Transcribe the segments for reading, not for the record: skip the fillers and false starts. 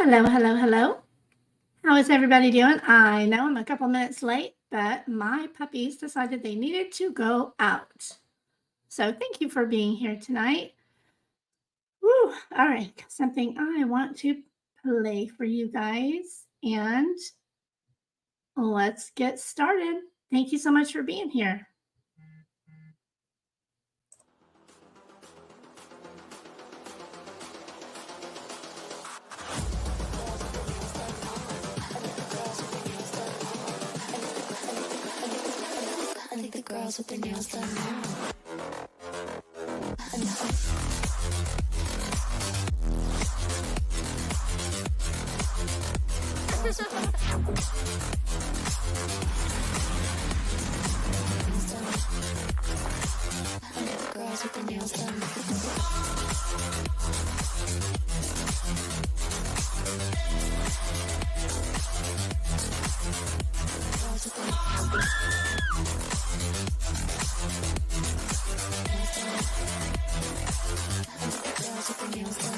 Hello, hello, hello. How is everybody doing? I know I'm a couple minutes late, but my puppies decided they needed to go out. So thank you for being here tonight. Woo, all right, something I want to play for you guys, and let's get started. Thank you so much for being here. I think the girls with their nails done now. Girls with their nails done. Girls with their nails done.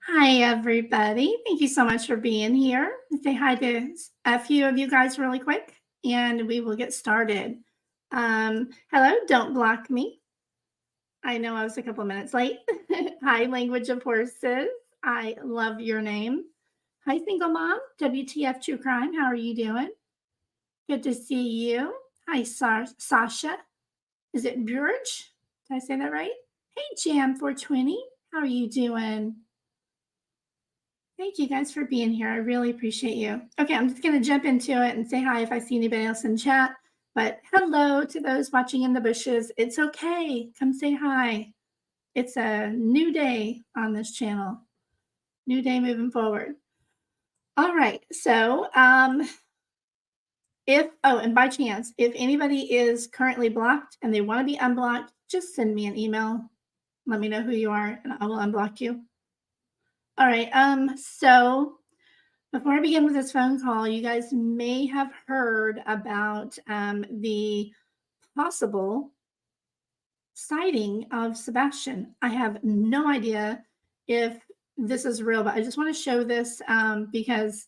Hi, everybody. Thank you so much for being here. Say hi to a few of you guys really quick, and we will get started. Hello, don't block me. I know I was a couple minutes late. Hi, Language of Horses. I love your name. Hi, Single Mom. WTF True Crime. How are you doing? Good to see you. Hi, Sasha. Is it Burge? Did I say that right? Hey, Jam 420. How are you doing? Thank you guys for being here. I really appreciate you. Okay, I'm just going to jump into it and say hi if I see anybody else in chat. But hello to those watching in the bushes. It's okay. Come say hi. It's a new day on this channel. New day moving forward. All right. So and by chance, if anybody is currently blocked and they want to be unblocked, just send me an email. Let me know who you are and I will unblock you. All right. So before I begin with this phone call, you guys may have heard about the possible sighting of Sebastian. I have no idea if this is real, but I just want to show this because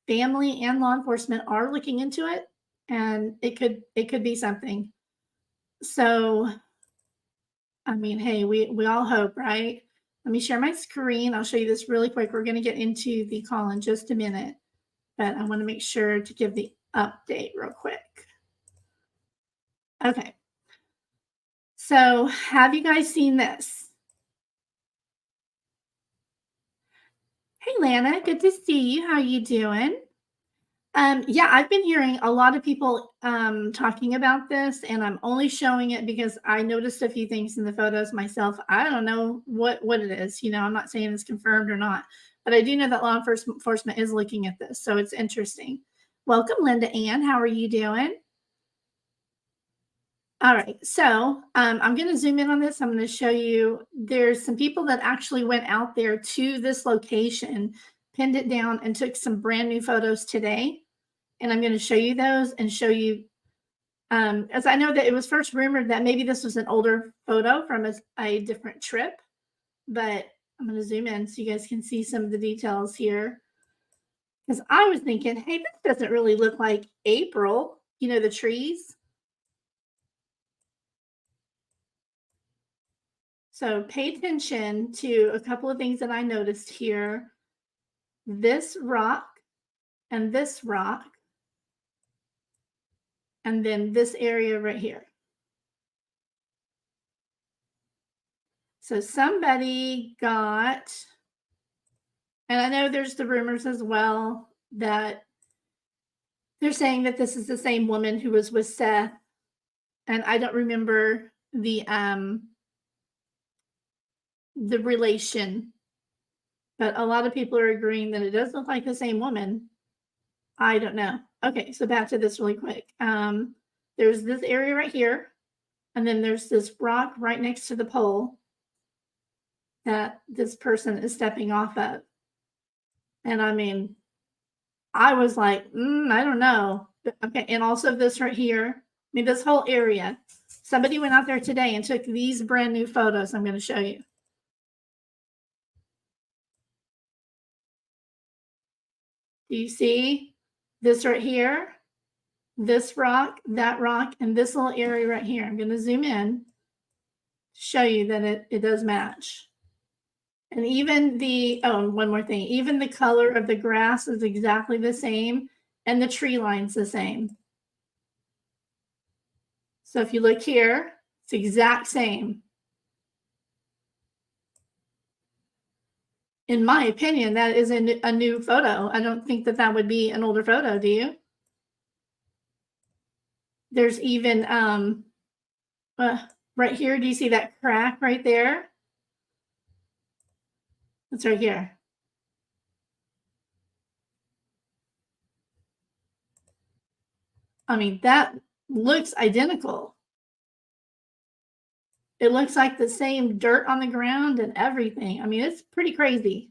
family and law enforcement are looking into it, and it could be something. So, I mean, hey, we all hope, right? Let me share my screen. I'll show you this really quick. We're going to get into the call in just a minute, but I want to make sure to give the update real quick. Okay. So have you guys seen this? Hey, Lana, good to see you. How are you doing? Yeah, I've been hearing a lot of people talking about this, and I'm only showing it because I noticed a few things in the photos myself. I don't know what it is. You know, I'm not saying it's confirmed or not, but I do know that law enforcement is looking at this, so it's interesting. Welcome, Linda Ann. How are you doing? All right, so I'm going to zoom in on this. I'm going to show you there's some people that actually went out there to this location, pinned it down, and took some brand new photos today. And I'm going to show you those and show you, as I know that it was first rumored that maybe this was an older photo from a different trip, but I'm going to zoom in so you guys can see some of the details here. Because I was thinking, hey, this doesn't really look like April, you know, the trees. So pay attention to a couple of things that I noticed here. This rock and this rock, and then this area right here. So somebody got, and I know there's the rumors as well that they're saying that this is the same woman who was with Seth. And I don't remember the relation, but a lot of people are agreeing that it does look like the same woman. I don't know. Okay, so back to this really quick. There's this area right here, and then there's this rock right next to the pole that this person is stepping off of. And I mean, I was like, I don't know. Okay, and also this right here. I mean, this whole area. Somebody went out there today and took these brand new photos. I'm going to show you. Do you see this right here? This rock, that rock, and this little area right here. I'm going to zoom in to show you that it does match. And even one more thing, even the color of the grass is exactly the same, and the tree line's the same. So if you look here, it's the exact same. In my opinion, that is a new photo. I don't think that would be an older photo, do you? There's even, right here, do you see that crack right there? It's right here. I mean, that looks identical. It looks like the same dirt on the ground and everything. I mean, it's pretty crazy.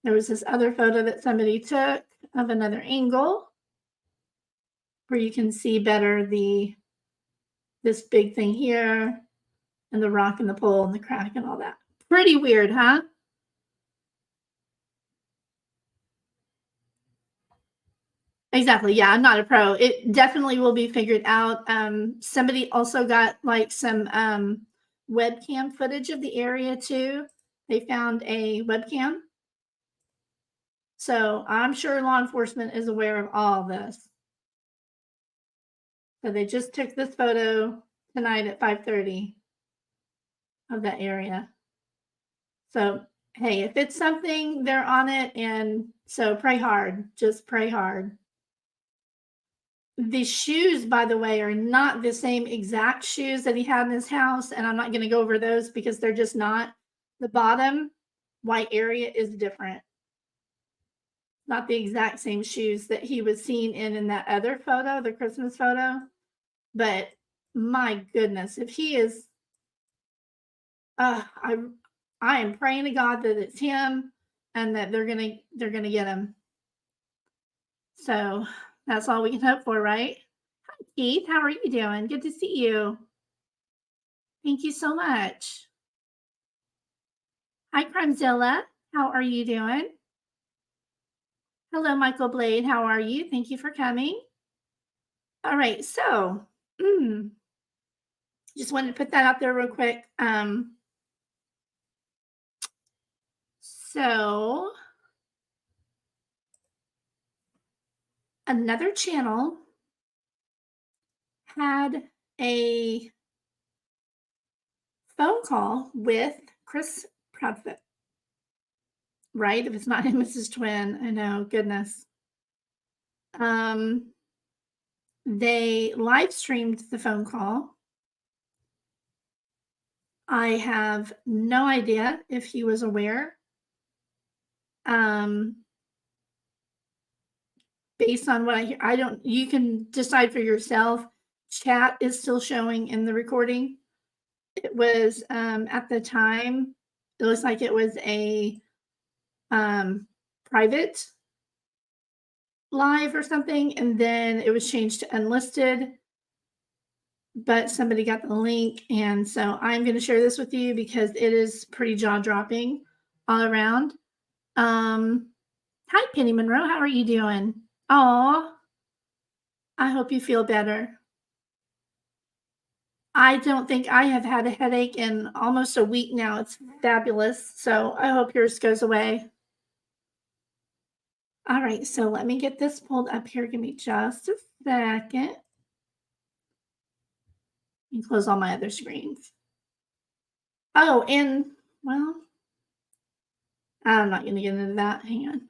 There was this other photo that somebody took of another angle where you can see better this big thing here and the rock and the pole and the crack and all that. Pretty weird, huh? Exactly. Yeah, I'm not a pro. It definitely will be figured out. Somebody also got like some webcam footage of the area too. They found a webcam. So I'm sure law enforcement is aware of all of this. So they just took this photo tonight at 5:30 of that area. So, hey, if it's something, they're on it. And so pray hard. Just pray hard. The shoes, by the way, are not the same exact shoes that he had in his house. And I'm not going to go over those because they're just not. The bottom white area is different. Not the exact same shoes that he was seen in that other photo, the Christmas photo. But my goodness, if he is, I am praying to God that it's him and that they're gonna get him. So that's all we can hope for, right? Hi, Keith. How are you doing? Good to see you. Thank you so much. Hi, Crimezilla. How are you doing? Hello, Michael Blade. How are you? Thank you for coming. All right, so just wanted to put that out there real quick. So another channel had a phone call with Chris Proudfoot, right? If it's not him, it's his twin. I know, goodness. They live streamed the phone call. I have no idea if he was aware Based on what I hear, you can decide for yourself. Chat is still showing in the recording. It was, at the time, it looks like it was a private live or something, and then it was changed to unlisted, but somebody got the link, and so I'm going to share this with you because it is pretty jaw-dropping all around. Hi, Penny Monroe. How are you doing? Aw, I hope you feel better. I don't think I have had a headache in almost a week now. It's fabulous. So I hope yours goes away. All right, so let me get this pulled up here. Give me just a second. And close all my other screens. Oh, and well, I'm not going to get into that. Hang on.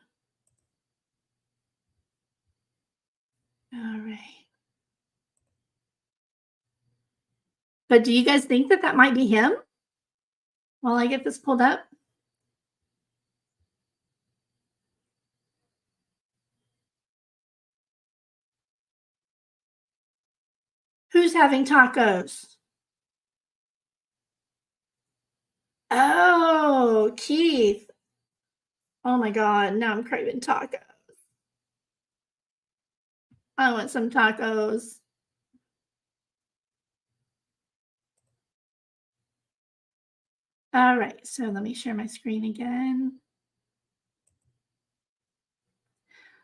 All right. But do you guys think that that might be him while I get this pulled up? Who's having tacos? Oh, Keith. Oh my God. Now I'm craving tacos. I want some tacos. All right, so let me share my screen again.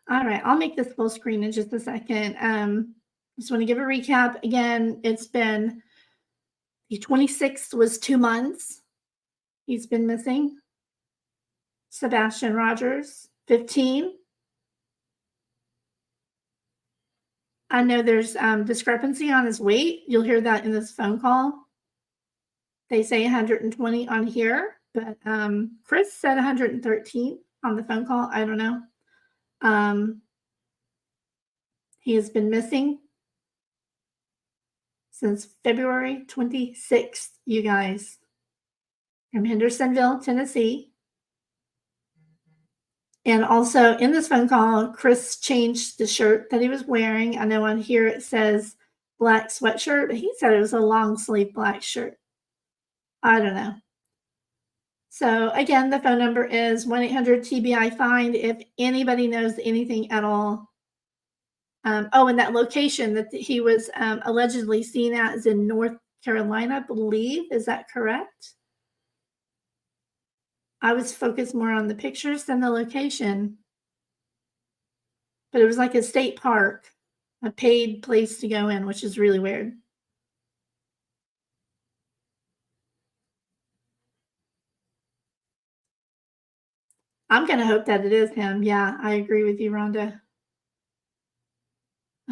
All right, I'll make this full screen in just a second. Just want to give a recap. Again, it's been the 26th was 2 months. He's been missing. Sebastian Rogers, 15. I know there's discrepancy on his weight. You'll hear that in this phone call. They say 120 on here, but Chris said 113 on the phone call. I don't know. He has been missing since February 26th, you guys, from Hendersonville, Tennessee. And also in this phone call, Chris changed the shirt that he was wearing. I know on here it says black sweatshirt, but he said it was a long sleeve black shirt. I don't know. So again, the phone number is 1-800-TBI-FIND if anybody knows anything at all. Oh, and that location that he was allegedly seen at is in North Carolina, I believe. Is that correct? I was focused more on the pictures than the location. But it was like a state park, a paid place to go in, which is really weird. I'm going to hope that it is him. Yeah, I agree with you, Rhonda.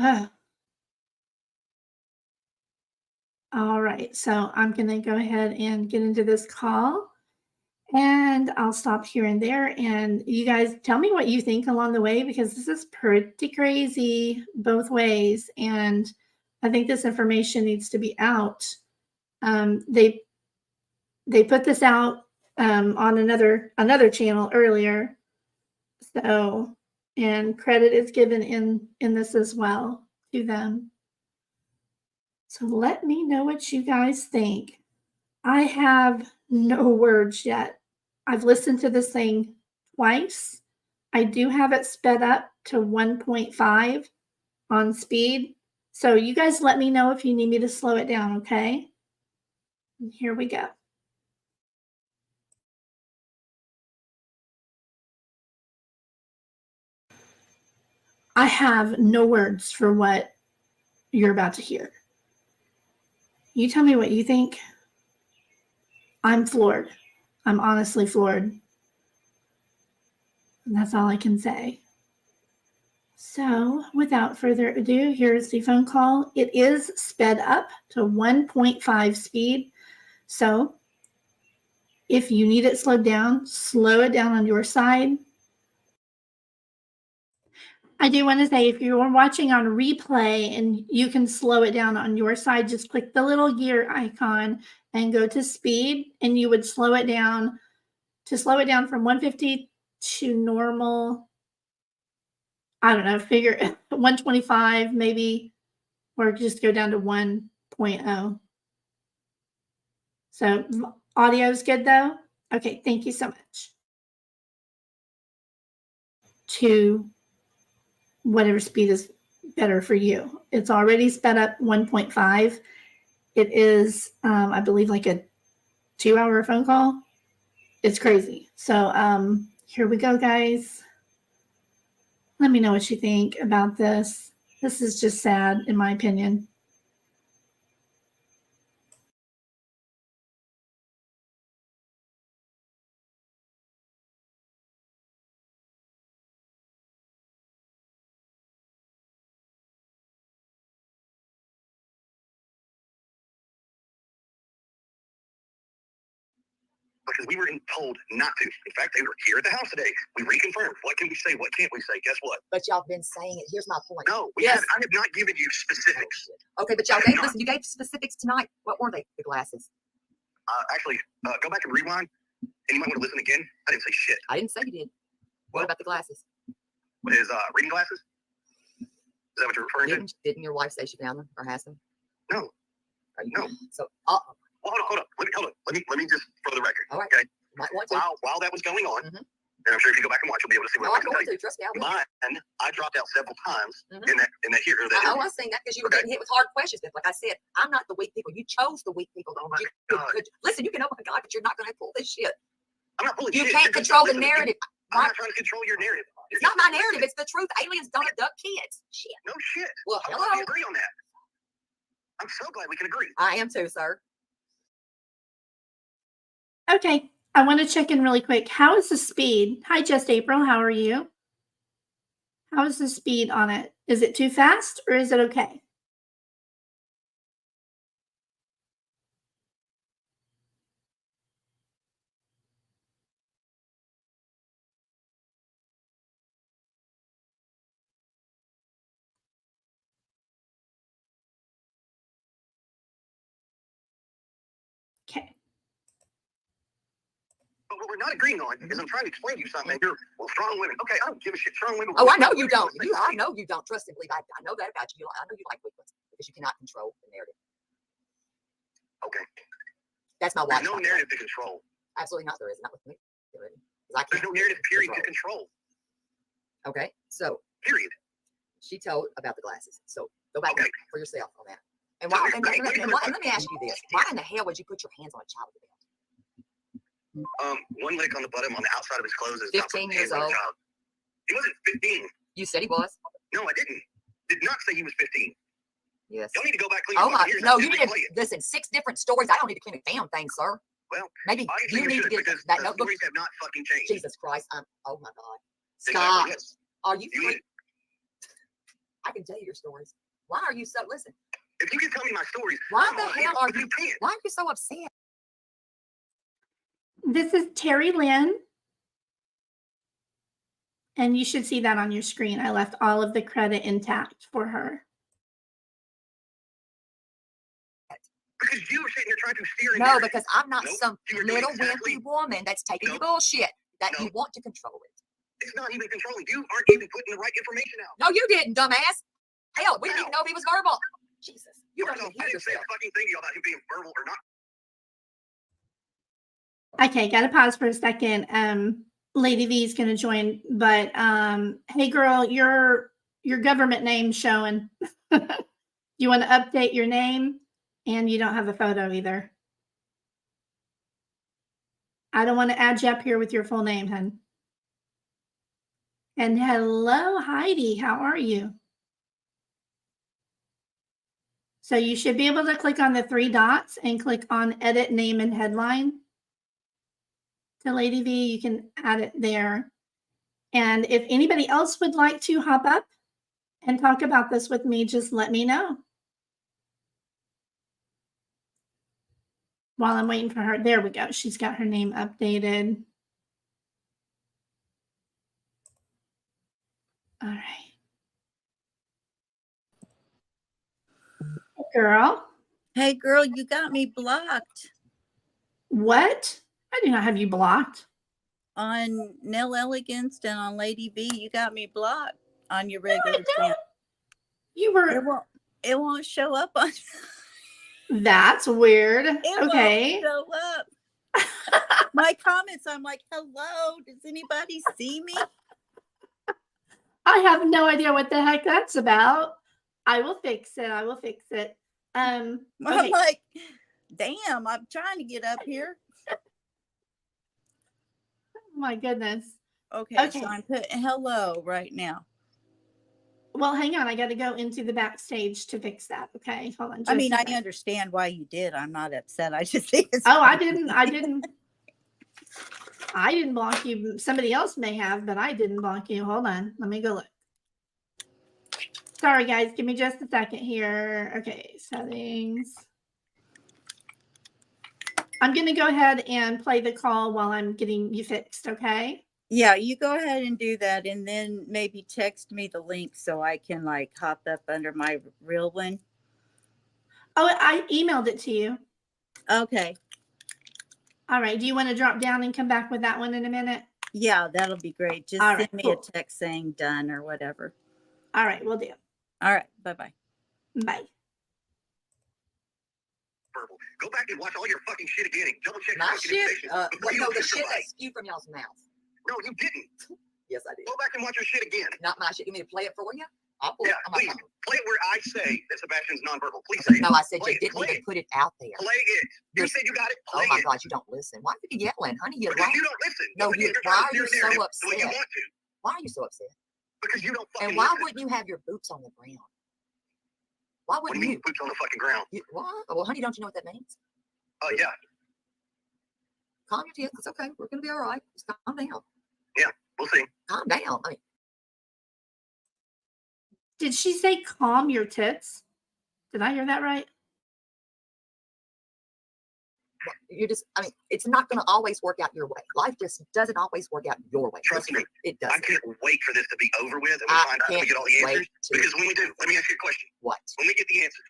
Ugh. All right, so I'm going to go ahead and get into this call. And I'll stop here and there. And you guys tell me what you think along the way, because this is pretty crazy both ways. And I think this information needs to be out. They put this out on another channel earlier. So, and credit is given in this as well to them. So let me know what you guys think. I have no words yet. I've listened to this thing twice. I do have it sped up to 1.5 on speed. So you guys let me know if you need me to slow it down, okay? And here we go. I have no words for what you're about to hear. You tell me what you think. I'm floored. I'm honestly floored. And that's all I can say. So without further ado, here's the phone call. It is sped up to 1.5 speed. So if you need it slowed down, slow it down on your side. I do want to say, if you're watching on replay and you can slow it down on your side, just click the little gear icon and go to speed, and you would slow it down. To slow it down from 150 to normal. I don't know, figure 125 maybe, or just go down to 1.0. So audio's good though? Okay, thank you so much. To whatever speed is better for you. It's already sped up 1.5. It is, I believe, like a 2-hour phone call. It's crazy. So here we go, guys. Let me know what you think about this. This is just sad, in my opinion. Because we were told not to. In fact, they were here at the house today. We reconfirmed. What can we say? What can't we say? Guess what? But y'all been saying it. Here's my point. No, Yes. I have not given you specifics. Okay, but y'all gave, listen, you gave specifics tonight. What were they? The glasses. Actually, go back and rewind, and you might want to listen again. I didn't say shit. I didn't say you did. What about the glasses? What is reading glasses? Is that what you're referring to? Didn't your wife say she found them or has them? No. No. So, well, hold on. Let me just for the record. All right. Okay. Might want to. While that was going on, Mhm. and I'm sure if you go back and watch, you'll be able to see what I'm I'm going saying. to. Trust me, I will. Mine, I dropped out several times Mhm. in that here. I seen that because you were getting hit with hard questions. But like I said, I'm not the weak people. You chose the weak people. Oh my You God. listen, you can, oh my God, but you're not going to pull this shit. I'm not pulling You shit. can't You're just control not the listening. narrative. I'm not trying to control your narrative. It's not my narrative. It's the truth. Aliens don't abduct kids. Shit. No shit. Well, I'm glad we hello. agree on that. I'm so glad we can agree. I am too, sir. Okay, I want to check in really quick. How is the speed? Hi, Just April. How are you? How is the speed on it? Is it too fast or is it okay? Okay. But what we're not agreeing on is I'm trying to explain to you something. And you're, well, strong women. Okay, I don't give a shit. Strong women. Oh, I know you don't. I know you don't. Trust and believe. I know that about you. I know you like weak ones because you cannot control the narrative. Okay. That's my wife. There's no narrative to control. Absolutely not. There is not with me. I There's no narrative period to control. Okay, so Period. she told about the glasses. So go back Okay. for yourself on that. And why? And let me ask you this: why in the hell would you put your hands on a child with a belt? One lick on the bottom on the outside of his clothes is 15 years old. He wasn't 15. You said he was. No, I didn't. Did not say he was 15. Yes. Y'all need to go back. Clean Oh your my! ears. No, I you didn't need to play it. listen. 6 different stories. I don't need to clean a damn thing, sir. Well, Maybe obviously you need to should, get because that the notebook. stories have not fucking changed. Jesus Christ! Oh my God! Exactly, Stop! yes. Are you? You need, I can tell you your stories. Why are you so? Listen. if you can tell me my stories, Why I'm the all hell here, are but you? you can't. Why are you so upset? This is Terry Lynn. And you should see that on your screen. I left all of the credit intact for her. Because you were sitting here trying to steer in No, there. because I'm not Nope, some you were doing little exactly- wimpy woman that's taking your Nope. bullshit. That you Nope. want to control it. It's not even controlling. You aren't even putting the right information out. No, you didn't, dumbass. Hell, we didn't even know if he was verbal. Jesus, you don't First even off, I hear didn't say yourself. a fucking thing to you about him being verbal or not. Okay, gotta pause for a second. Lady V is gonna join, but hey girl, your government name's showing. You want to update your name, and you don't have a photo either. I don't want to add you up here with your full name, hun. And hello, Heidi. How are you? So you should be able to click on the 3 dots and click on Edit Name and Headline. To Lady V, you can add it there. And if anybody else would like to hop up and talk about this with me, just let me know. While I'm waiting for her, there we go. She's got her name updated. All right. Hey, girl. Hey, girl, you got me blocked. What? I do not have you blocked. on Nell Elegance and on Lady V, you got me blocked on your No, I regular don't. channel. You It were. won't. It won't show up on. That's weird. It Okay. won't show up. My comments, I'm like, hello, does anybody see me? I have no idea what the heck that's about. I will fix it. I will fix it. I'm Okay. like, damn, I'm trying to get up here. Oh my goodness. Okay, Okay. so I'm putting hello right now. Well, hang on. I got to go into the backstage to fix that. Okay. Hold on. I mean, I second. understand why you did. I'm not upset. I just think it's Oh, I funny. didn't. I didn't block you. Somebody else may have, but I didn't block you. Hold on. Let me go look. Sorry, guys. Give me just a second here. Okay. Settings. I'm going to go ahead and play the call while I'm getting you fixed. Okay. Yeah, you go ahead and do that, and then maybe text me the link so I can like hop up under my real one. Oh, I emailed it to you. Okay. All right. Do you want to drop down and come back with that one in a minute? Yeah, that'll be great. Just All send right, me cool. a text saying done or whatever. All right. We'll do. All right. Bye-bye. Bye. Verbal. Go back and watch all your fucking shit again and double check My your fucking shit, information before you no, the open shit your that mic. spewed from y'all's mouth. No, you didn't. Yes, I did. Go back and watch your shit again. Not my shit. You want me to play it for you? I'll pull Yeah, it on my please. phone. Play it where I say that Sebastian's nonverbal. Please say it. No, I said Play you it, didn't play even it. put it out there. Play it. You You're- said you got it. Oh Play my it. God, you don't listen. Why are you yelling, honey? Because why, you don't listen. No, Because you- you're why trying are to you steer so narrative the way you upset? want to. why are you so upset? Because you don't fucking And why listen. wouldn't you have your boots on the ground? Why What do wouldn't you mean you? boots on the fucking ground? What? Well, honey, don't you know what that means? Oh, yeah. Calm your tits. It's okay. We're gonna be all right. Just calm down. We'll see. Calm down. I mean, Did she say calm your tits? Did I hear that right? you're just. I mean, it's not gonna always work out your way. Life just doesn't always work out your way. Trust me. It I doesn't. can't wait for this to be over with and we I find out and we can't get all the answers. wait to Because when we do, let me ask you a question. what? When we get the answers,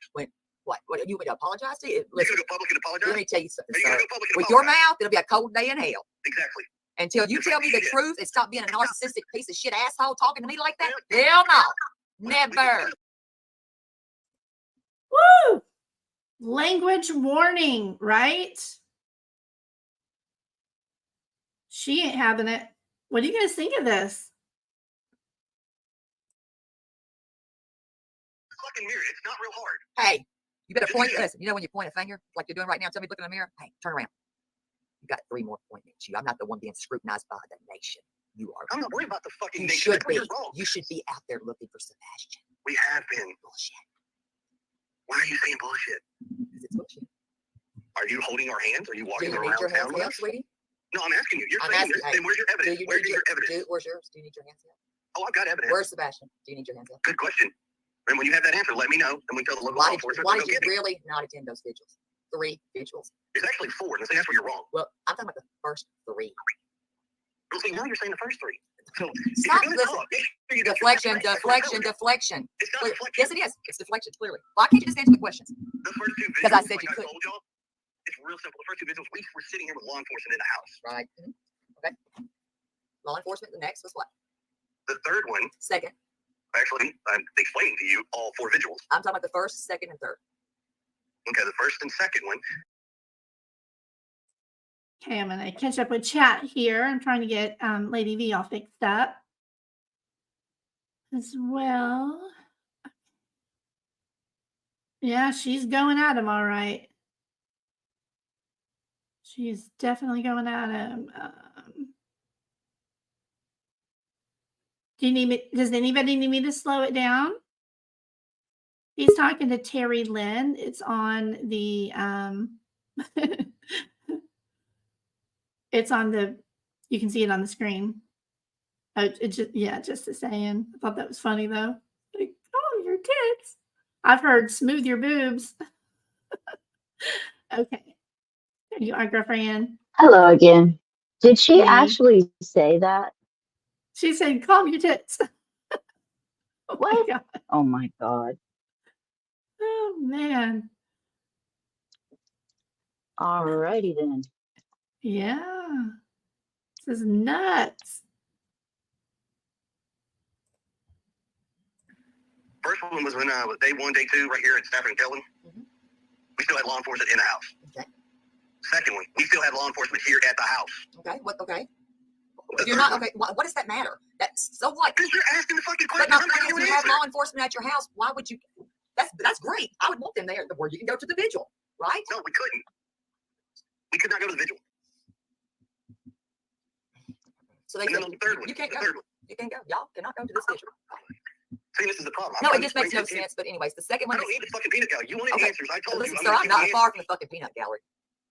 What? You would apologize to it? you're Listen, going to go public and let apologize? me tell you something, Are you going sir. to go public and With your apologize? mouth, it'll be a cold day in hell. Exactly. Until you Just tell like me the shit. truth and stop being a narcissistic piece of shit asshole talking to me like that. Hell no. Never. Woo! Language warning, right? She ain't having it. What do you guys think of this? Fucking mirror. It's not real hard. Hey, you better Just point. do it. Listen, you know when you point a finger like you're doing right now, tell me to look in the mirror. Hey, turn around. You got 3 more pointing at you. I'm not the one being scrutinized by the nation. You are. I'm not worried about the fucking You nation. should That's where be. you're wrong. You should be out there looking for Sebastian. We have been. Bullshit. Why are you saying bullshit? Because it's bullshit. Are you holding our hands? Are you Do walking you need around your town hands with held, us? sweetie? No, I'm asking you. You're I'm saying asking- this. Then where's your Do evidence? you Where need is your, your evidence? where's yours? Do you need your hands held? Oh, I've got evidence. Where's Sebastian? Do you need your hands held? Good question. And when you have that answer, let me know, and we tell the local law enforcement Why to go did you get it. really not attend those vigils? 3 vigils. It's actually 4, and I say that's where you're wrong. Well, I'm talking about the first 3. Well, see, now you're saying the first 3. So, if Stop, you're gonna listen. talk, make sure you got your Deflection, facts right. deflection, deflection. It's not Clear. deflection. Yes, it is. It's deflection, clearly. Why can't you just answer the questions? The first 2 Because I videos, said like you I couldn't. told y'all, it's real simple. The first 2 videos, we were sitting here with law enforcement in the house. Right. Okay. Law enforcement. The next was what? The third one, Second. actually, I'm explaining to you all 4 visuals. I'm talking about the first, second, and third. Okay, the first and second one. Okay, I'm gonna catch up with chat here. I'm trying to get Lady V all fixed up as well. Yeah, she's going at him all right. She's definitely going at him. Do you need me? Does anybody need me to slow it down? He's talking to Terry Lynn. It's on the it's on the, you can see it on the screen. Oh, it just, yeah, just a saying. I thought that was funny though. Like, oh, your tits. I've heard smooth your boobs. Okay. There you are, girlfriend. Hello again. Did she Hey. actually say that? She said, calm your tits. Oh my What? God. Oh my God. Oh man. Alrighty then. Yeah. This is nuts. First one was when day 1, day 2, right here at Stafford and Kellen. Mhm. We still had law enforcement in the house. Okay. Second one, we still had law enforcement here at the house. Okay. What? Okay. The If you're third not one, okay, what does that matter? That's so what? because you're asking the fucking But question. no, I'm giving you if an you have answer. law enforcement at your house, why would you? That's great. I would want them there where you can go to the vigil, right? No, we couldn't. We could not go to the vigil. So they And then said, on the third one, you can't the go. third one. You can't go. Y'all cannot go to this vigil. See, this is the problem. No, I'm it just makes no trying to explain sense. But anyways, the second I one don't is need the fucking peanut gallery. You wanted Okay. answers. I told listen, you. sir, I'm gonna not give you far answers. from the fucking peanut gallery.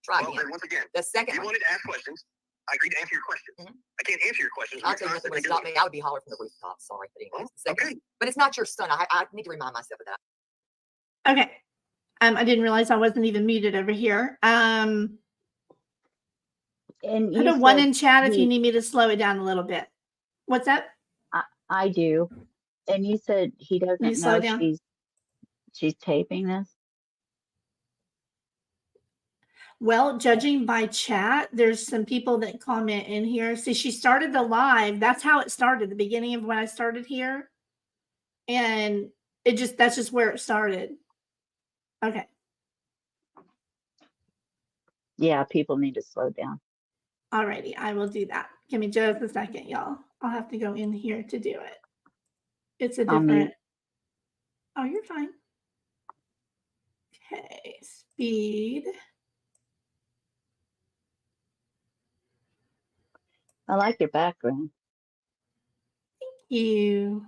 Try Well, again. then once again, The second you one, wanted to ask questions. I agreed to answer your questions. Mhm. I can't answer your questions. I'll We're tell you nothing would constantly stop doing me. I would be hollering from the rooftop. Sorry, but anyways, the second Okay. one. But it's not your son. I need to remind myself of that. Okay. I didn't realize I wasn't even muted over here. And Put you a 1 said in chat if you he, need me to slow it down a little bit. What's that? I do. And you said he You doesn't slow know it down. she's taping this. Well, judging by chat, there's some people that comment in here. See, she started the live. That's how it started, the beginning of when I started here. And that's just where it started. Okay. Yeah, people need to slow down. Alrighty, I will do that. Give me just a second, y'all. I'll have to go in here to do it. It's a I'll mute. different. Oh, you're fine. Okay, speed. I like your background. You.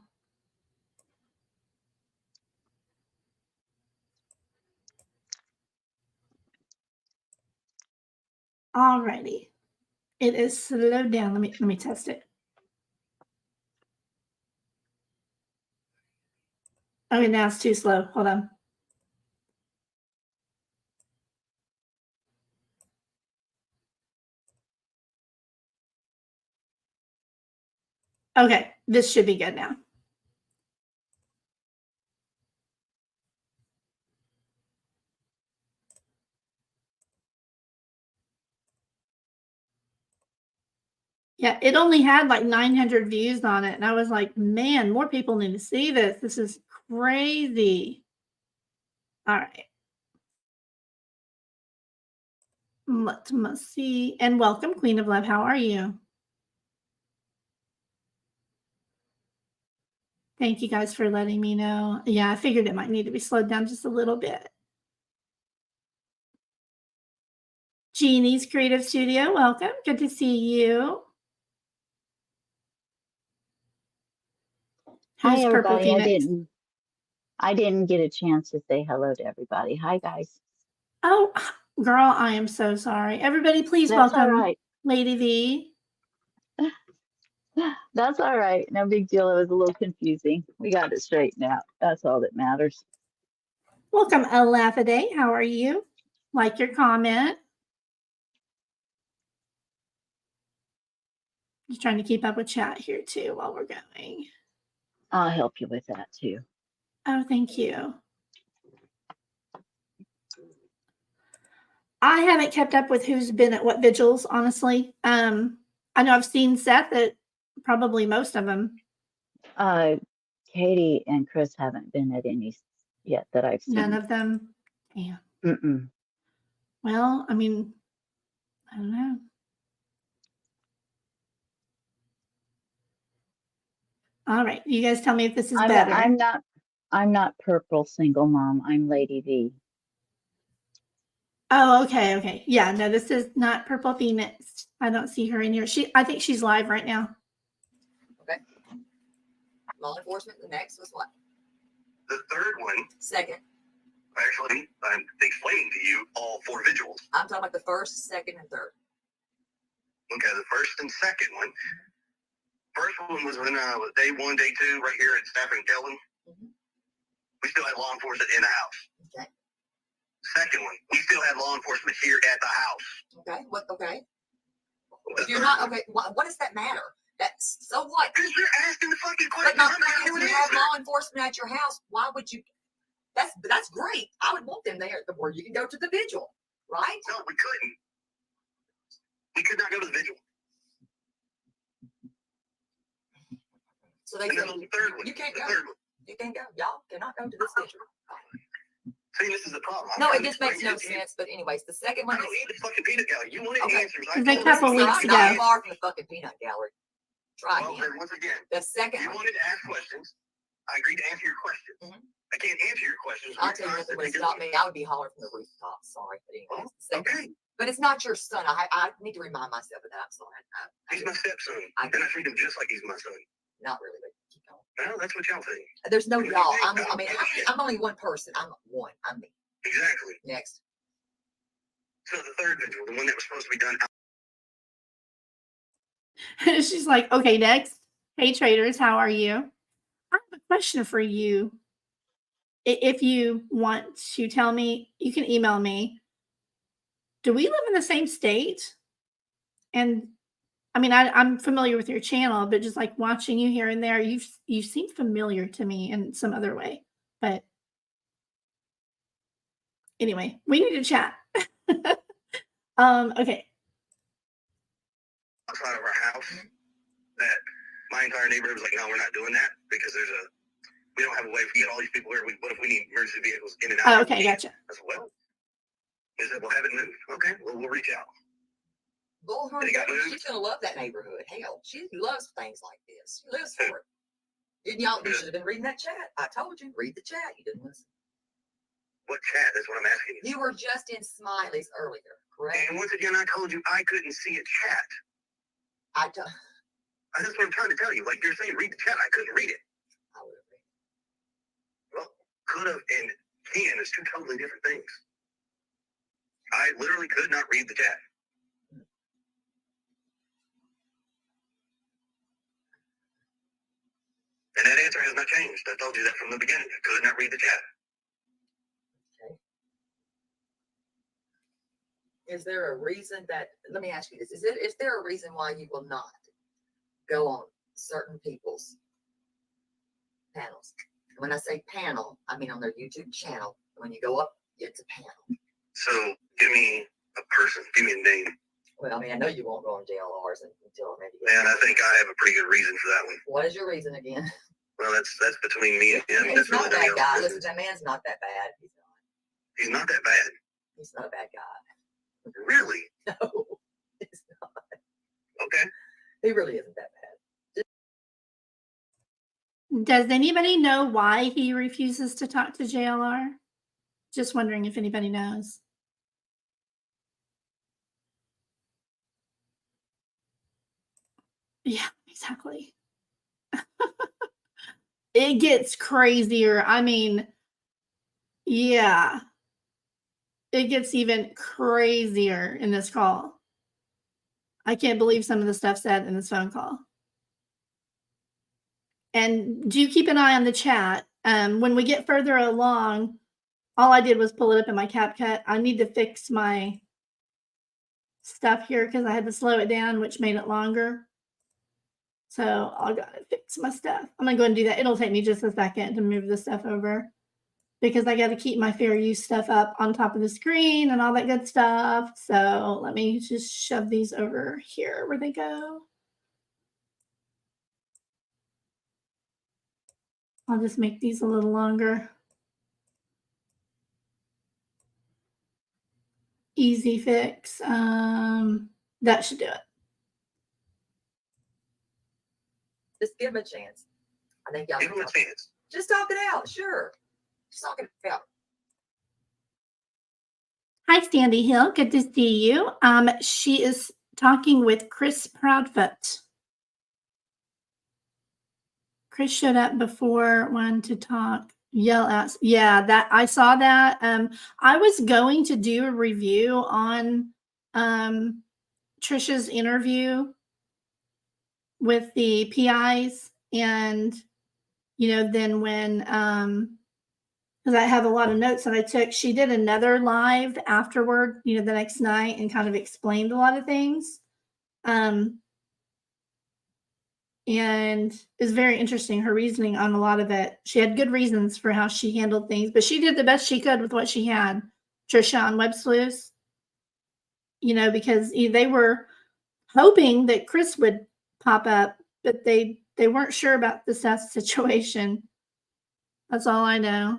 Alrighty. It is slowed down. Let me test it. Okay, now it's too slow. Hold on. Okay, this should be good now. Yeah, it only had like 900 views on it. And I was like, man, more people need to see this. This is crazy. All right. Let's see. And welcome, Queen of Love. How are you? Thank you guys for letting me know. Yeah, I figured it might need to be slowed down just a little bit. Jeannie's Creative Studio, welcome. Good to see you. Hi, Who's Purple everybody. Phoenix? I didn't get a chance to say hello to everybody. Hi, guys. Oh, girl, I am so sorry. Everybody, please That's all welcome right. Lady V. That's all right. No big deal. It was a little confusing. We got it straightened out. That's all that matters. Welcome, Alafade. How are you? Like your comment. Just trying to keep up with chat here too while we're going. I'll help you with that too. Oh, thank you. I haven't kept up with who's been at what vigils, honestly. I know I've seen Seth at probably most of them. Katie and Chris haven't been at any yet that I've seen. None of them. Yeah. Mm-mm. Well, I mean, I don't know. All right. You guys tell me if this is better. I'm not purple single mom. I'm Lady V. Oh, okay. Okay. Yeah. No, this is not Purple Phoenix. I don't see her in here. I think she's live right now. Okay. Law enforcement. The next was what? The third one, Second. actually, I'm explaining to you all 4 vigils. I'm talking about the first, second, and third. Okay, the first and second one. First one was when day 1, day 2, right here at Stafford and Kellen. Mhm. We still had law enforcement in the house. Okay. Second one, we still had law enforcement here at the house. Okay. What? Okay. The If you're third not one, okay, what does that matter? That's so what? because you're asking the fucking But question. no, I'm giving if you an you have answer. law enforcement at your house, why would you? That's great. I would want them there where you can go to the vigil, right? No, we couldn't. We could not go to the vigil. So they And said, then on the third one. you can't the go. third one. You can't go. Y'all cannot go to this picture. See, this is the problem. No, I'm it just trying makes to no explain to you. sense. But anyways, the second I one don't is need the fucking peanut gallery. You wanted Okay. answers. It's a told couple you weeks the ago. not answers. far from the fucking peanut gallery. Try Well, again. then once again, The second you one. wanted to ask questions. I agreed to answer your questions. Mhm. I can't answer your questions. I'll You're tell you nothing would constantly stop doing me. I would be hollering from the rooftop. Sorry, but anyways, Well, the second. Okay, But it's not your son. I need to remind myself of that. I'm sorry. he's my stepson, I- and I treat him just like he's my son. Not really, but keep going. Well, that's what y'all think. There's no What do you y'all. think? I'm only one person. I'm one. I'm me. Exactly. Next. So the third vigil, the one that was supposed to be done She's like, okay, next. Hey, traders, how are you? I have a question for you. If you want to tell me, you can email me. Do we live in the same state? And I mean, I'm familiar with your channel, but just like watching you here and there, you seem familiar to me in some other way. But anyway, we need to chat. Okay. outside of our house that my entire neighborhood was like, no, we're not doing that because we don't have a way to get all these people here. What if we need emergency vehicles in and out? Oh, okay, gotcha. I said, well, they said, well, have it moved. Okay, well, we'll reach out. Bull her. They got moved. She's gonna love that neighborhood. Hell, she loves things like this. She lives for it. Didn't y'all? You should have been reading that chat. I told you, read the chat. You didn't listen. What chat? That's what I'm asking you. You were just in Smiley's earlier, correct? And once again, I told you I couldn't see a chat. That's what I'm trying to tell you. Like you're saying, read the chat. I couldn't read it. I would have read. Well, could have and can is two totally different things. I literally could not read the chat. And that answer has not changed. I told you that from the beginning. I could not read the chat. Is there a reason that? Let me ask you this: is there a reason why you will not go on certain people's panels? When I say panel, I mean on their YouTube channel. When you go up, it's a panel. So give me a person. Give me a name. Well, I mean, I know you won't go on JLRs until maybe. Man, I think I have a pretty good reason for that one. What is your reason again? Well, that's between me and him. He's That's not really that guy. else. Listen, that man's not that bad. He's not. He's not that bad. He's not a bad guy. Really? No, he's not. Okay. He really isn't that bad. Does anybody know why he refuses to talk to JLR? Just wondering if anybody knows. Yeah, exactly. It gets crazier. I mean, yeah, it gets even crazier in this call. I can't believe some of the stuff said in this phone call. And do keep an eye on the chat. When we get further along, all I did was pull it up in my CapCut. I need to fix my stuff here because I had to slow it down, which made it longer. So I gotta fix my stuff. I'm gonna go and do that. It'll take me just a second to move this stuff over because I got to keep my fair use stuff up on top of the screen and all that good stuff. So let me just shove these over here where they go. I'll just make these a little longer. Easy fix. That should do it. Just give him a chance. I think y'all Give him a chance. just talk it out. Sure. Just talk it out. Hi, Sandy Hill. Good to see you. She is talking with Chris Proudfoot. Chris showed up before, wanted to talk, yell at. Yeah, that I saw that. I was going to do a review on Trisha's interview with the PIs, and then when because I have a lot of notes that I took, she did another live afterward, the next night, and kind of explained a lot of things. And it's very interesting, her reasoning on a lot of it. She had good reasons for how she handled things, but she did the best she could with what she had. Trisha on Web Sleuths, because they were hoping that Chris would pop up, but they they weren't sure about the Seth situation. That's all I know.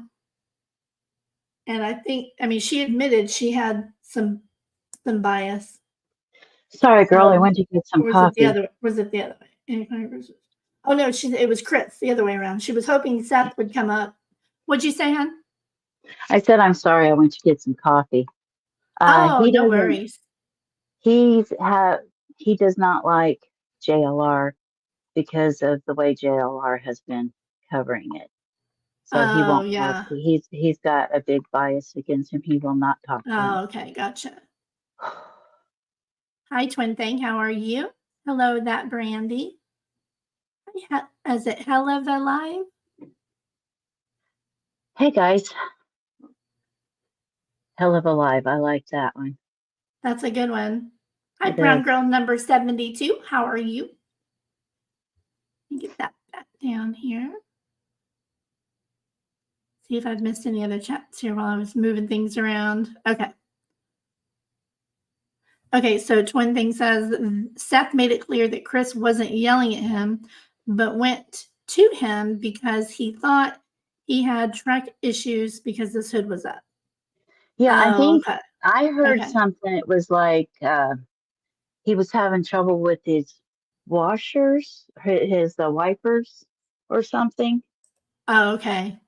And I mean, she admitted she had some bias. Sorry, girl, I Um, went to get some Or was coffee. it the other way? Oh no, it was Chris, the other way around. She was hoping Seth would come up. What'd you say, hon? I said, I'm sorry, I went to get some coffee. Oh, He no doesn't, worries. he does not like JLR because of the way JLR has been covering it. So he Oh, won't yeah. he's got a big bias against him. He will not talk to him. Oh, okay, gotcha. Hi, Twin Thing. How are you? Hello, that Brandy. Is it Hell of Alive? Hey guys, hell of a live. I like that one. That's a good one. Hi, It Brown is. Girl number 72. How are you? Let me get that back down here. See if I've missed any other chats here while I was moving things around. Okay. Okay, so Twin Thing says Seth made it clear that Chris wasn't yelling at him, but went to him because he thought he had track issues because his hood was up. Yeah, I Oh, think okay. I heard Okay. something. It was like he was having trouble with his washers, his wipers or something. Oh, okay.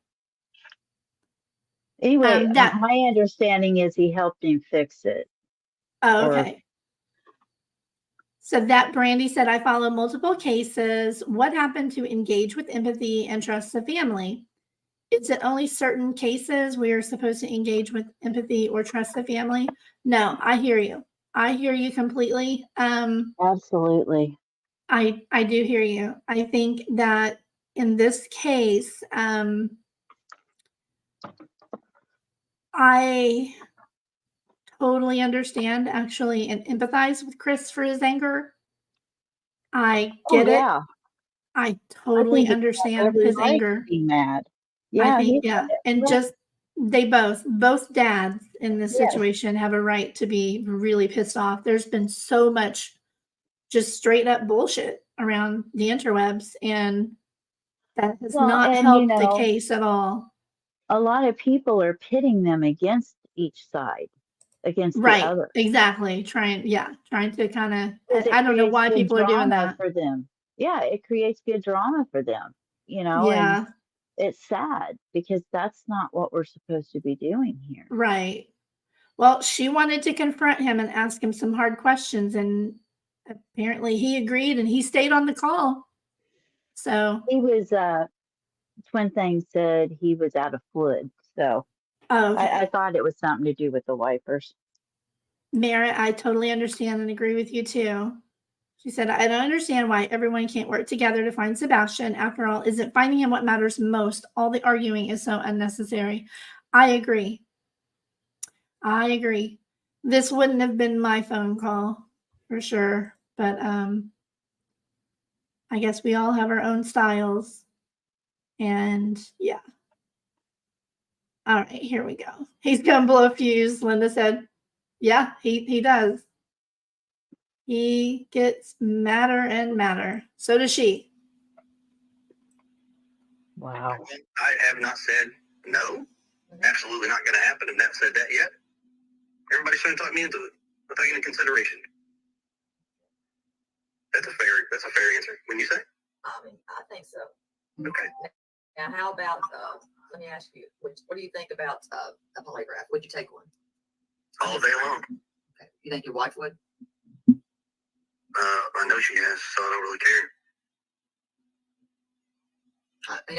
Anyway, That. my understanding is he helped him fix it. Oh, Or okay. So that Brandy said, I follow multiple cases. What happened to engage with empathy and trust the family? Is it only certain cases we are supposed to engage with empathy or trust the family? No, I hear you. I hear you completely. absolutely. I do hear you. I think that in this case, I totally understand actually and empathize with Chris for his anger. I Oh get it. yeah. I I totally think he has understand every his right to anger. be mad. I Yeah, think, he's got yeah. every And right. just they both dads in this Yes. situation have a right to be really pissed off. There's been so much just straight up bullshit around the interwebs, and that has Well, not and helped the case at all. a lot of people are pitting them against each side, against the Right. other. Exactly. Trying to kind of, Because it I don't know creates why good people are doing drama that. for them. Yeah, it creates good drama for them, and Yeah. it's sad because that's not what we're supposed to be doing here. Right. Well, she wanted to confront him and ask him some hard questions, and apparently he agreed and he stayed on the call. So, He was Twin Thing said he was out of fluid, so oh, I okay. thought it was something to do with the wipers. Merritt, I totally understand and agree with you too. She said, I don't understand why everyone can't work together to find Sebastian. After all, isn't finding him what matters most? All the arguing is so unnecessary. I agree. I agree. This wouldn't have been my phone call for sure, but I guess we all have our own styles. And yeah. All right, here we go. He's gonna blow a fuse, Linda said. Yeah, he does. He gets madder and madder. So does she. Wow. I have not said no. Absolutely not going to happen. I've not said that yet. Everybody's trying to talk me into it. I'll take it into consideration. That's a fair answer. When you say? I mean, I think so. Okay. Now, how about, let me ask you, what do you think about a polygraph? Would you take one? All day long. Okay. You think your wife would? I know she has, so I don't really care.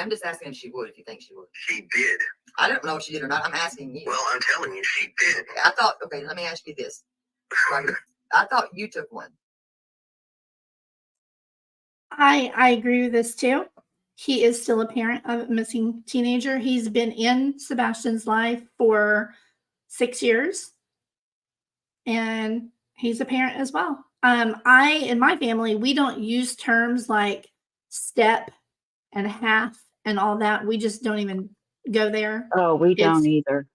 I'm just asking if she would, if you think she would. She did. I don't know if she did or not. I'm asking you. Well, I'm telling you, she did. Okay, let me ask you this. Right. I thought you took one. I agree with this too. He is still a parent of a missing teenager. He's been in Sebastian's life for 6 years, and he's a parent as well. In my family, we don't use terms like step and half and all that. We just don't even go there. Oh, we It's don't either.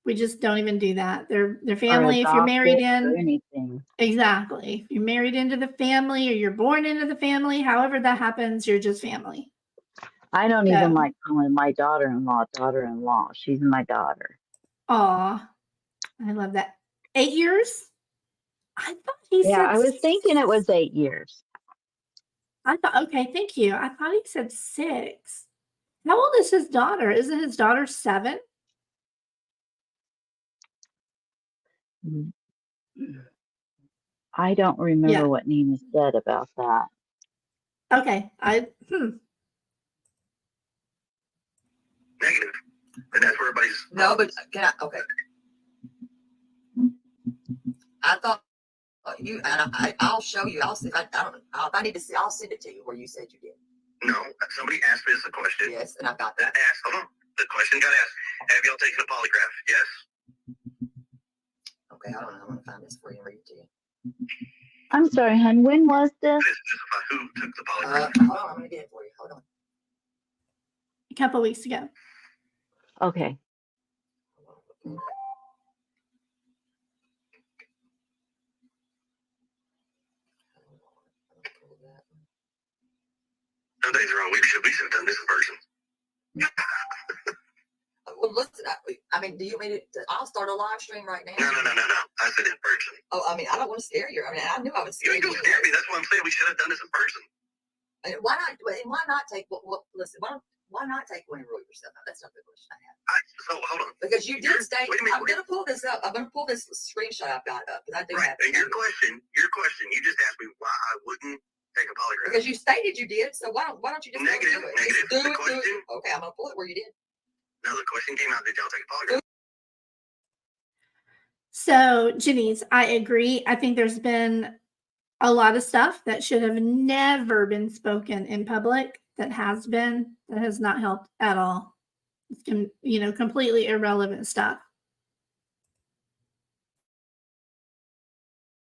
We just don't even do that. Their or family, if you're married adopted or in, anything. exactly. If you're married into the family or you're born into the family, however that happens, you're just family. I don't even So, like calling my daughter-in-law. She's my daughter. aw, I love that. 8 years? I thought he Yeah, said I was thinking it was 8 years. I thought, okay, thank you. I thought he said 6. How old is his daughter? Isn't his daughter 7? Mm. I don't remember Yeah. what Nina said about that. Okay. Negative. And that's where everybody's. No, but can I? Okay. I thought you, and I'll show you. I'll see. If I need to see, I'll send it to you where you said you did. No, somebody asked me this a question. Yes, and I've got That that. asked, hold on. The question got asked. Have y'all taken a polygraph? Yes. Okay, I don't know. I'm gonna find this for you and read it to you. I'm sorry, hon. When was this? This is just about who took the polygraph. Hold on, I'm gonna get it for you. Hold on. A couple weeks ago. Okay. Something's wrong. We should have done this in person. Well, listen. I mean, do you mean it? I'll start a live stream right now. No. I said in person. Oh, I mean, I don't want to scare you. I mean, I knew I would You scare ain't you. gonna scare me. That's why I'm saying we should have done this in person. And why not? And why not take? Well, listen. Why not take one and rule yourself out? That's not the question I have. So hold on. Because you did state. Wait a minute, I'm gonna pull this up. I'm gonna pull this screenshot I've got up because I do Right. have. And your question, you just asked me why I wouldn't take a polygraph. Because you stated you did, so why don't you just go Negative, do it? negative. Just do The it, do question- it. Okay, I'm gonna pull it where you did. No, the question came out, did y'all take a polygraph? So, Janice, I agree. I think there's been a lot of stuff that should have never been spoken in public that has not helped at all. It's completely irrelevant stuff.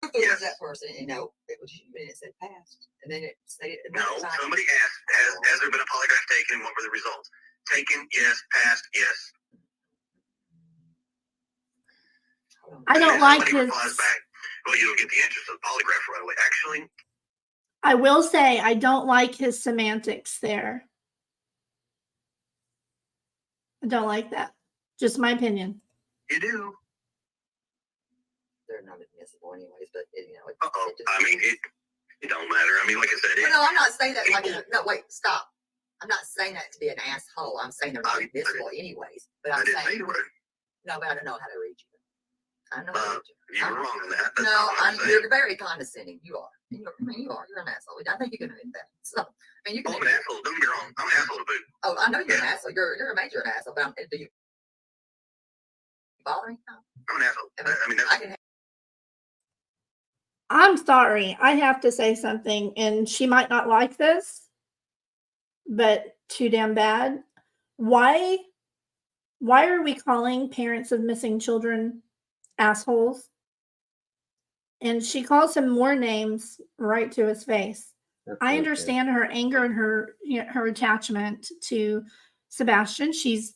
Who was that person? You know, it was you, and it said passed, and then it stated. No, somebody asked, has there been a polygraph taken and what were the results? Taken, yes. Passed, yes. I And don't then like somebody his. replies back, well, you don't get the answers to the polygraph right away. Actually, I will say I don't like his semantics there. I don't like that. Just my opinion. you do. They're not admissible anyways, but it, you know. Uh-oh. I mean, it don't matter. I mean, like I said, Well, no, I'm not saying that. Like, no, wait, stop. I'm not saying that to be an asshole. I'm saying they're not admissible anyways. But I I'm didn't say saying you were. no, but I don't know how to read you. I know how to read you. You were wrong on that. That's No, not what I'm saying. you're very condescending. You are. You're an asshole. I think you can admit that. So, and you can. Oh, I'm an asshole. Don't get me wrong. I'm an asshole to boot. Oh, I know you're an asshole. You're a major asshole. But do you bother me? No. I'm an asshole. I mean, that's, I can. I'm sorry. I have to say something, and she might not like this, but too damn bad. Why are we calling parents of missing children assholes? And she calls him more names right to his face. I understand her anger and her her attachment to Sebastian. She's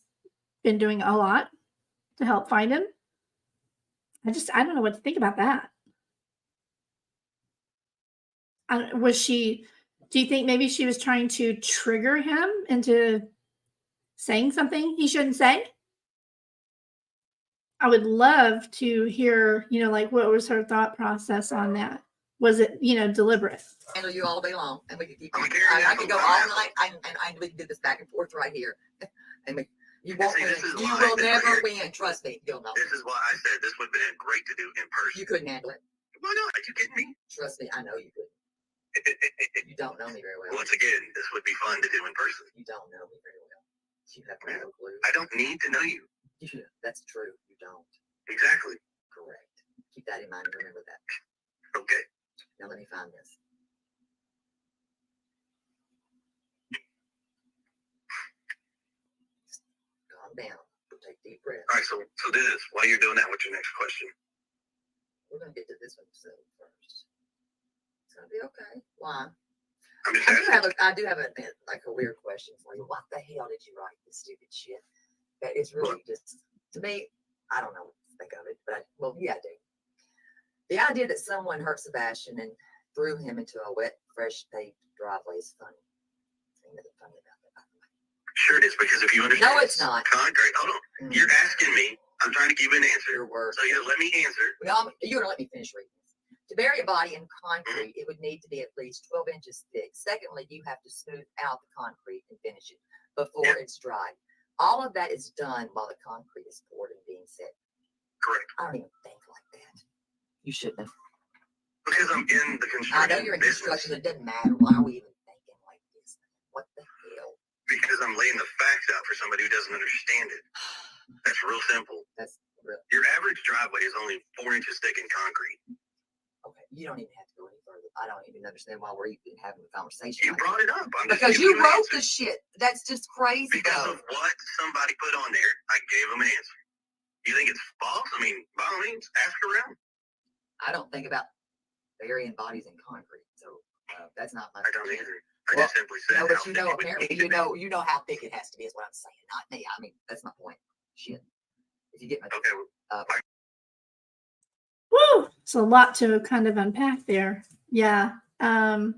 been doing a lot to help find him. I don't know what to think about that. Do you think maybe she was trying to trigger him into saying something he shouldn't say? I would love to hear, like what was her thought process on that? Was it, deliberate? Handle you all day long, and we could keep. I'm a I could go all night, and we can do this back and forth right here, and you won't See, win. this is You why will this never right win. Trust me, you'll know. this is why I said this would have been great to do in person. You couldn't handle it. Why not? Are you kidding me? Trust me, I know you couldn't. You don't know me very well. Once again, this would be fun to do in person. You don't know me very well. You have no clue. I don't need to know you. Yeah, that's true. You don't. Exactly. Correct. Keep that in mind and remember that. Okay. Now let me find this. Calm down. Take deep breath. All right. So do this. While you're doing that, what's your next question? We're gonna get to this one first. It's gonna be okay. Why? I'm just asking. I do have a weird question for you. What the hell did you write this stupid shit? That is really just to me. I don't know what to think of it, but well, yeah, I do. The idea that someone hurt Sebastian and threw him into a wet, fresh paved driveway is funny. Ain't nothing funny about that, by the way. Sure it is, because if you understand. No, it's not. Concrete, hold on. Mm. You're asking me. I'm trying to give you an answer. Your words. So you let me answer. Well, you're gonna let me finish reading this. To bury a body in concrete, it would need to be at least 12 inches thick. Secondly, you have to smooth out the concrete and finish it before it's dried. All of that is done while the concrete is poured and being set. Correct. I don't even think like that. You shouldn't have. Because I'm in the construction I know you're in business. construction. It doesn't matter. Why are we even thinking like this? What the hell? Because I'm laying the facts out for somebody who doesn't understand it. That's real simple. That's real. Your average driveway is only 4 inches thick in concrete. Okay, you don't even have to go any further. I don't even understand why we're even having a conversation. You like brought it up. I'm just because giving you an wrote answer. the shit. That's just crazy. Because though. of what somebody put on there, I gave them an answer. You think it's false? I mean, by all means, ask around. I don't think about burying bodies in concrete. So that's not my. I don't either. I Well, just simply said. No, but how you thick know, it would apparently, need to be. you know how thick it has to be is what I'm saying, not me. I mean, that's my point. Shit. If you get my. Okay. Woo! It's a lot to kind of unpack there. Yeah. There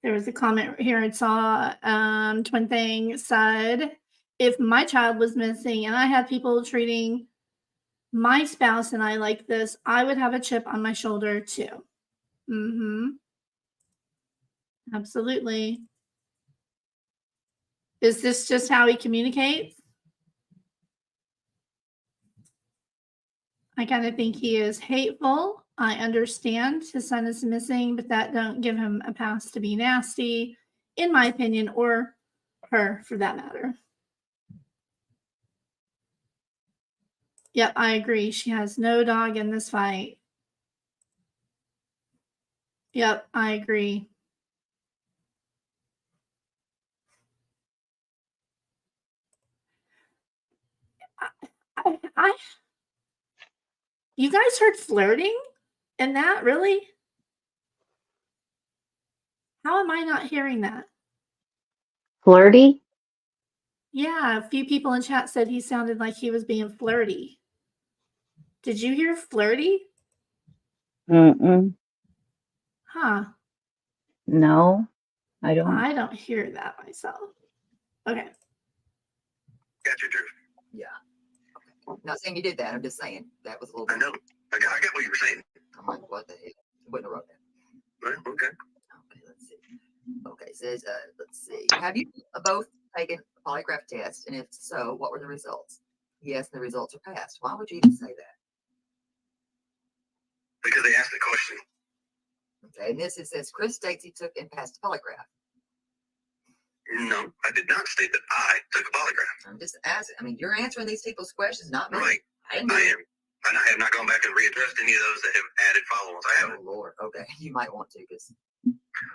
was a comment here I saw. Twin Thing said, if my child was missing and I had people treating my spouse and I like this, I would have a chip on my shoulder too. Mm-hmm. Absolutely. Is this just how he communicates? I kind of think he is hateful. I understand his son is missing, but that don't give him a pass to be nasty, in my opinion, or her for that matter. Yep, I agree. She has no dog in this fight. Yep, I agree. I you guys heard flirting in that? Really? How am I not hearing that? Flirty? Yeah, a few people in chat said he sounded like he was being flirty. Did you hear flirty? Mm-mm. Huh. No, I don't. I don't hear that myself. Okay. Got your drift. Yeah. Okay. Not saying you did that. I'm just saying that was a little I bit. know. I got what you were saying. I'm like, what the hell? You wouldn't have wrote that. Well, okay. Okay, let's see. Okay, it says, let's see. Have you both taken a polygraph test? And if so, what were the results? Yes, the results are passed. Why would you even say that? Because they asked the question. Okay, and this it says Chris states he took and passed a polygraph. No, I did not state that I took a polygraph. I'm just asking. I mean, you're answering these people's questions, not me. Right. I didn't do I it. am. And I have not gone back and readdressed any of those that have added follow-ons. I haven't. Oh Lord. Okay, you might want to because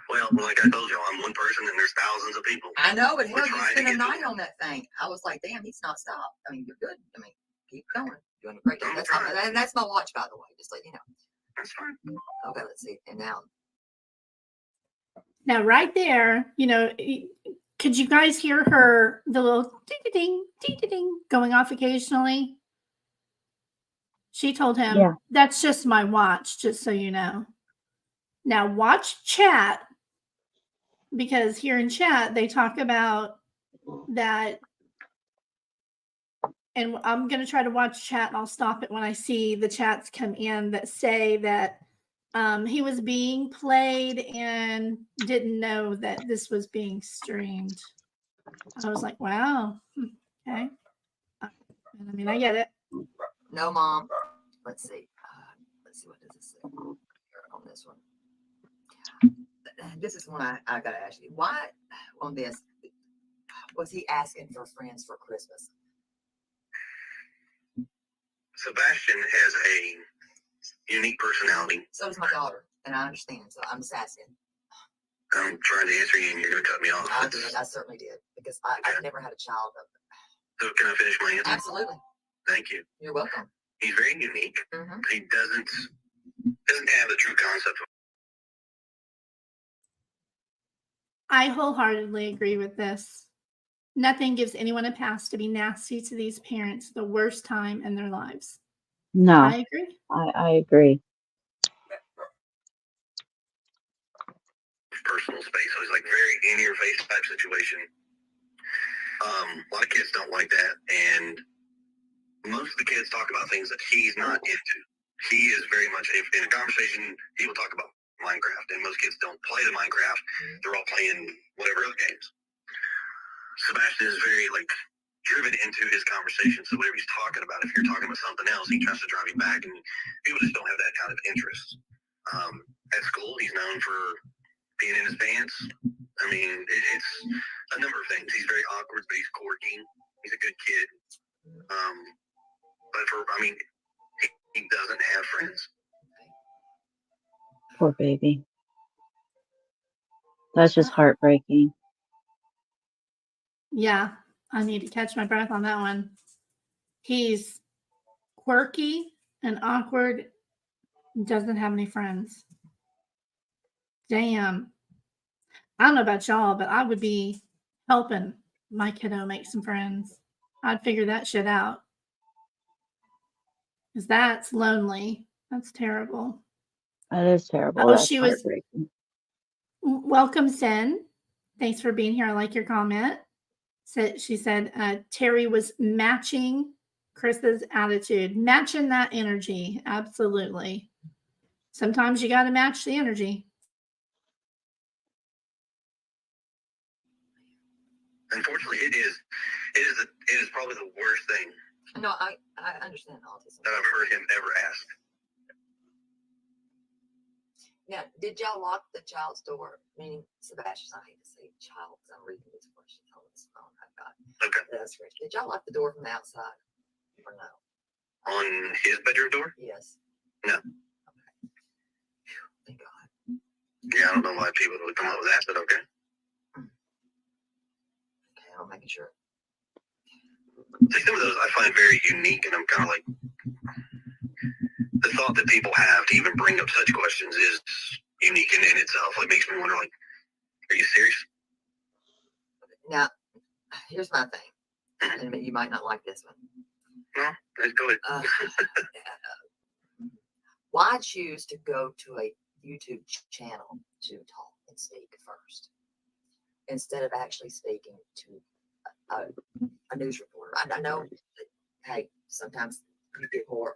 Well, like I told you, I'm one person and there's thousands of people. I know, but hell, We're you trying to spent a get to night it. on that thing. I was like, damn, he's not stopped. I mean, you're good. I mean, keep going. Doing a great job. I'm That's, trying. that's my watch, by the way. Just let you know. That's fine. Okay, let's see. And now, Now, right there, could you guys hear the little ding, ding, ding going off occasionally? She told him, Yeah. That's just my watch, just so you know. Now, watch chat, because here in chat, they talk about that. And I'm going to try to watch chat, and I'll stop it when I see the chats come in that say that he was being played and didn't know that this was being streamed. I was like, wow. Okay. I mean, I get it. no, Mom. Let's see. Let's see. What does it say here on this one? This is one I got to ask you. Why on this was he asking for friends for Christmas? Sebastian has a unique personality. So does my daughter, and I understand. So I'm just asking. I'm trying to answer you and you're going to cut me off. I did. I certainly did because I've never had a child. So can I finish my answer? Absolutely. Thank you. You're welcome. He's very unique. Mm-hmm. He doesn't have the true concept of I wholeheartedly agree with this. Nothing gives anyone a pass to be nasty to these parents the worst time in their lives. No, I agree. I agree. Personal space. So it's like very in your face type situation. A lot of kids don't like that, and most of the kids talk about things that he's not into. He is very much, if in a conversation, he will talk about Minecraft, and most kids don't play the Minecraft. They're all playing whatever other games. Sebastian is very like driven into his conversation, so whatever he's talking about, if you're talking about something else, he tries to drive you back, and people just don't have that kind of interest. At school, he's known for being in his pants. I mean, it's a number of things. He's very awkward, but he's quirky. He's a good kid. But he doesn't have friends. Poor baby. That's just heartbreaking. Yeah, I need to catch my breath on that one. He's quirky and awkward, doesn't have any friends. Damn. I don't know about y'all, but I would be helping my kiddo make some friends. I'd figure that shit out. Because that's lonely. That's terrible. That is terrible. Oh, That's she was- heartbreaking. Welcome, Sin. Thanks for being here. I like your comment. She said Terry was matching Chris's attitude, matching that energy. Absolutely. Sometimes you got to match the energy. Unfortunately, it is probably the worst thing No, I understand autism. that I've heard him ever ask. Now, did y'all lock the child's door? Meaning, Sebastian, I hate to say child because I'm reading these questions on this phone I've got. Okay. That's great. Did y'all lock the door from the outside or no? On his bedroom door? Yes. No. Okay. Phew, thank God. Yeah, I don't know why people would come up with that, but okay. Okay, I'm making sure. See, some of those I find very unique, and I'm kind of like, the thought that people have to even bring up such questions is unique in itself. It makes me wonder, like, are you serious? Now, here's my thing, and you might not like this one. No, let's go ahead. Why choose to go to a YouTube channel to talk and speak first instead of actually speaking to a news reporter? I know that, hey, sometimes you get more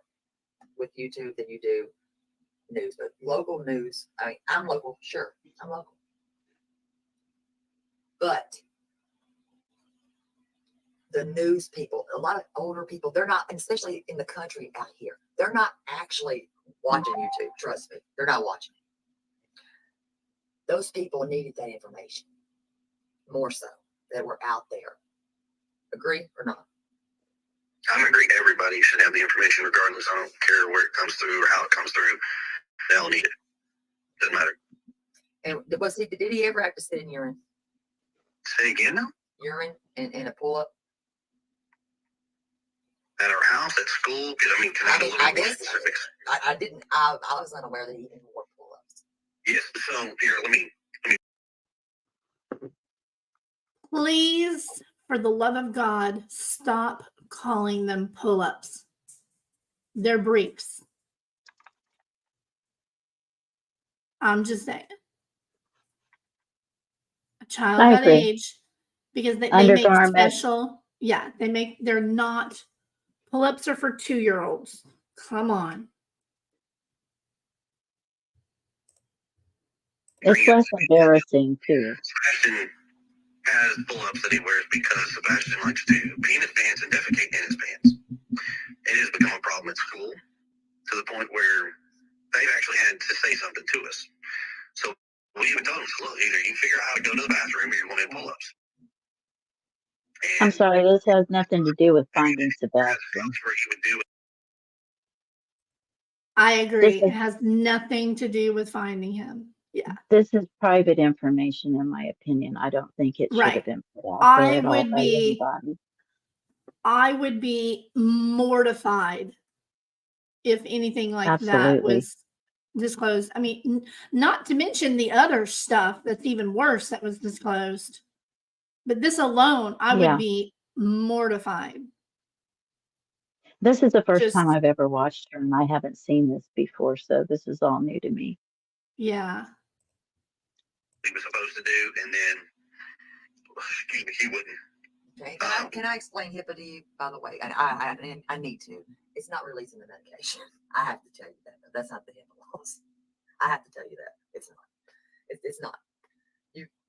with YouTube than you do news, but local news, I mean, I'm local, sure, I'm local. But the news people, a lot of older people, they're not, and especially in the country out here, they're not actually watching YouTube. Trust me, they're not watching it. Those people needed that information more so that were out there. Agree or not? I agree. Everybody should have the information regardless. I don't care where it comes through or how it comes through. They all need it. Doesn't matter. And did he ever have to sit in urine? Say again now? Urine in a pull-up? At our house, at school? Can I have a little I more guess specifics? I was unaware that he even wore pull-ups. Yes. So here, let me. Please, for the love of God, stop calling them pull-ups. They're briefs. I'm just saying. A child I that agree. age, because they make Undergarment. special, they're not, pull-ups are for 2-year-olds. Come on. It's less embarrassing too. Sebastian has pull-ups that he wears because Sebastian likes to pee in his pants and defecate in his pants. It has become a problem at school to the point where they've actually had to say something to us. So we even told them, look, either you figure out how to go to the bathroom or you're going to have pull-ups. I'm sorry, this has nothing to do with finding Sebastian. I agree. This It has nothing to do with finding him. Yeah. This is private information, in my opinion. I don't think it should Right. have been put out I there at all would by be- anybody. I would be mortified if anything like that Absolutely. was disclosed. I mean, not to mention the other stuff that's even worse that was disclosed. But this alone, I Yeah. would be mortified. This is the first time Just, I've ever watched her, and I haven't seen this before, so this is all new to me. yeah. He was supposed to do, and then, excuse me, he wouldn't. Okay, can I explain HIPAA to you, by the way? And I need to. It's not releasing the medication. I have to tell you that. That's not the HIPAA laws. I have to tell you that. It's not. It's not.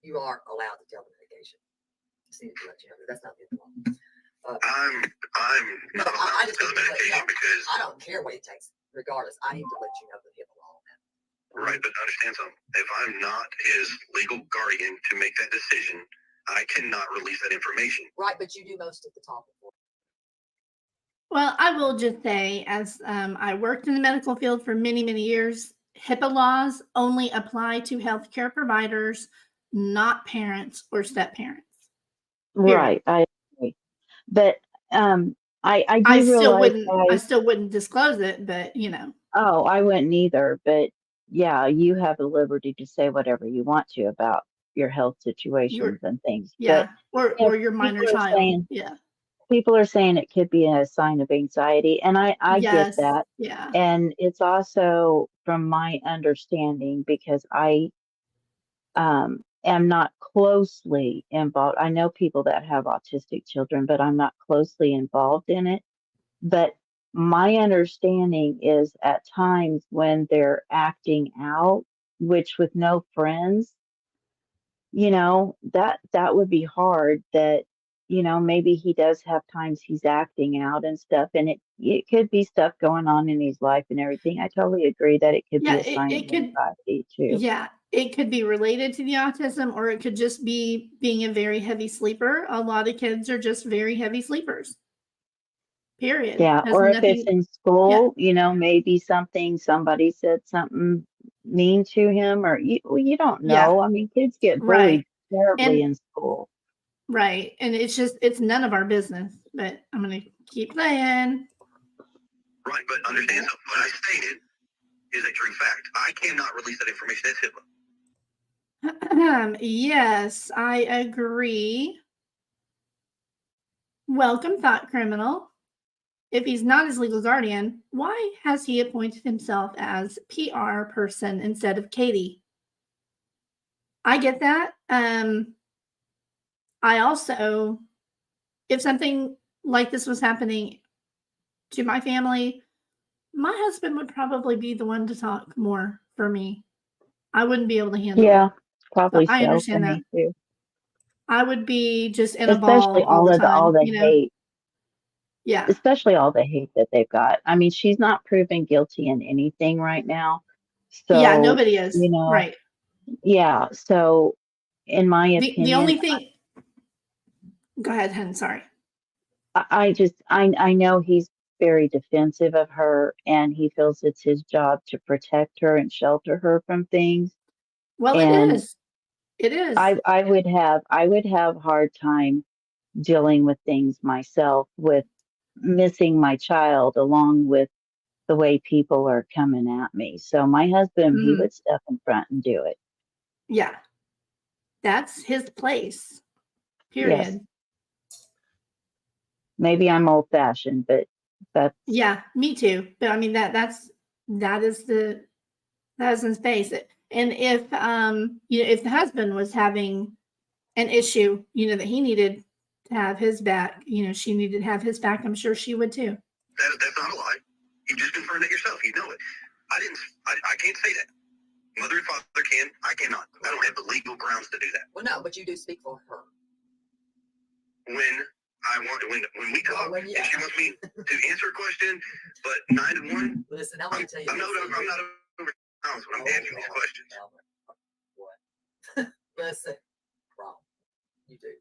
You are allowed to tell the medication. Just need to let you know that that's not the HIPAA law. I'm not allowed to tell the medication because I don't care what it takes. Regardless, I need to let you know the HIPAA law on that. right, but understand something. If I'm not his legal guardian to make that decision, I cannot release that information. Right, but you do most of the talking. Well, I will just say, as I worked in the medical field for many, many years, HIPAA laws only apply to healthcare providers, not parents or step parents. Right, I agree. But I I do still realize wouldn't. I still wouldn't disclose it, but you know. oh, I wouldn't either. But yeah, you have the liberty to say whatever you want to about your health situations and things. But Or you know, your minor people are child. saying Yeah. people are saying it could be a sign of anxiety, and I get Yes. that. Yeah. And it's also from my understanding because I am not closely involved. I know people that have autistic children, but I'm not closely involved in it. But my understanding is at times when they're acting out, which with no friends, that would be hard that, maybe he does have times he's acting out and stuff, and it could be stuff going on in his life and everything. I totally agree that it could be Yeah. a sign of It could. anxiety too. Yeah. It could be related to the autism, or it could just be being a very heavy sleeper. A lot of kids are just very heavy sleepers. Period. Yeah, Has or if it's nothing. in Yeah. school, maybe somebody said something mean to him, or you don't Yeah. know. I mean, kids get Right. bullied terribly And in school. right. And it's none of our business. But I'm gonna keep playing. Right, but understand something. What I stated is a true fact. I cannot release that information. That's HIPAA. Yes, I agree. Welcome, thought criminal. If he's not his legal guardian, why has he appointed himself as PR person instead of Katie? I get that. I also, if something like this was happening to my family, my husband would probably be the one to talk more for me. I wouldn't be able to handle Yeah, it. So probably I so for understand that. me too. I would be just in a Especially ball all the all time, the you know? hate, Yeah. especially all the hate that they've got. I mean, she's not proven guilty in anything right now. Yeah, So, nobody is. Right. yeah. So, in my The opinion, only thing, go ahead, Hen, sorry. I know he's very defensive of her and he feels it's his job to protect her and shelter her from things. Well, it And is. It is. I would have hard time dealing with things myself with missing my child along with the way people are coming at me. So my husband, he Mhm. would step in front and do it. Yeah. That's his place. Yes. Period. Maybe I'm old fashioned, but that's Yeah, me too. But I mean that is his face. And if if the husband was having an issue, that he needed to have his back, she needed to have his back, I'm sure she would too. That's not a lie. You just confirmed it yourself. You know it. I can't say that. Mother and father can. I cannot. I don't have the legal grounds to do that. Well, no, but you do speak for her. When we talk, and she wants me to answer a question, but 9 to 1. Listen, I'm going to tell you. I'm not over when I'm answering these questions. What? Listen, wrong. You do.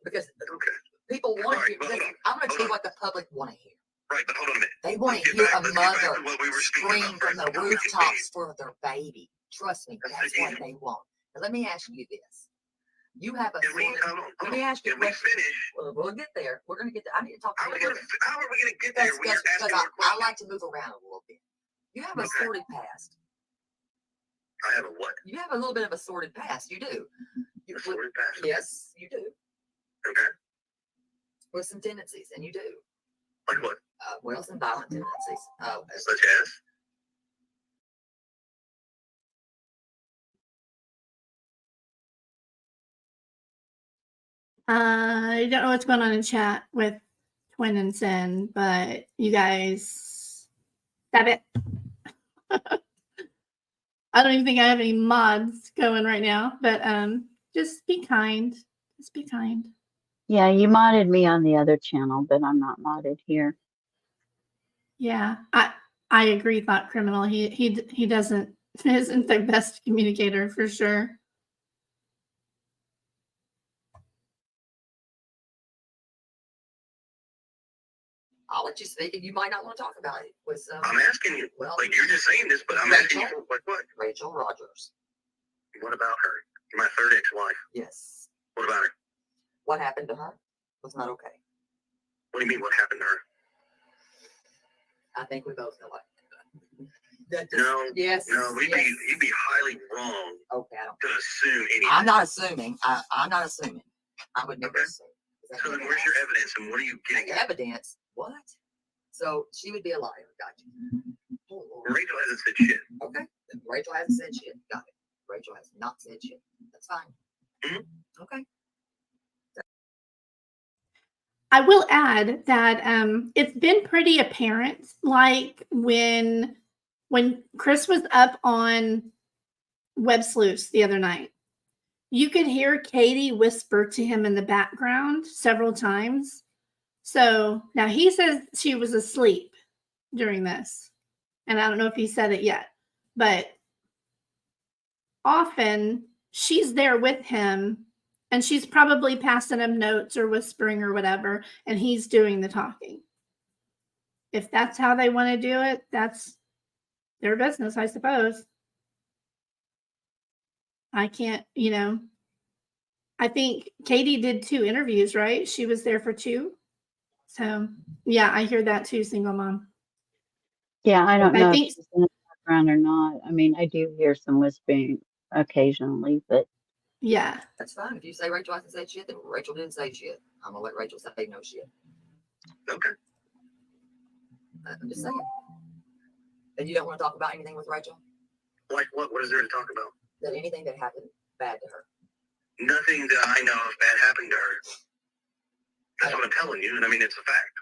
Because Okay. people want All right, to hear. but hold Listen, on. I'm going to tell you what the public want to hear. Right, but hold on a minute. They want to Let's hear get a back- let's get back mother to what we were speaking scream about from the first. Now we can rooftops finish. for their baby. Trust me, That's that's the what issue. they want. Now, let me ask you this. You have a Can we, sort of- hold on, let me ask you a Can we question. finish? Well, we'll get there. We're going to get there. I need to talk to How you are a we little gonna, bit. how are we gonna get there? Because We're asking more I questions. like to move around a little bit. You have a Okay. sordid past. I have a what? You have a little bit of a sordid past. You do. A sordid past. Yes, you do. Okay. with some tendencies, and you do. Like what? Well, some violent tendencies. Such as? I don't know what's going on in chat with Twin and Sin, but you guys, stop it. I don't even think I have any mods going right now, but just be kind. Just be kind. Yeah, you modded me on the other channel, but I'm not modded here. Yeah, I agree. Thought Criminal. He doesn't isn't the best communicator for sure. I'll let you speak, and you might not want to talk about it. With I'm asking you. Well, Like, you're just saying this, but I'm asking you, like, what? Rachel Rogers. What about her? My third ex-wife. Yes. What about her? What happened to her was not okay. What do you mean, what happened to her? I think we both know what. No. Yes. No, you'd be highly wrong Okay, I don't. to assume anything. I'm not assuming. I'm not assuming. I would never Okay. assume. So then where's your evidence and what are you getting at? Evidence? What? So she would be a liar. Gotcha. Oh, Lord. Rachel hasn't said shit. Okay. Then Rachel hasn't said shit. Got it. Rachel has not said shit. That's fine. Mhm. Okay. I will add that it's been pretty apparent, like when Chris was up on Web Sleuths the other night, you could hear Katie whisper to him in the background several times. So now he says she was asleep during this, and I don't know if he said it yet, but often she's there with him. And she's probably passing him notes or whispering or whatever, and he's doing the talking. If that's how they want to do it, that's their business, I suppose. I can't, I think Katie did 2 interviews, right? She was there for 2. So, yeah, I hear that too, single mom. Yeah, I don't I know think- if she's in the background or not. I mean, I do hear some whispering occasionally, but Yeah. That's fine. If you say Rachel hasn't said shit, then Rachel didn't say shit. I'm gonna let Rachel say no shit. Okay. I'm just saying. And you don't want to talk about anything with Rachel? Like what? What is there to talk about? That anything that happened bad to her? Nothing that I know of bad happened to her. That's what I'm telling you, and I mean, it's a fact.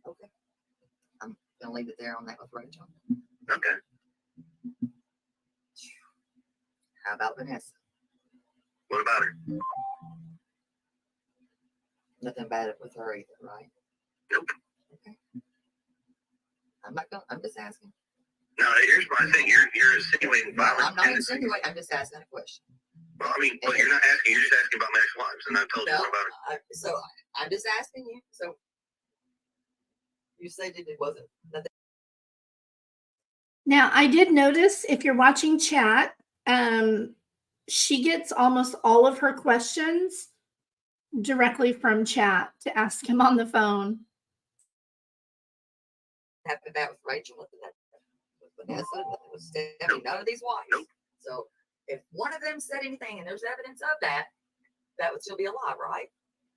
Okay. I'm gonna leave it there on that with Rachel. Okay. How about Vanessa? What about her? Nothing bad with her either, right? Nope. Okay. I'm just asking. No, here's my thing. You're insinuating violence. I'm not insinuating. I'm just asking a question. Well, I mean, well, you're not asking. You're just asking about my ex-wives, and I've told you No, more about it. so I'm just asking you. So you said it wasn't nothing. Now, I did notice if you're watching chat, she gets almost all of her questions directly from chat to ask him on the phone. Happened bad with Rachel, nothing that with Vanessa, nothing with Stephanie, none of these wives. Nope. So if one of them said anything and there's evidence of that, that would still be a lie, right?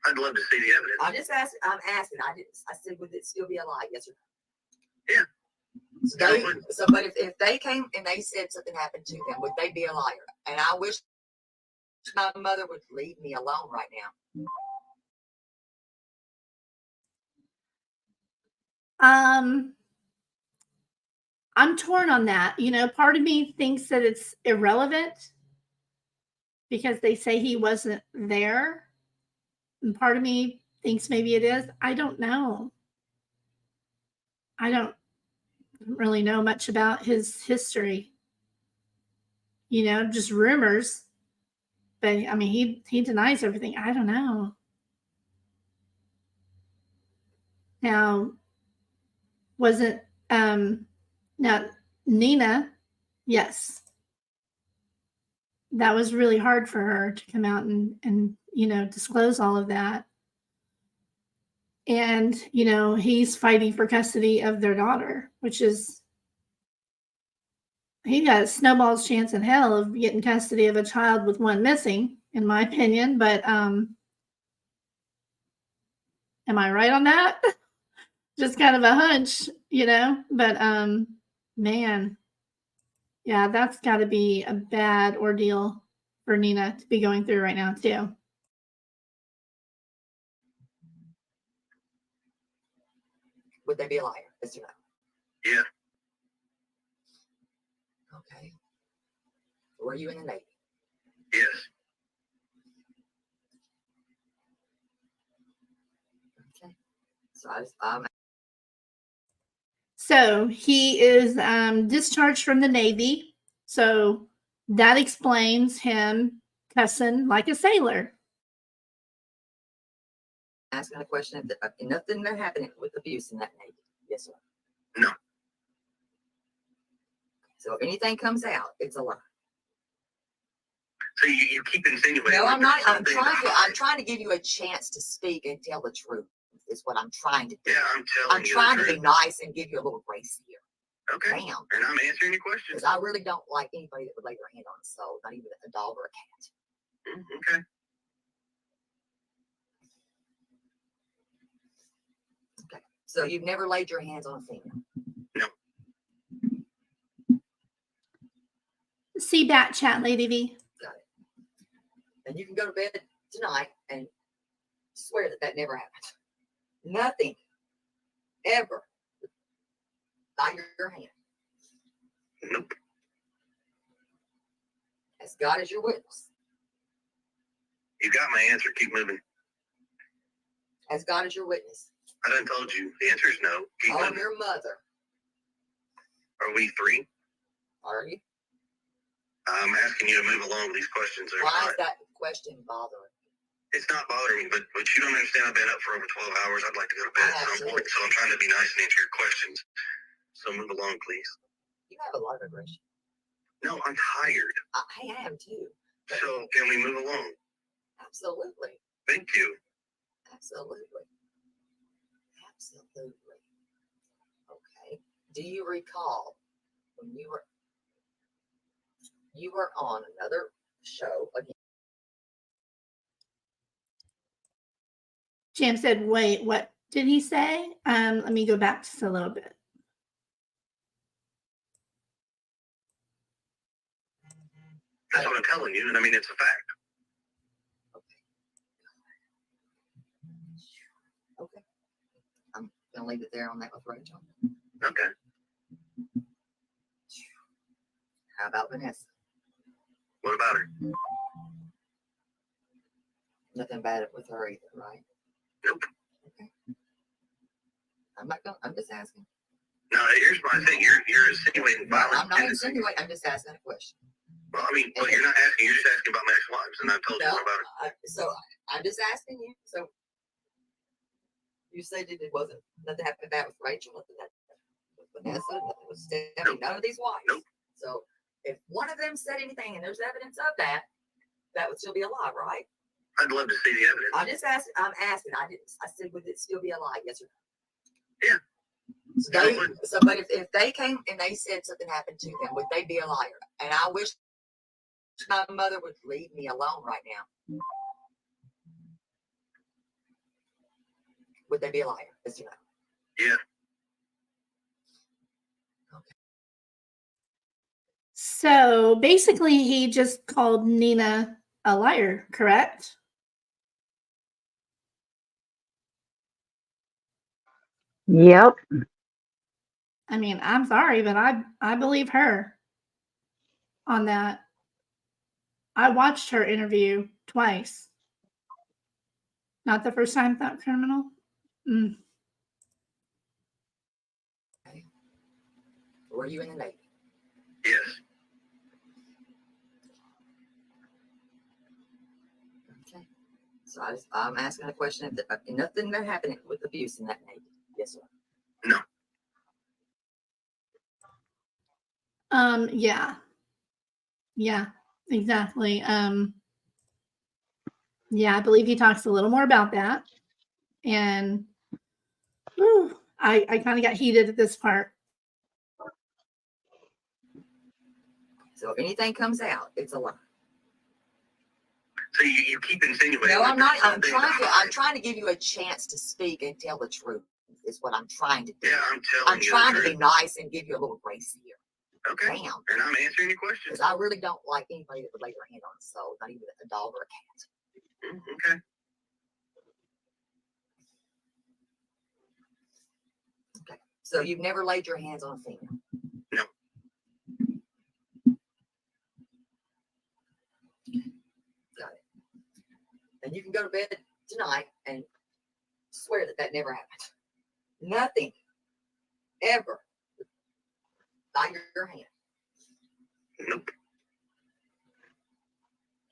I'd love to see the evidence. I'm just asking. I said, would it still be a lie? Yes or no? Yeah. But if they came and they said something happened to them, would they be a liar? And I wish my mother would leave me alone right now. I'm torn on that. Part of me thinks that it's irrelevant because they say he wasn't there. And part of me thinks maybe it is. I don't know. I don't really know much about his history. Just rumors. But I mean, he denies everything. I don't know. Now, wasn't now Nina? Yes, that was really hard for her to come out and disclose all of that. And he's fighting for custody of their daughter, which is he got a snowball's chance in hell of getting custody of a child with one missing, in my opinion. But am I right on that? Just kind of a hunch, you know. But man, yeah, that's got to be a bad ordeal for Nina to be going through right now too. Would they be a liar? Yes or no? Yeah. Okay. Were you in the Navy? Yes. Okay. So So he is discharged from the Navy. So that explains him cussing like a sailor. asking a question if nothing that happening with abuse in that Navy. Yes or No. So if anything comes out, it's a lie. So you keep insinuating. No, like I'm not. there's I'm something trying behind. to give you a chance to speak and tell the truth. Is what I'm trying to do. Yeah, I'm telling I'm you. trying the to be truth. nice and give you a little grace here. Okay. Damn. And I'm answering your questions. Because I really don't like anybody that would lay their hand on a soul, not even a dog or a cat. Okay. Okay. So you've never laid your hands on a female? No. See that chat, Lady V. Got it. And you can go to bed tonight and swear that that never happened. Nothing ever by your hand. Nope. As God is your witness. You got my answer. Keep moving. As God is your witness. I done told you. The answer is no. Keep On moving. your mother. Are we three? Are you? I'm asking you to move along with these questions. Why is that question bothering? It's not bothering me, but you don't understand. I've been up for over 12 hours. I'd like to go to bed at some point, so I'm trying to be nice and answer your questions. So move along, please. You have a lot of aggression. No, I'm tired. I am too. So can we move along? Absolutely. Thank you. Absolutely. Absolutely. Okay. Do you recall when you were on another show again? Jam said, wait, what did he say? Let me go back just a little bit. That's what I'm telling you, and I mean, it's a fact. Okay. I'm gonna leave it there on that with Rachel. Okay. How about Vanessa? What about her? Nothing bad with her either, right? Nope. Okay. I'm just asking. No, here's my thing. You're insinuating No, violence. I'm not insinuating. I'm just asking a question. Well, I mean, you're not asking. You're just asking about my ex-wives, and I've told you No, more about it. so I'm just asking you. So you said that it wasn't nothing happened bad with Rachel, nothing happened with Vanessa, nothing with Stephanie, Nope. none of these wives. Nope. So if one of them said anything and there's evidence of that, that would still be a lie, right? I'd love to see the evidence. I'm just asking. I'm asking. I said, would it still be a lie? Yes or no? Yeah. But if they came and they said something happened to them, would they be a liar? And I wish my mother would leave me alone right now. Would they be a liar? Yes or no? Yeah. Okay. So basically, he just called Nina a liar, correct? Yep. I mean, I'm sorry, but I believe her on that. I watched her interview twice. Not the first time thought criminal. Okay. Were you in the Navy? Yes. Okay. So I'm asking a question. If nothing that happened with abuse in that Navy? Yes or no? No. Yeah. Yeah, exactly. Yeah, I believe he talks a little more about that. And I kind of got heated at this part. So if anything comes out, it's a lie. So you keep insinuating. No, like I'm not. there's I'm something I'm behind. trying to give you a chance to speak and tell the truth. Is what I'm trying to do. Yeah, I'm telling I'm you. trying the to be truth. nice and give you a little grace here. Okay. Damn. And I'm answering your questions. Because I really don't like anybody that would lay their hand on a soul, not even a dog or a cat. Okay. Okay. So you've never laid your hands on a female? No. Got it. And you can go to bed tonight and swear that that never happened. Nothing ever by your hand. Nope.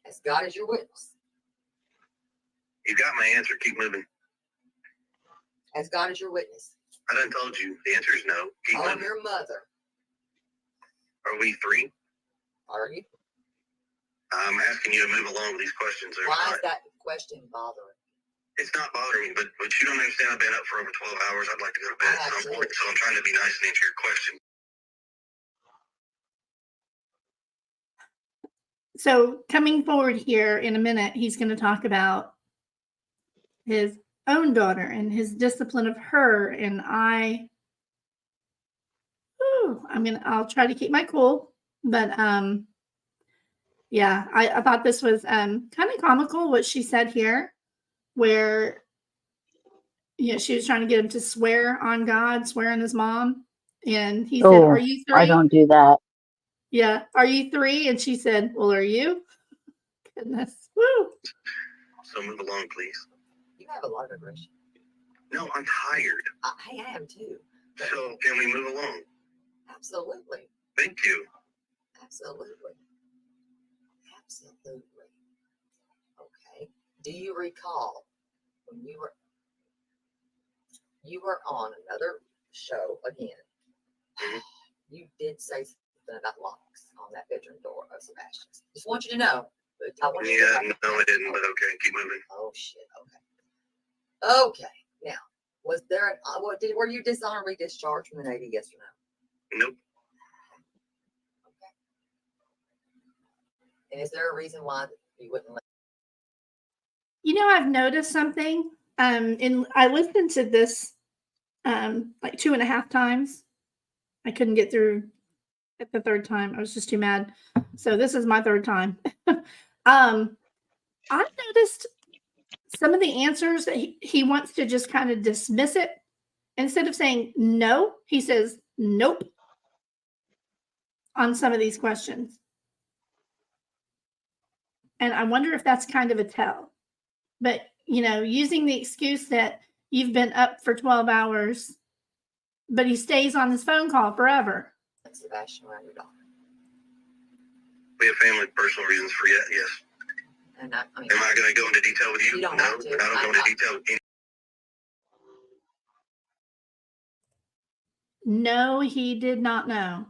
As God is your witness. You got my answer. Keep moving. As God is your witness. I done told you. The answer is no. Keep On moving. your mother. Are we three? Are you? I'm asking you to move along with these questions. There's Why not, is that question bothering? it's not bothering me, but you don't understand. I've been up for over 12 hours. I'd like to go to bed I at have some too. point. So I'm trying to be nice and answer your question. So coming forward here in a minute, he's going to talk about his own daughter and his discipline of her. And I'll try to keep my cool, but yeah, I thought this was kind of comical what she said here, where she was trying to get him to swear on God, swear on his mom, and he said, "Are Oh, you I 3?" don't do that. Yeah, "Are you 3?" And she said, "Well, are you?" Goodness, woo. So move along, please. You have a lot of aggression. No, I'm tired. I am too. So can we move along? Absolutely. Thank you. Absolutely. Absolutely. Okay. Do you recall when you were on another show again? Mhm. You did say something about locks on that bedroom door of Sebastian's. Just want you to know. But I want you to Yeah, no, I didn't, but okay, keep moving. Oh shit. Okay. Okay. Now, was there were you dishonorably discharged from the Navy? Yes or no? Nope. Okay. And is there a reason why you wouldn't let? I've noticed something. I listened to this like 2.5 times. I couldn't get through at the third time. I was just too mad. So this is my third time. I've noticed some of the answers that he wants to just kind of dismiss it. Instead of saying no, he says nope on some of these questions. And I wonder if that's kind of a tell. But, using the excuse that you've been up for 12 hours, but he stays on this phone call forever. Sebastian around your daughter. We have family personal reasons for yes. And I mean, Am I going to go into detail with you? You don't No, have to. but I don't go into detail with any. No, he did not know.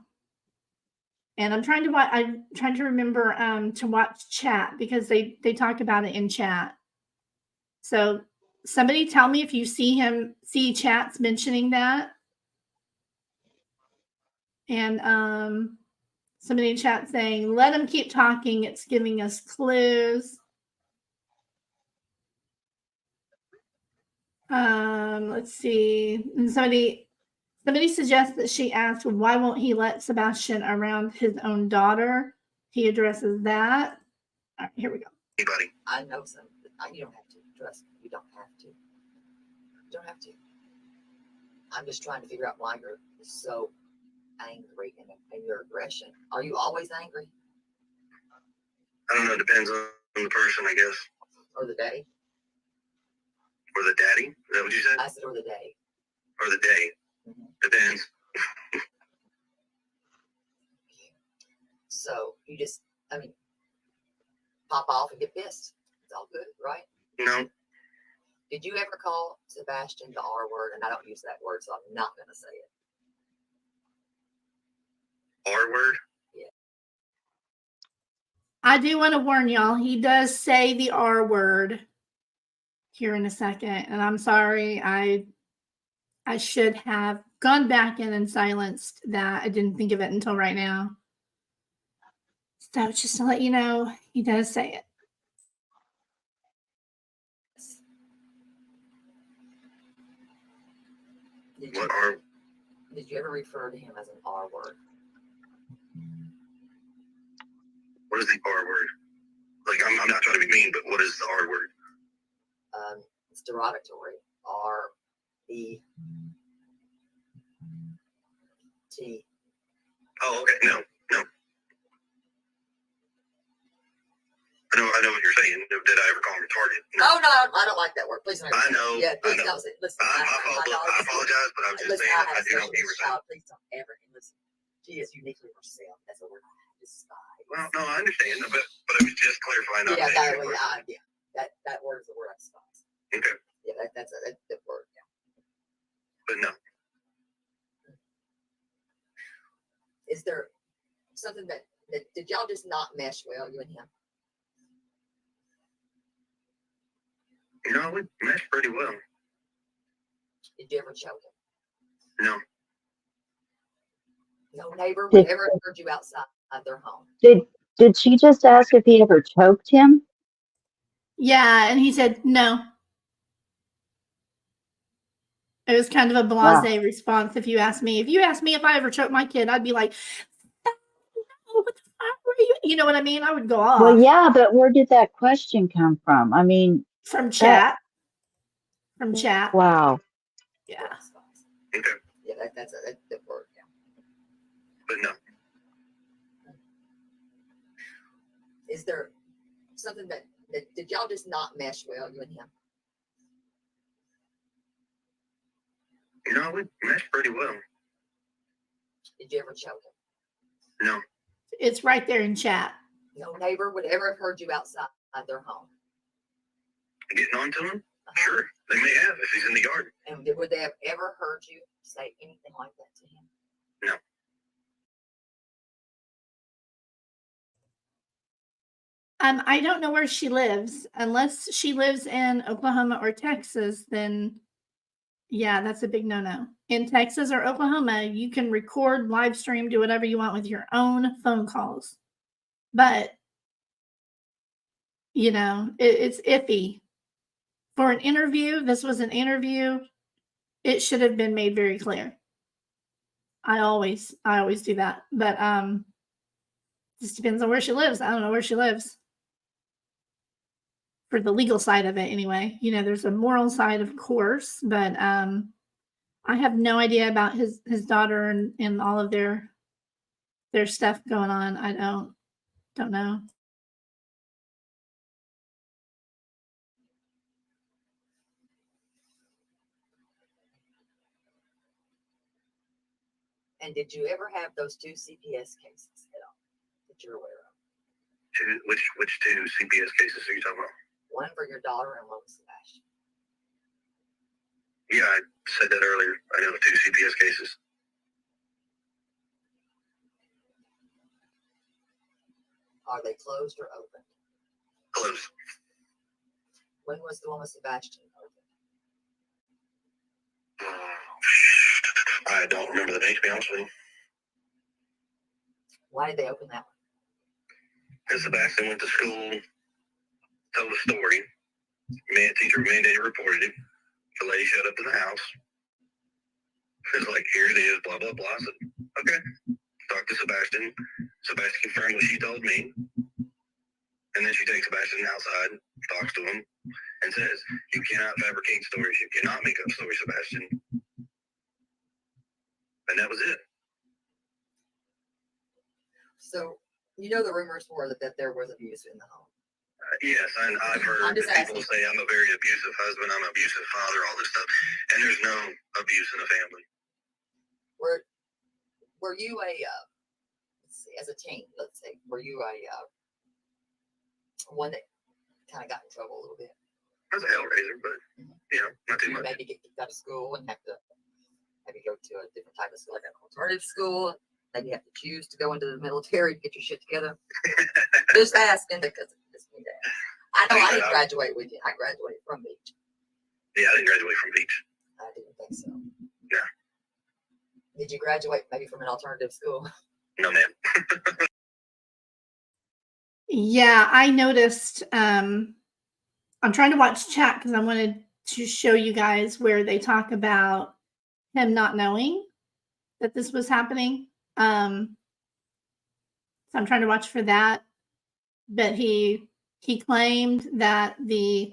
And I'm trying to remember to watch chat because they talk about it in chat. So somebody tell me if you see chats mentioning that. And somebody in chat saying, let him keep talking. It's giving us clues. Let's see. And somebody suggests that she asked, why won't he let Sebastian around his own daughter? He addresses that. All right, here we go. Anybody. I know some. You don't have to. Trust me. You don't have to. You don't have to. I'm just trying to figure out why you're so angry and your aggression. Are you always angry? I don't know. It depends on the person, I guess. Or the day? Or the daddy. Is that what you said? I said, or the day. Or the day. Mhm. Depends. So you just, pop off and get pissed. It's all good, right? No. Did you ever call Sebastian the R word? And I don't use that word, so I'm not going to say it. R word? I do want to warn y'all, he does say the R word here in a second. And I'm sorry, I should have gone back in and silenced that. I didn't think of it until right now. So just to let you know, he does say it. Did you ever refer to him as an R word? What is the R word? Like, I'm not trying to be mean, but what is the R word? It's derogatory. R-E-T. Oh, okay. No. I know what you're saying. Did I ever call him retarded? No. Oh, no, I don't like that word. Please don't. I know. Yeah, please I know. don't say. Listen, I apologize, but I'm just saying I do know what you were saying. Please don't ever listen. She is uniquely herself. That's a word I despise. Well, no, I understand, but I was just clarifying. That word is the word I despise. Okay. Yeah, that's a word. Yeah. But no. Is there something that did y'all just not mesh well, you and him? No, we meshed pretty well. Did you ever choke him? No. No neighbor would ever have heard you outside their home. Did she just ask if he ever choked him? Yeah, and he said no. It was kind of a blasé response. If you ask me if I ever choked my kid, I'd be like, "No, what the fuck were you?" You know what I mean? I would go off. Well, yeah, but where did that question come from? I mean, from chat. From chat. Wow. Yeah. Okay. Yeah, that's a word. Yeah. But no. Is there something that did y'all just not mesh well, you and him? No, we meshed pretty well. Did you ever choke him? No. It's right there in chat. No neighbor would ever have heard you outside their home. Getting on to him? Sure. They may have if he's in the yard. And would they have ever heard you say anything like that to him? No. I don't know where she lives. Unless she lives in Oklahoma or Texas, then yeah, that's a big no-no. In Texas or Oklahoma, you can record, live stream, do whatever you want with your own phone calls. But, you know, it's iffy. For an interview, this was an interview. It should have been made very clear. I always do that. But just depends on where she lives. I don't know where she lives. For the legal side of it anyway. You know, there's a moral side, of course, but I have no idea about his daughter and all of their stuff going on. I don't know. And did you ever have those 2 CPS cases at all that you're aware of? Which 2 CPS cases are you talking about? One for your daughter and one with Sebastian. Yeah, I said that earlier. I know 2 CPS cases. Are they closed or open? Closed. When was the one with Sebastian open? I don't remember the date, to be honest with you. Why did they open that one? Because Sebastian went to school, told a story. Teacher mandated reported him. The lady showed up to the house. She was like, here it is, blah, blah, blah. I said, okay. Talked to Sebastian. Sebastian confirmed what she told me. And then she takes Sebastian outside, talks to him, and says, you cannot fabricate stories. You cannot make up stories, Sebastian. And that was it. So, you know the rumors were that there was abuse in the home. Yes, and I've heard people say I'm a very abusive husband, I'm an abusive father, all this stuff. And there's no abuse in the family. Were you a, let's see, as a teen, let's say, were you a one that kind of got in trouble a little bit? I was a hellraiser, but, you know, not too much. Maybe get kicked out of school and have to maybe go to a different type of school, like an alternative school. Maybe you have to choose to go into the military to get your shit together. Just asking because it's me to ask. I know I didn't graduate with you. I graduated from Beach. Yeah, I didn't graduate from Beach. I didn't think so. Yeah. Did you graduate maybe from an alternative school? No, ma'am. Yeah, I noticed. I'm trying to watch chat because I wanted to show you guys where they talk about him not knowing that this was happening. So I'm trying to watch for that. But he claimed that the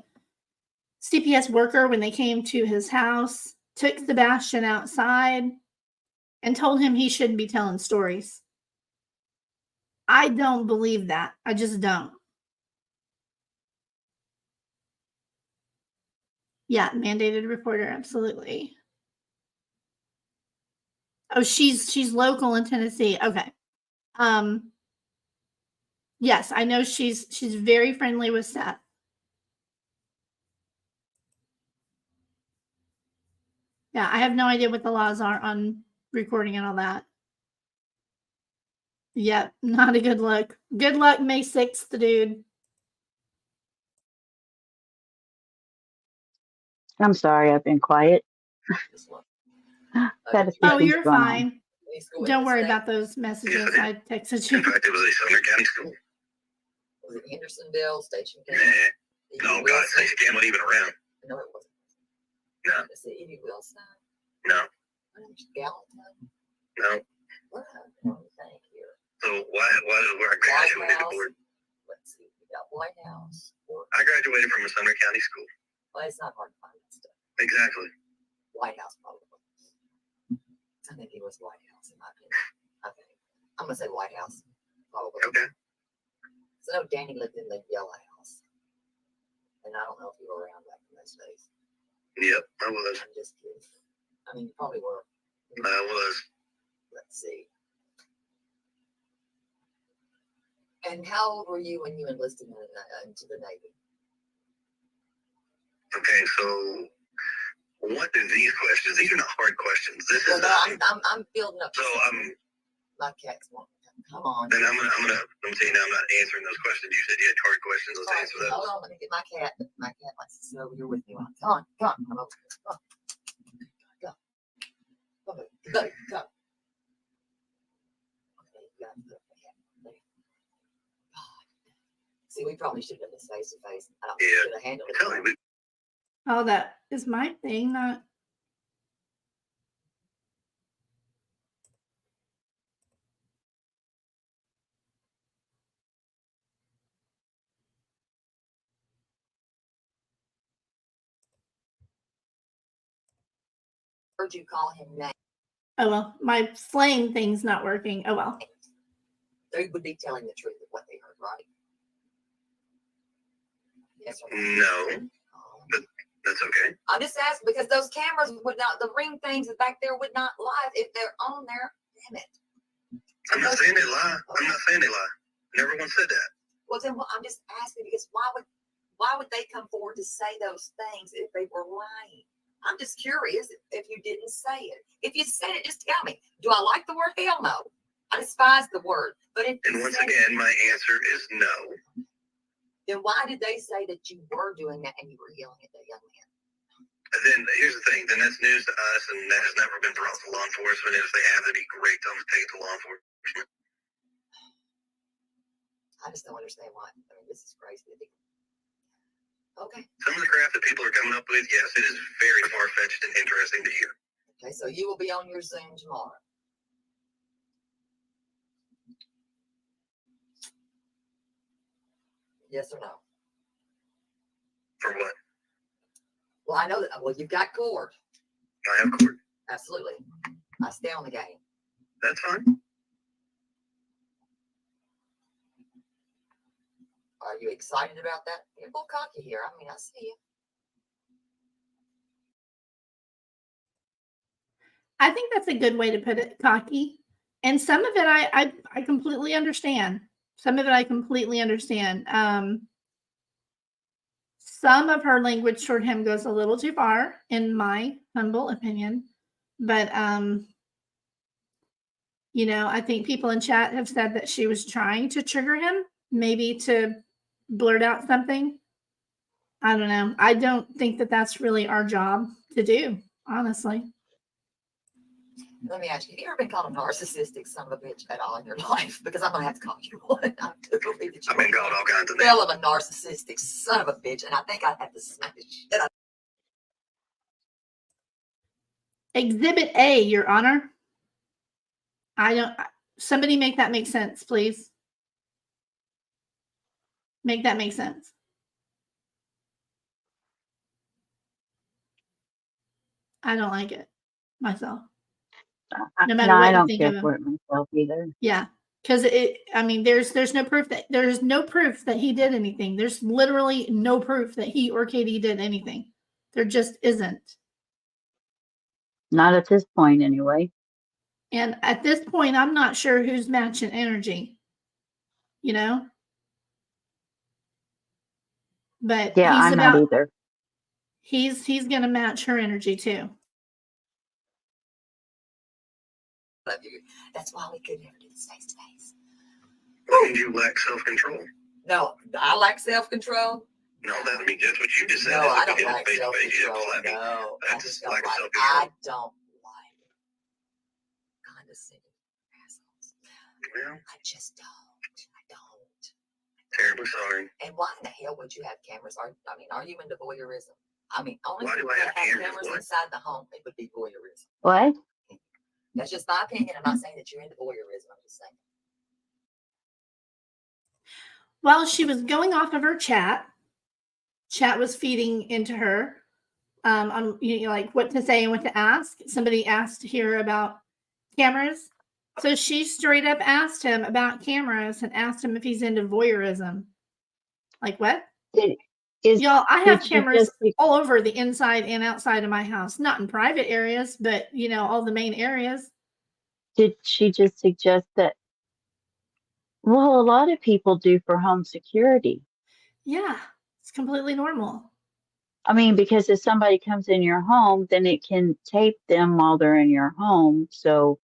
CPS worker, when they came to his house, took Sebastian outside and told him he shouldn't be telling stories. I don't believe that. I just don't. Yeah, mandated reporter, absolutely. Oh, she's local in Tennessee. Okay. Yes, I know she's very friendly with Seth. Yeah, I have no idea what the laws are on recording and all that. Yep, not a good look. Good luck May 6th, dude. I'm sorry, I've been quiet. This one. Got a few Oh, things you're going on. fine. Any school in Don't the worry state? about those messages. Yes, I texted In you. fact, it was a Sumner County school. Was it Hendersonville, Station Nah. County? No, God, Stacey Cam wasn't even around. No, it wasn't. No. Is it Edie Wilson? No, Gallatin? no. What happened? Thank you. So where I graduated White before, Let's see, we got White House. I graduated from a Sumner County school. Well, it's not hard to find that stuff. Exactly. White House, probably. I think it was White House, in my opinion. I think. I'm gonna say White House, probably. Okay. So Danny lived in the Yellow House. And I don't know if you were around back in those days. Yep, I was. I'm just kidding. I mean, you probably were. I was. Let's see. And how old were you when you enlisted into the Navy? Okay, so what do these questions? These are not hard questions. This Well, is. no, I'm building up. So My cat's won't come on. Then I'm saying I'm not answering those questions. You said you had hard questions. Let's answer those. Hold on, let me get my cat. My cat likes to sit over here with me. Come on, come on, come over here. Come on. Go. Come on, go, go. Okay, you got it. Okay. God. See, we probably should have done this face to face. I don't think we should have handled Tell me, it. Oh, that is my thing, not. Heard you call him name. Oh, well, my slang thing's not working. Oh, well. They would be telling the truth of what they heard, right? Yes or no? no, that's okay. I'm just asking because those cameras would not, the ring things back there would not lie if they're on there. Damn it. I'm not saying they lie. I'm not saying they lie. Never once said that. Well, then I'm just asking because why would they come forward to say those things if they were lying? I'm just curious if you didn't say it. If you said it, just tell me. Do I like the word? Hell no. I despise the word. But if And once again, my answer is no. then why did they say that you were doing that and you were yelling at that young man? And then here's the thing. Then that's news to us, and that has never been brought to law enforcement. And if they have, that'd be great. Tell them to take it to law enforcement. I just don't understand why. I mean, this is crazy. Okay. Some of the crap that people are coming up with, yes, it is very far-fetched and interesting to hear. Okay, so you will be on your Zoom tomorrow. Yes or no? For what? Well, I know that. Well, you've got cord. I have court. Absolutely. I stay on the game. That's fine. Are you excited about that? You're a little cocky here. I mean, I see you. I think that's a good way to put it, cocky. And some of it I completely understand. Some of it I completely understand. Some of her language toward him goes a little too far, in my humble opinion. But you know, I think people in chat have said that she was trying to trigger him, maybe to blurt out something. I don't know. I don't think that that's really our job to do, honestly. Let me ask you, have you ever been called a narcissistic son of a bitch at all in your life? Because I'm gonna have to call you one. I do believe that you I've been called all kinds of names. hell of a narcissistic son of a bitch, and I think I'd have to smash the shit out. Exhibit A, Your Honor. Somebody make that make sense, please. Make that make sense. I don't like it myself. No matter No, what I you don't think care of him. for it myself either. Yeah, because there's no proof that he did anything. There's literally no proof that he or Katie did anything. There just isn't. Not at this point, anyway. And at this point, I'm not sure who's matching energy. You know. But Yeah, I'm not either. He's gonna match her energy too. Love you. That's why we could never do this face to face. And you lack self-control. No, I lack self-control. No, that's what you just said. No, is I if we don't did it like face-to-face, you self-control. slap me. No, I That's just lack don't of like. self-control. I don't like condescending assholes. Well, I just don't. I don't. terribly sorry. And why in the hell would you have cameras? Are you into voyeurism? I mean, only Why do people I that have have cameras? cameras What? inside the home, it would be voyeurism. What? That's just my opinion. I'm not saying that you're into voyeurism. I'm just saying. While she was going off of her chat was feeding into her on like what to say and what to ask. Somebody asked here about cameras. So she straight up asked him about cameras and asked him if he's into voyeurism. Like what? Y'all, I have cameras all over the inside and outside of my house. Not in private areas, but all the main areas. Did she just suggest that? Well, a lot of people do for home security. Yeah, it's completely normal. I mean, because if somebody comes in your home, then it can tape them while they're in your home, so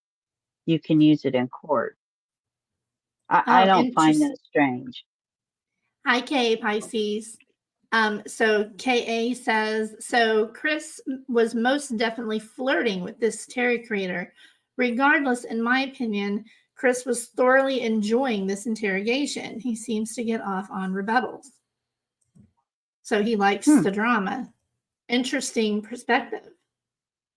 you can use it in court. I don't find that strange. Hi, K Pisces. So KA says, so Chris was most definitely flirting with this Terry creator. Regardless, in my opinion, Chris was thoroughly enjoying this interrogation. He seems to get off on rebuttals. So he likes the drama. Interesting perspective.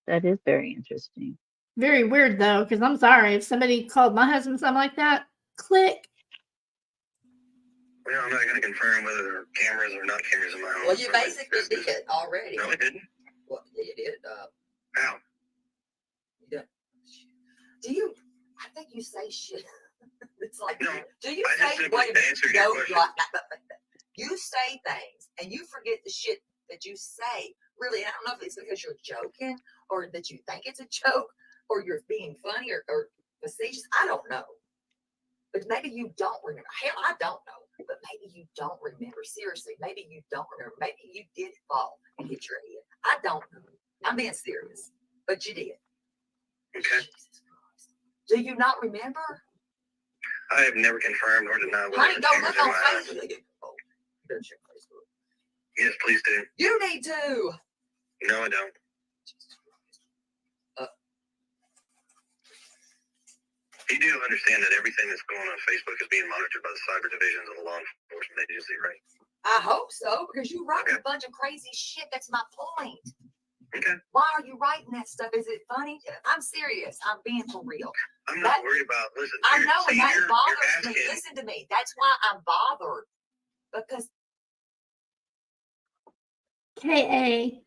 That is very interesting. Very weird, though, because I'm sorry. If somebody called my husband something like that, click. Well, I'm not going to confirm whether there are cameras or not cameras in my home. Well, you basically did it already. No, I didn't. Well, you did. How? You did. Do you? I think you say shit. It's like, no, do you I say? just Wait a minute. answered your question. You say things and you forget the shit that you say. Really, I don't know if it's because you're joking or that you think it's a joke or you're being funny or facetious. I don't know. But maybe you don't remember. Hell, I don't know. But maybe you don't remember. Seriously, maybe you don't remember. Maybe you did fall and hit your head. I don't know. I'm being serious. But you did. Okay. Jesus Christ. Do you not remember? I have never confirmed or denied whether Honey, there are don't cameras look in on my house. Facebook. Oh, you better check Facebook. Yes, please do. You need to. No, I don't. You do understand that everything that's going on Facebook is being monitored by the cyber divisions of the law enforcement agency, right? I hope so, because you write Okay. a bunch of crazy shit. That's my point. Okay. Why are you writing that stuff? Is it funny? I'm serious. I'm being for real. I'm not worried about, listen. I know, and that you're bothers me. asking. Listen to me. That's why I'm bothered. Because KA.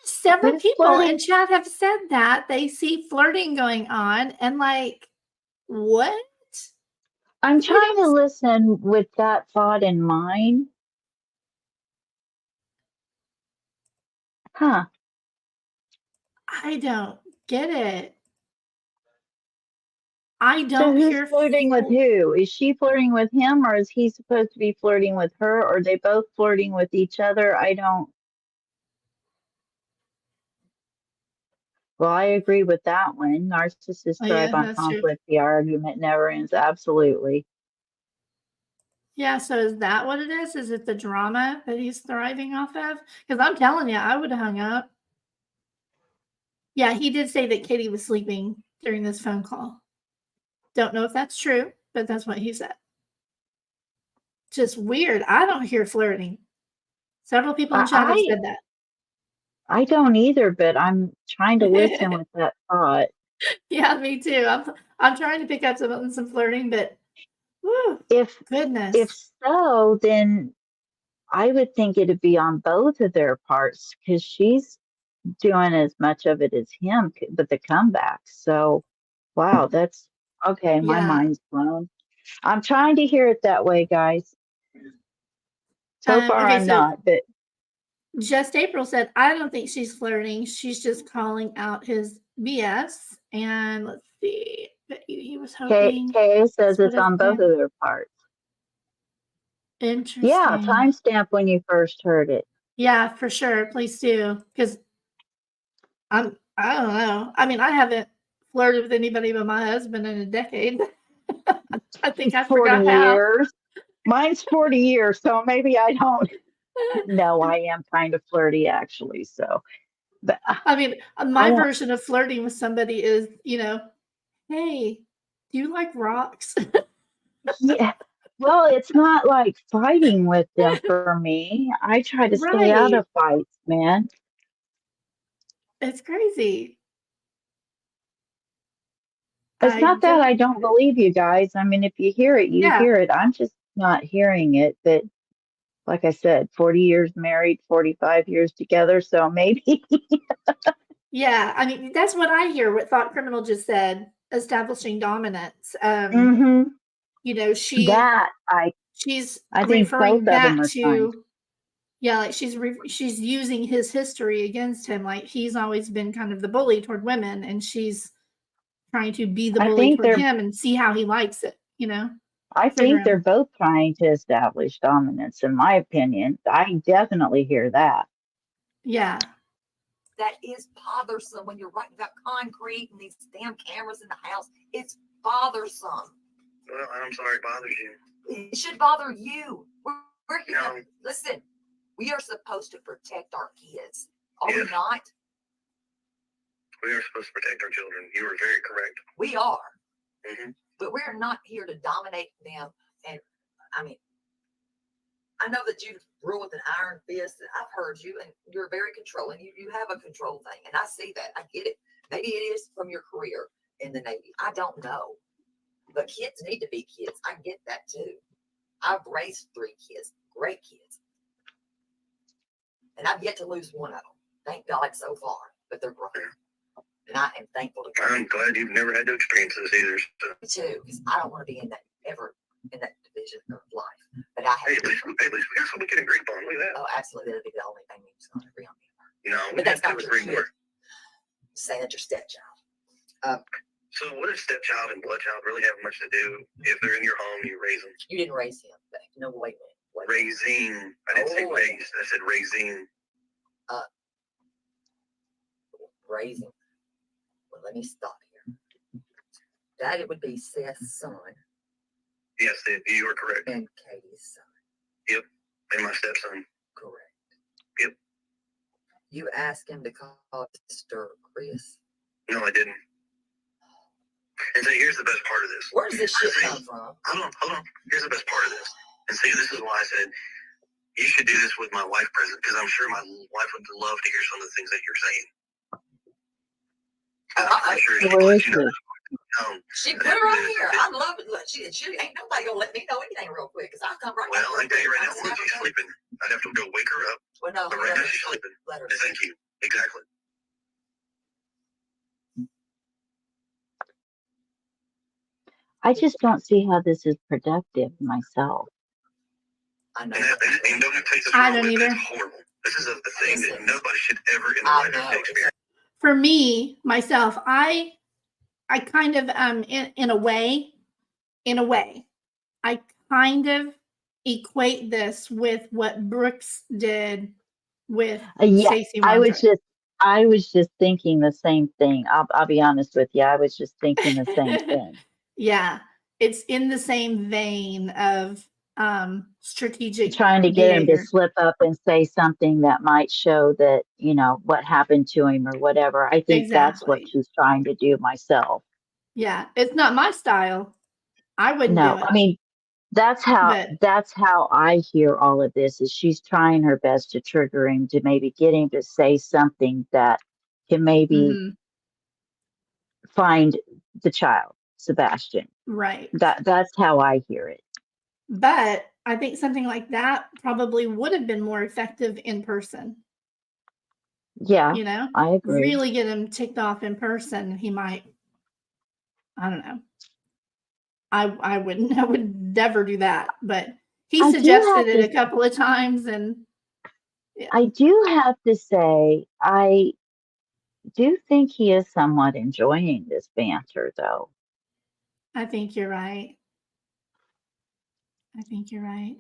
Several Who's people flirting? in chat have said that they see flirting going on and like, what? I'm trying to listen with that thought in mind. Huh. I don't get it. I So don't who's hear flirting with who? Is she flirting with him, or is he supposed to be flirting with her? Or are they both flirting with each other? I don't. Well, I agree with that one. Narcissists Oh, thrive yeah, on that's true. conflict. The argument never ends. Absolutely. Yeah, so is that what it is? Is it the drama that he's thriving off of? Because I'm telling you, I would have hung up. Yeah, he did say that Katie was sleeping during this phone call. Don't know if that's true, but that's what he said. Just weird. I don't hear flirting. Several people in chat have I said that. I don't either, but I'm trying to listen with that thought. Yeah, me too. I'm trying to pick up some flirting, but whew, If goodness. so, then I would think it'd be on both of their parts because she's doing as much of it as him, but the comeback. So, wow, that's okay. My Yeah. mind's blown. I'm trying to hear it that way, guys. So far, Okay, I'm so not, but Just April said, I don't think she's flirting. She's just calling out his BS. And let's see. But he was hoping Kay this says would it's have on both been of their parts. Yeah, interesting. timestamp when you first heard it. Yeah, for sure. Please do. Because I don't know. I mean, I haven't flirted with anybody but my husband in a decade. I think I 40 forgot how. years. Mine's 40 years, so maybe I don't. No, I am kind of flirty actually. So, but I mean, I my don't. version of flirting with somebody is, hey, do you like rocks? Yeah. Well, it's not like fighting with them for me. I try to stay out Right. of fights, man. It's crazy. It's I not that don't I don't believe you guys. I mean, if you hear it, you Yeah. hear it. I'm just not hearing it. But like I said, 40 years married, 45 years together. So maybe. Yeah, I mean, that's what I hear, what Thought Criminal just said, establishing dominance. Hmm. That She's I think both referring of them back are signs. to yeah, like she's using his history against him, like he's always been kind of the bully toward women, and she's trying to be the I bully think toward they're him and see how he likes it, I trigger think they're him. both trying to establish dominance, in my opinion. I definitely hear that. Yeah. That is bothersome when you're writing about concrete and these damn cameras in the house. It's bothersome. Well, I'm sorry it bothers you. It should bother you. We're here. No. Listen, we are supposed to protect our kids. Are we Yes. not? We are supposed to protect our children. You are very correct. We are. Hmm. But we're not here to dominate them. And I mean, I know that you rule with an iron fist, and I've heard you, and you're very controlling. You have a control thing, and I see that. I get it. Maybe it is from your career in the Navy. I don't know. But kids need to be kids. I get that too. I've raised 3 kids, great kids. And I've yet to lose one of them. Thank God so far. But they're grown. And I am thankful to God. I'm glad you've never had to experience this either. So. Me too, because I don't want to be in that division of life. But I Hey, have at least we got something we can agree upon. Look at that. Oh, absolutely. That'd be the only thing we're going to agree on. We But that's have not to your agree kid. more. Saying that your stepchild. So what does stepchild and bloodchild really have much to do if they're in your home and you raise them? You didn't raise him. No, wait a minute. Raising. I didn't say Oh. raised. I said raising. Raising. Well, let me stop here. That it would be Seth's son Yes, you are correct. and Katie's son. Yep. And my stepson. Correct. Yep. You asked him to call Mr. Chris. No, I didn't. And so here's the best part of this. Where does this shit come from? Hold on. Here's the best part of this. And see, this is why I said you should do this with my wife present, because I'm sure my wife would love to hear some of the things that you're saying. 'Cause I'm pretty sure she Where wants is you to she? She put her on here. I'm loving it. She ain't nobody gonna let me know anything real quick because I'll come right Well, back. I tell you right now, once she's sleeping, I'd have to go wake her up. Well, no, But right now she's sleeping. let her. Thank you. Exactly. I just don't see how this is productive myself. I know. And don't take this I wrong, don't but either. it's horrible. This is a thing that nobody should ever in I their life know. experience. For me, myself, I kind of in a way, I kind of equate this with what Brooks did with Yeah, Stacey I Wondrick. was just thinking the same thing. I'll be honest with you. I was just thinking the same thing. Yeah, it's in the same vein of strategic Trying to get him to behavior. slip up and say something that might show that, what happened to him or whatever. I think that's what Exactly. she's trying to do myself. Yeah, it's not my style. I wouldn't do No, it. I mean, that's how But I hear all of this is she's trying her best to trigger him, to maybe get him to say something that can maybe mhm, find the child, Sebastian. right. That's how I hear it. But I think something like that probably would have been more effective in person. Yeah, I agree. Really get him ticked off in person. He might, I don't know. I wouldn't, I would never do that. But he I do suggested have it to a couple of times, and yeah, I do have to say, I do think he is somewhat enjoying this banter, though. I think you're right. I think you're right.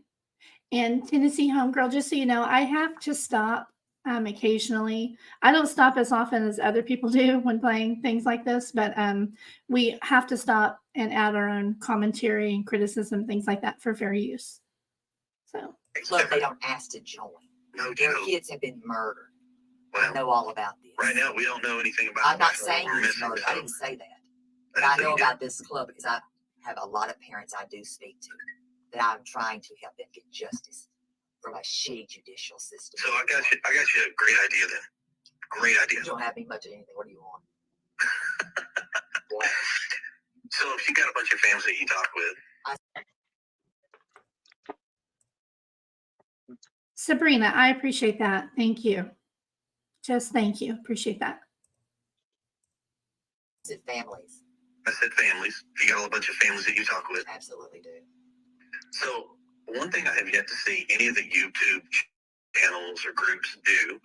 And Tennessee Homegirl, just so you know, I have to stop occasionally. I don't stop as often as other people do when playing things like this, but we have to stop and add our own commentary and criticism, things like that for fair use. So, Look, they don't ask to join. No Their joke. kids have been murdered. I Well, know all about this. right now we don't know anything about. I'm not why saying we're he's missing, murdered. so I didn't say that. I But didn't I say know you did. about this club because I have a lot of parents I do speak to that I'm trying to help them get justice from a shitty judicial system. So I got you a great idea then. Great idea. You don't have me much of anything. What do you want? What? So if you got a bunch of families that you talk with, Sabrina, I appreciate that. Thank you. Just thank you. Appreciate that. Is it families? I said families. If you got a bunch of families that you talk with. Absolutely do. So one thing I have yet to see any of the YouTube channels or groups do,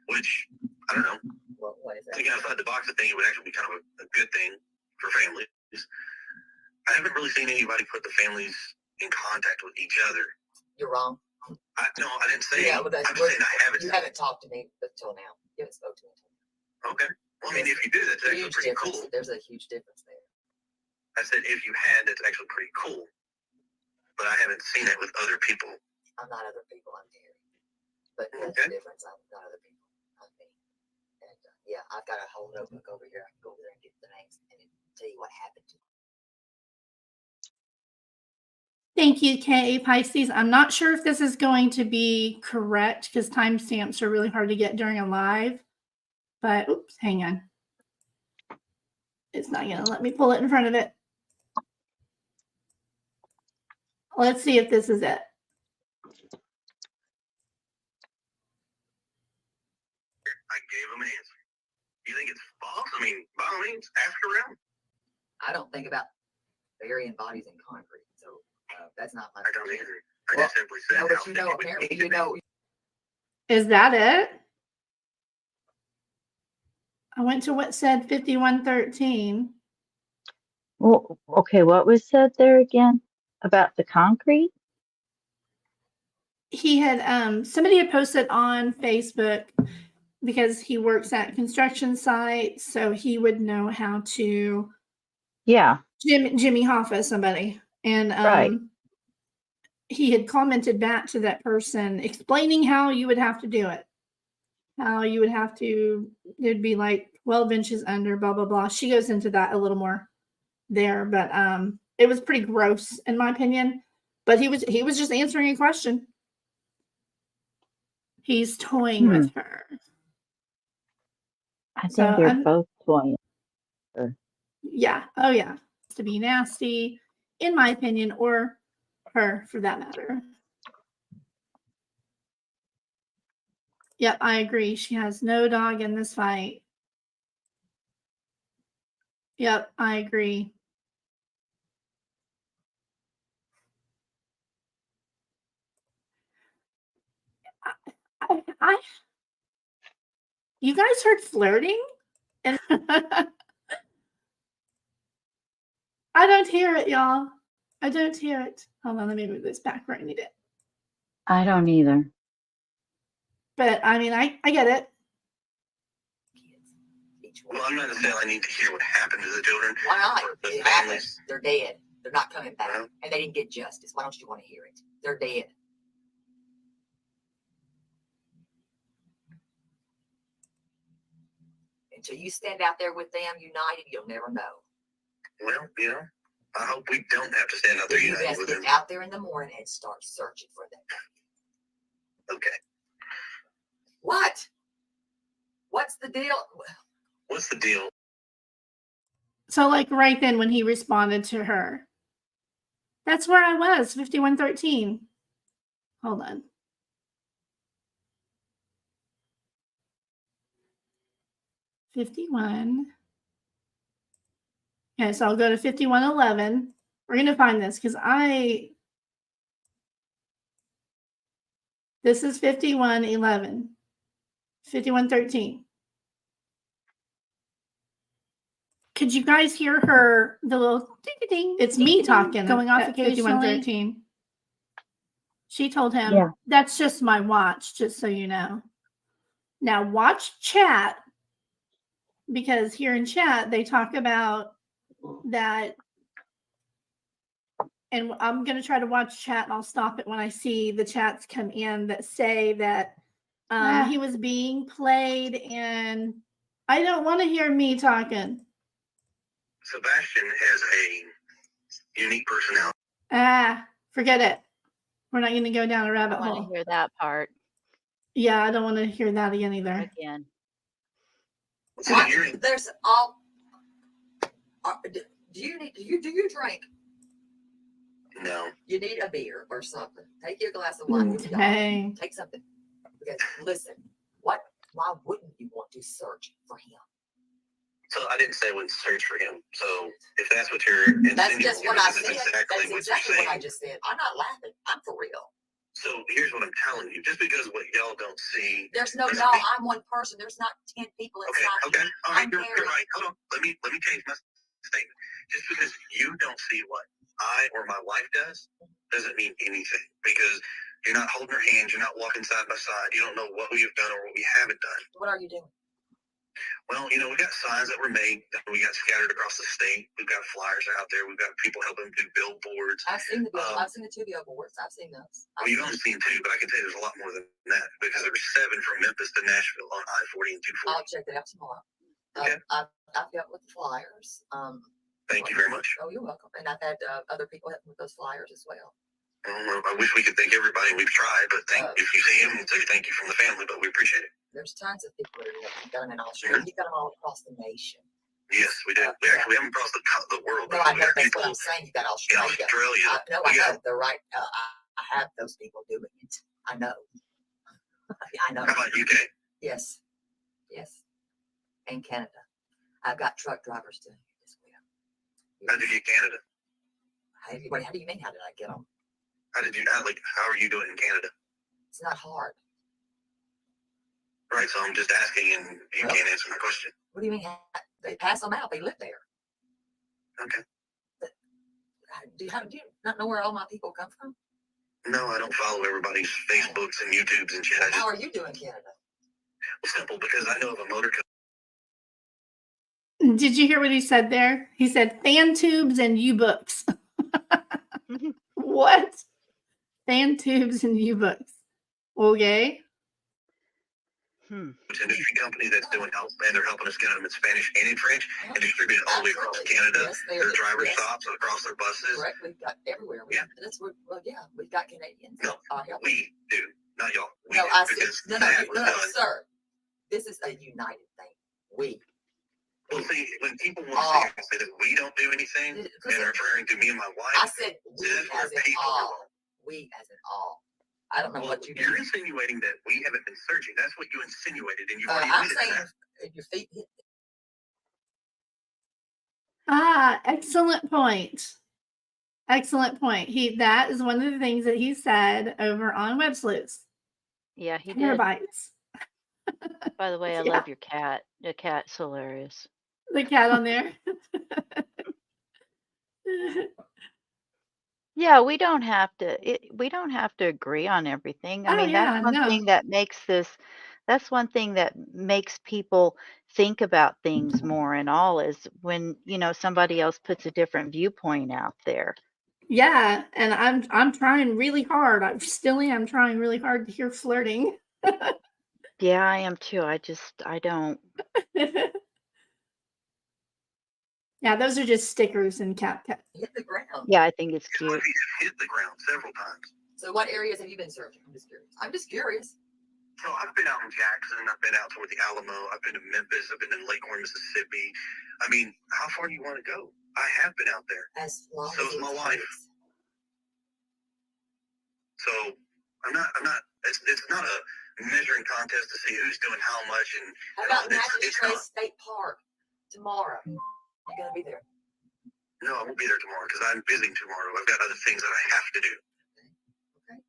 which I don't know, What is that? thinking outside the box, I think it would actually be kind of a good thing for families. I haven't really seen anybody put the families in contact with each other. You're wrong. No, I didn't say. Yeah, well, that's I'm saying I haven't. You haven't talked to me until now. You haven't spoke to me until now. Okay. Well, I mean, if you do, that's actually Huge pretty difference. cool. There's a huge difference there. I said if you had, that's actually pretty cool. But I haven't seen that with other people. I'm not other people. I'm Terry. But that's Okay. the difference. I'm not other people. I'm me. And yeah, I've got a whole notebook over here. I can go over there and get the names and tell you what happened to me. Thank you, K. Pisces. I'm not sure if this is going to be correct because timestamps are really hard to get during a live. But oops, hang on. It's not going to let me pull it in front of it. Let's see if this is it. I gave him an answer. You think it's false? I mean, by all means, ask around. I don't think about burying bodies in concrete. So that's not my I don't thing. either. I Well, just simply said No, how but you thick know, it would apparently, need to you be. know, Is that it? I went to what said 5113. Well, okay, what was said there again about the concrete? He had somebody had posted on Facebook because he works at construction sites, so he would know how to Yeah, Jimmy Hoffa somebody. And right. he had commented back to that person explaining how you would have to do it. How you would have to, it'd be like 12 inches under, blah, blah, blah. She goes into that a little more there, but it was pretty gross in my opinion. But he was just answering a question. He's toying with her. I So think they're both toying. yeah. Oh yeah. To be nasty, in my opinion, or her for that matter. Yep, I agree. She has no dog in this fight. Yep, I agree. I you guys heard flirting? And I don't hear it, y'all. I don't hear it. Hold on, let me move this back where I need it. I don't either. But I mean, I get it. kids. Each one. Well, I'm not saying I need to hear what happened to the children. Why not? or the It happened. families. They're dead. They're not coming back. Well. And they didn't get justice. Why don't you want to hear it? They're dead. Until you stand out there with them united, you'll never know. Well, I hope we don't have to stand out there You united best with get them. out there in the morning and start searching for them. Okay. What? What's the deal? What's the deal? So, like, right then when he responded to her, that's where I was, 5113. Hold on. $51. Okay, so I'll go to 5111. We're going to find this because this is 5111. 5113. Could you guys hear her, the little ding-a-ding? It's me talking, going off occasionally. 5113. She told him, Yeah. that's just my watch, just so you know. Now watch chat, because here in chat, they talk about that. And I'm going to try to watch chat, and I'll stop it when I see the chats come in that say that he was being played, and I don't want to hear me talking. Sebastian has a unique personality. Forget it. We're not going to go down a I rabbit want hole. to hear that part Yeah, I don't want to hear that again either. again. So you're- There's all. Do you drink? No. You need a beer or something. Take your glass of wine. Give me Dang. Take something. Because listen, why wouldn't you want to search for him? So I didn't say I wouldn't search for him. So if that's what you're That's insinuating, just what I that's said. exactly That's what exactly you're what I saying. just said. I'm not laughing. I'm for real. So here's what I'm telling you. Just because what y'all don't see. There's no. I'm one person. There's not 10 people inside Okay. me. All right. I'm You're married. right. Hold on. Let me change my statement. Just because you don't see what I or my wife does doesn't mean anything, because you're not holding her hands. You're not walking side by side. You don't know what we have done or what we haven't done. What are you doing? Well, we got signs that were made that we got scattered across the state. We've got flyers out there. We've got people helping do billboards. I've seen the I've seen the 2 billboards. I've seen those. Well, you've only seen 2, but I can tell you there's a lot more than that, because there were 7 from Memphis to Nashville on I-40 and 240. I'll check that out tomorrow. Okay. I've got with the flyers. Thank you very much. Oh, you're welcome. And I've had other people help with those flyers as well. I wish we could thank everybody. We've tried, but if you see them, say thank you from the family, but we appreciate it. There's tons of people that have done them in Australia. You got them all across the nation. Yes, we do. We actually haven't crossed the world. No, I know that's what I'm saying. You got in Australia. Australia. I know. They're right. I have those people doing it. I know. I know. How about UK? Yes. Yes. And Canada. I've got truck drivers doing it as well. How did you get Canada? How do you mean? How did I get them? How are you doing in Canada? It's not hard. Right, so I'm just asking, and you can't answer my question. What do you mean? They pass them out. They live there. Okay. Do you not know where all my people come from? No, I don't follow everybody's Facebooks and YouTubes and shit. How are you doing, Canada? Well, simple, because I know of a motor company. Did you hear what he said there? He said fan tubes and U-books. What? Fan tubes and U-books. Okay. Industry company that's doing help, and they're helping us get them in Spanish and in French and distribute it all the way across Canada. Yes, their driver stops across their buses. Correct. We've got everywhere. We've got Canadians. No, we do, not y'all. We No, do, I said, because no, that was done. sir. This is a united thing. We. Well, see, when people want to say that we don't do anything, they're referring to me and my wife. I said we as in all. We as in all. I don't know what you do. You're insinuating that we haven't been searching. That's what you insinuated, and you already I'm admitted saying that. your feet hit. Excellent point. Excellent point. That is one of the things that he said over on Web Sleuths. Yeah, he did. Terabytes. By the way, I love your cat. The cat's hilarious. The cat on there. Yeah, we don't have to. We don't have to agree on everything. I Oh mean, yeah, that's one no. thing that makes this. That's one thing that makes people think about things more and all is when somebody else puts a different viewpoint out there. Yeah, and I'm trying really hard. I still am trying really hard to hear flirting. Yeah, I am too. I don't. Yeah, those are just stickers and CapCut. Hit the ground. Yeah, I think it's His cute. puppy has hit the ground several times. So what areas have you been searching? I'm just curious. I'm just curious. So I've been out in Jackson. I've been out toward the Alamo. I've been to Memphis. I've been in Lakeland, Mississippi. I mean, how far do you want to go? I have been out there. As long So as is my it wife. takes. So I'm not. It's not a measuring contest to see who's doing how much and. How and all. about Natchez Trace State Park tomorrow? You're gonna be there. No, I won't be there tomorrow because I'm busy tomorrow. I've got other things that I have to do. Okay.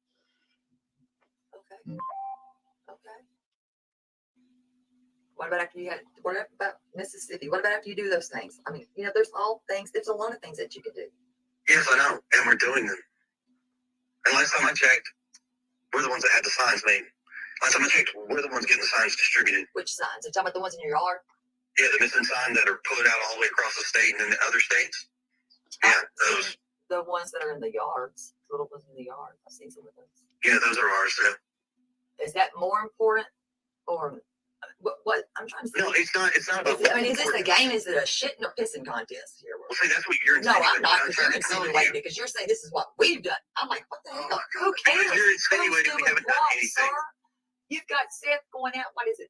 Okay. What about after you had? What about Mississippi? What about after you do those things? I mean, there's all things. There's a lot of things that you can do. Yes, I know, and we're doing them. And last time I checked, we're the ones that had the signs made. Last time I checked, we're the ones getting the signs distributed. Which signs? Are you talking about the ones in your yard? Yeah, the missing signs that are put out all the way across the state and in the other states. Yeah, those. The ones that are in the yards, the little ones in the yard. I've seen some of those. Yeah, those are ours. Is that more important, or what I'm trying to say? No, it's not. It's not about. I mean, is this a game? Is it a shitting or pissing contest here? Well, see, that's what you're No, insinuating. I'm not. I'm Because you're trying to tell insinuating you. because you're saying this is what we've done. I'm like, what the Oh hell? my Who God! cares? Because you're insinuating we Who's haven't doing done what, anything. sir? You've got Seth going out. What is it?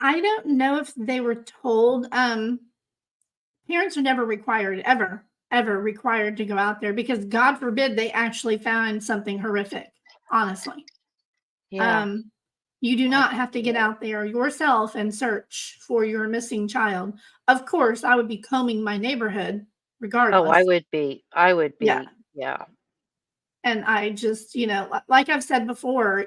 I don't know if they were told. Parents are never required, ever required to go out there because God forbid they actually found something horrific. Honestly, Yeah. you do not have to get out there yourself and search for your missing child. Of course, I would be combing my neighborhood regardless. Oh, I would be. Yeah. Yeah. And I just, like I've said before,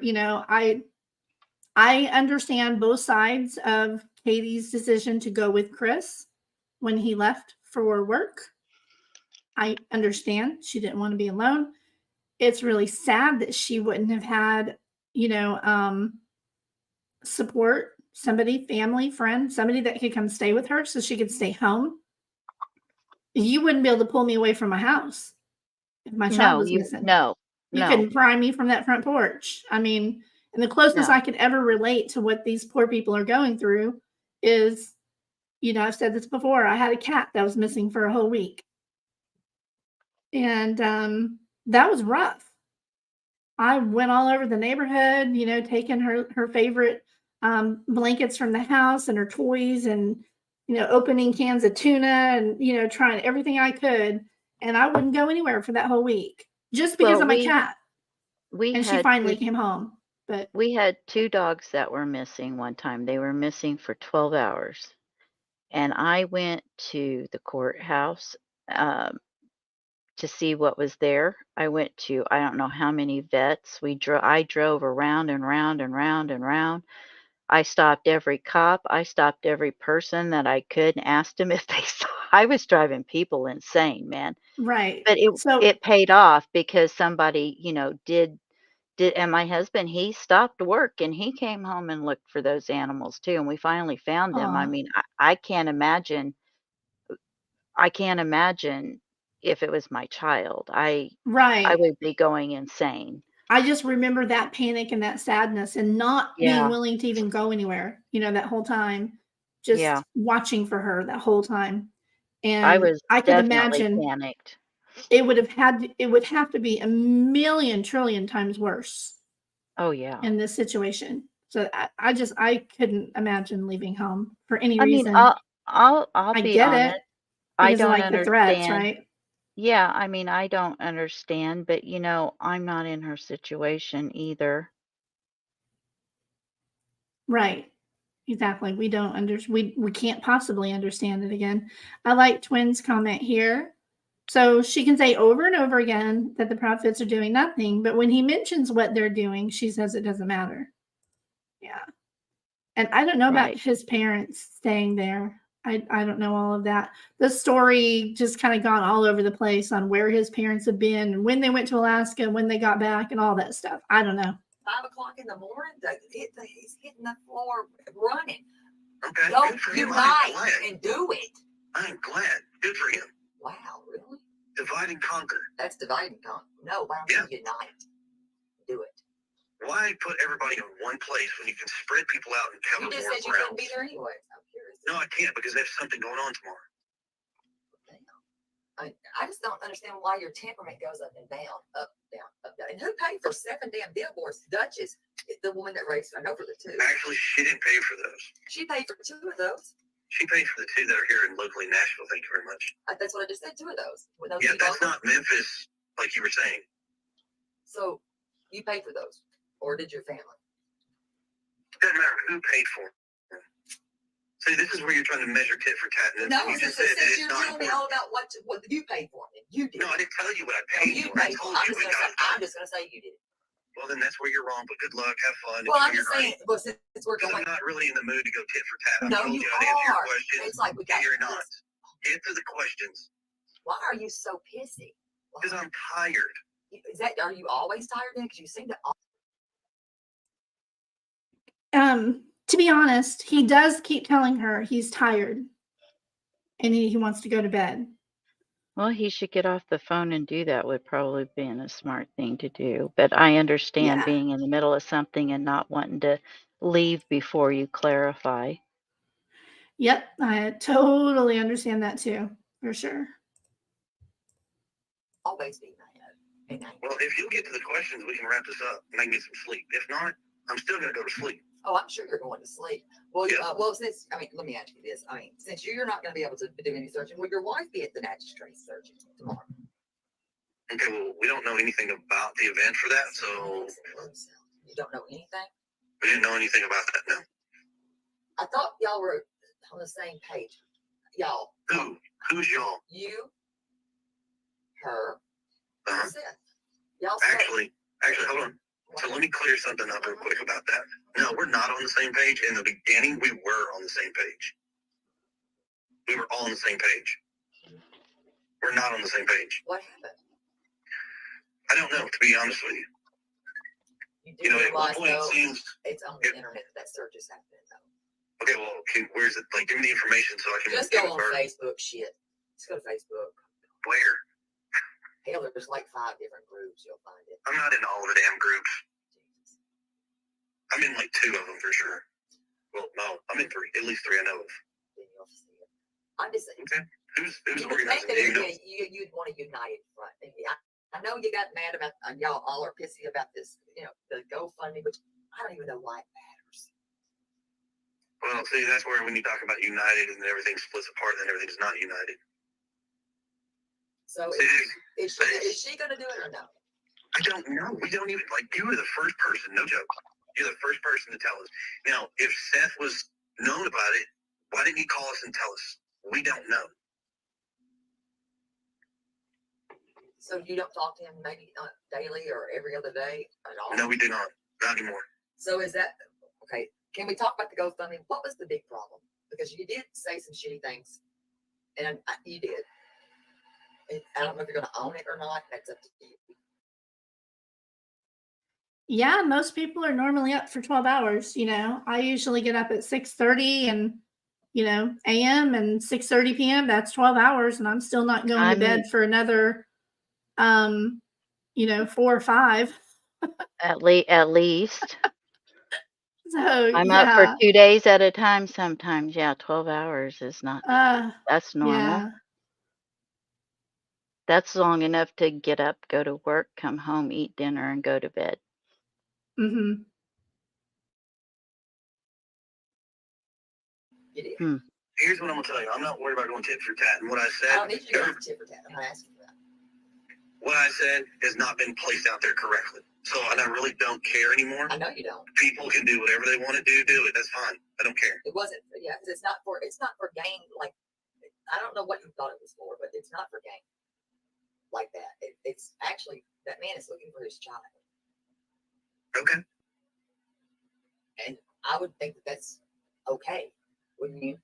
I understand both sides of Katie's decision to go with Chris when he left for work. I understand she didn't want to be alone. It's really sad that she wouldn't have had, support, somebody, family, friend, somebody that could come stay with her so she could stay home. You wouldn't be able to pull me away from my house if my child was missing. No. You couldn't pry me from that front porch. I mean, and the closest No. I could ever relate to what these poor people are going through is, I've said this before. I had a cat that was missing for a whole week. And that was rough. I went all over the neighborhood, taking her favorite blankets from the house and her toys and, opening cans of tuna and, trying everything I could. And I wouldn't go anywhere for that whole week just because of my cat. And she finally came home. But we had 2 dogs that were missing one time. They were missing for 12 hours. And I went to the courthouse to see what was there. I went to I don't know how many vets. I drove around and round and round and round. I stopped every cop. I stopped every person that I could and asked them if they saw. I was driving people insane, man. right. But So it paid off because somebody, did and my husband, he stopped work and he came home and looked for those animals too, and we finally found them. I aw, mean, I can't imagine if it was my child. I right. would be going insane. I just remember that panic and that sadness and not being Yeah. willing to even go anywhere, that whole time, just Yeah. watching for her that whole time. I And was I could definitely imagine panicked. it would have to be a million trillion times worse Oh, yeah. in this situation. So I couldn't imagine leaving home for any I mean, reason. I'll I be get honest. it I because of don't like the threats, understand. right? Yeah, I mean, I don't understand, but I'm not in her situation either. Right. Exactly. We don't we can't possibly understand it again. I like Twins' comment here. So she can say over and over again that the Proudfoots are doing nothing, but when he mentions what they're doing, she says it doesn't matter. Yeah. And I don't know about Right. his parents staying there. I don't know all of that. The story just kind of gone all over the place on where his parents have been and when they went to Alaska and when they got back and all that stuff. I don't know. 5 o'clock in the morning, he's hitting the floor running. Okay, Go good for him. I'm unite glad. and do it. I'm glad. Good for him. Wow, really? Divide and conquer. That's divide and conquer. No, why don't you unite? Do it. Why put everybody in one place when you can spread people out and cover You just more said you couldn't grounds? be there anyway. I'm curious. No, I can't because there's something going on tomorrow. I just don't understand why your temperament goes up and down, up, down, up, down. And who paid for 7 damn billboards? Duchess, the woman that raised, I know for the 2. Actually, she didn't pay for those. She paid for 2 of those. She paid for the 2 that are here in locally Nashville. Thank you very much. That's what I just said, 2 of those. When those Yeah, that's people- not Memphis, like you were saying. So you paid for those, or did your family? Doesn't matter who paid for them. See, this is where you're trying to measure tit for tat. And No, you since just said that it's you're not telling me important. all about what you paid for it, and you did. No, I didn't tell you what I No, paid you for. I paid for told it. you we got it I'm done. just gonna say you did it. Well, then that's where you're wrong, but good luck. Have fun. Well, I'm Enjoy just your saying, night. well, since we're Because going, I'm not really in the mood to go tit for tat. I no, told you you I'd answer your are. questions. It's like we got. You're not. this. Get to the questions. Why are you so pissy? Why? Because I'm tired. Are you always tired then? Because you seem to. To be honest, he does keep telling her he's tired and he wants to go to bed. Well, he should get off the phone and do that would probably be a smart thing to do. But I understand Yeah. being in the middle of something and not wanting to leave before you clarify. Yep, I totally understand that too, for sure. Always be mad. Well, if you'll get to the questions, we can wrap this up and I can get some sleep. If not, I'm still going to go to sleep. Oh, I'm sure you're going to sleep. Well, Yeah. since let me ask you this. Since you're not going to be able to do any searching, will your wife be at the magistrate searching tomorrow? Okay, well, we don't know anything about the event for that, so You don't know anything? we didn't know anything about that, no. I thought y'all were on the same page. Y'all. Who? Who's y'all? You, her, Uh-huh. Seth. Y'all spoke. Actually, hold on. So let me clear something up real quick about that. No, we're not on the same page. In the beginning, we were on the same page. We were all on the same page. We're not on the same page. What happened? I don't know, to be honest with you. You do At one realize, point it though, seems, it's on the internet that search is happening, though. okay, well, where's it? Like, give me the information so I can Just give go it on birth. Facebook, shit. Just go to Facebook. Where? Hell, there's like 5 different groups. You'll find it. I'm not in all the damn groups. Jesus. I'm in like 2 of them for sure. Well, no, I'm in 3. At least 3 I know of. Then you'll see it. I'm just saying. Okay. Who's You would organizing? think that Do you know? you'd want a united front. I know you got mad about, y'all all are pissy about this, the GoFundMe, which I don't even know why it matters. Well, see, that's where when you talk about united and everything splits apart, then everything's not united. So See, is she going to do it or no? I don't know. We don't even, like, you were the first person, no joke. You're the first person to tell us. Now, if Seth was known about it, why didn't he call us and tell us? We don't know. So you don't talk to him maybe daily or every other day at all? No, we do not. Not anymore. So is that, okay, can we talk about the GoFundMe? What was the big problem? Because you did say some shitty things, and you did. And I don't know if you're going to own it or not. That's up to you. Yeah, most people are normally up for 12 hours. I usually get up at 6:30 and a.m. and 6:30 p.m. That's 12 hours, and I'm still not going to bed for another 4 or 5. At least. So I'm up for 2 days at a time sometimes. Yeah, 12 hours is not, that's normal. Yeah. That's long enough to get up, go to work, come home, eat dinner, and go to bed. Mm-hmm. Here's what I'm going to tell you. I'm not worried about going tit for tat. And what I I said, don't need you to go for tit for tat. I'm not asking for that. what I said has not been placed out there correctly. So and I really don't care anymore. I know you don't. People can do whatever they want to do it. That's fine. I don't care. It wasn't, yeah, 'cause it's not for gain. Like, I don't know what you thought it was for, but it's not for gain like that. It's actually, that man is looking for his child. Okay. And I would think that that's okay, wouldn't you?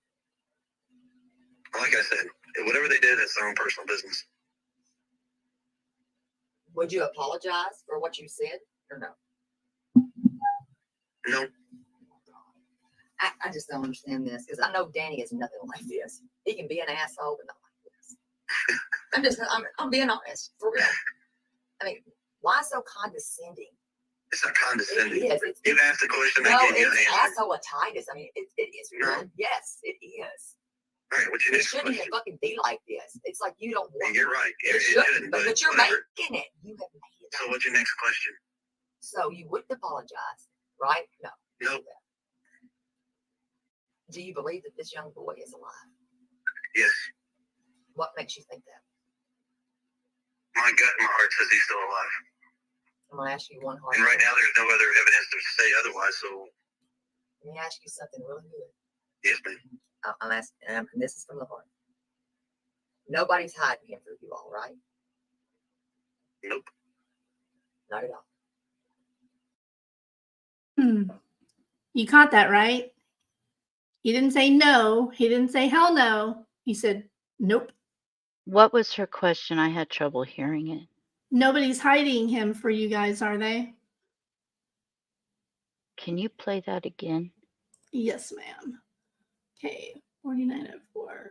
Like I said, whatever they did, that's their own personal business. Would you apologize for what you said or no? No. I just don't understand this because I know Danny is nothing like this. He can be an asshole, but not like this. I'm being honest, for real. I mean, why so condescending? It's not condescending. It is. You asked the question, No, I gave you the it's answer. asshole-titis. I mean, it is. No. Yes, it is. All right, what's your It next shouldn't even question? fucking be like this. It's like you don't want You're right. it. It Shouldn't, shouldn't, but you're whatever. making it. You have made it. So what's your next question? So you wouldn't apologize, right? No. Nope. Do you believe that this young boy is alive? Yes. What makes you think that? My gut and my heart says he's still alive. I'm gonna ask you one hard. And right now there's no other evidence to say otherwise, so Let me ask you something really good. yes, ma'am. I'm asking, and this is from the heart. Nobody's hiding him from you all, right? Nope. Not at all. You caught that, right? He didn't say no. He didn't say hell no. He said nope. What was her question? I had trouble hearing it. Nobody's hiding him for you guys, are they? Can you play that again? Yes, ma'am. Okay, 4904.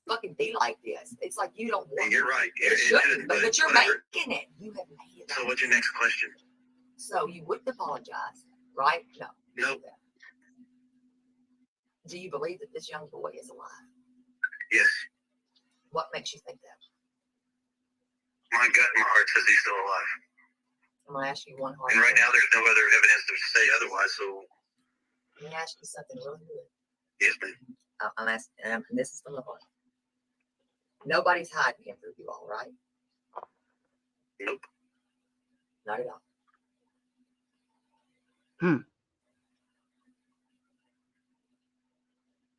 Fucking be like this. It's like you don't want You're right. it. It shouldn't, but you're whatever. making it. You have made it. So what's your next question? So you wouldn't apologize, right? No. Nope. Do you believe that this young boy is alive? Yes. What makes you think that? My gut and my heart says he's still alive. I'm gonna ask you one hard. And right now there's no other evidence to say otherwise, so Let me ask you something really good. yes, ma'am. I'm asking, and this is from the heart. Nobody's hiding him from you all, right? Nope. Not at all.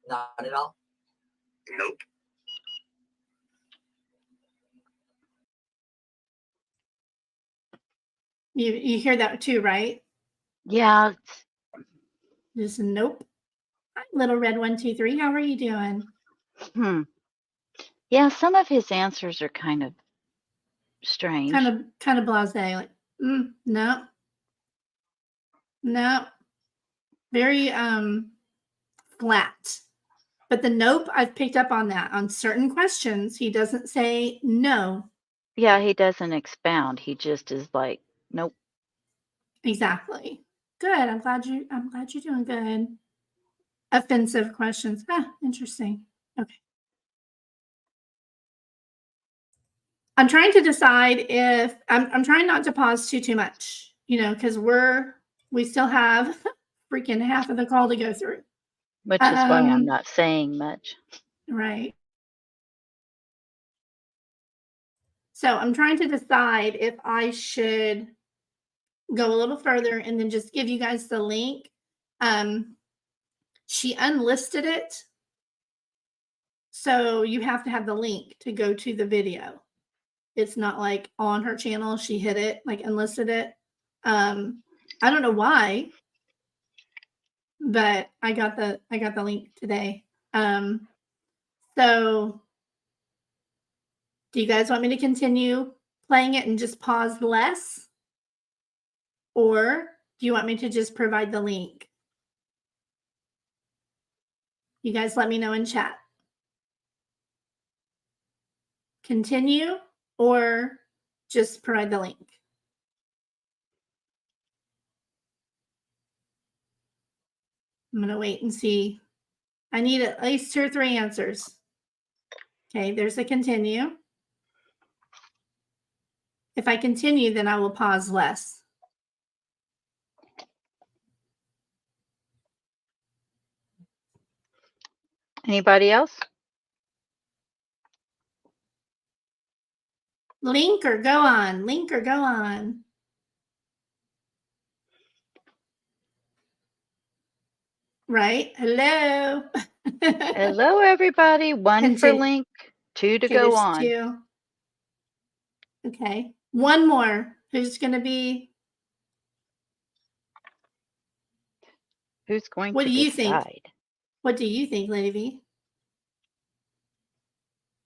Not at all. Nope. You hear that too, right? Yeah. Just nope. Hi, little red 123. How are you doing? Yeah, some of his answers are kind of strange. Kind of blasé, like no. No. Very flat. But the nope, I've picked up on that. On certain questions, he doesn't say no. Yeah, he doesn't expound. He just is like, nope. Exactly. Good. I'm glad you're doing good. Offensive questions. Interesting. Okay. I'm trying to decide if I'm trying not to pause too much, because we still have freaking half of the call to go through. Which is why I'm not saying much. Right. So I'm trying to decide if I should go a little further and then just give you guys the link. She unlisted it. So you have to have the link to go to the video. It's not like on her channel. She hit it, like unlisted it. I don't know why, but I got the link today. So do you guys want me to continue playing it and just pause less? Or do you want me to just provide the link? You guys let me know in chat. Continue or just provide the link? I'm going to wait and see. I need at least 2 or 3 answers. Okay, there's a continue. If I continue, then I will pause less. Anybody else? Link or go on. Link or go on. Right? Hello. Hello, everybody. 1 for Continue. link, 2 to Okay, go there's on. 2. Okay. One more. Who's going to be? Who's going What to do you think? decide? What do you think, Lady V?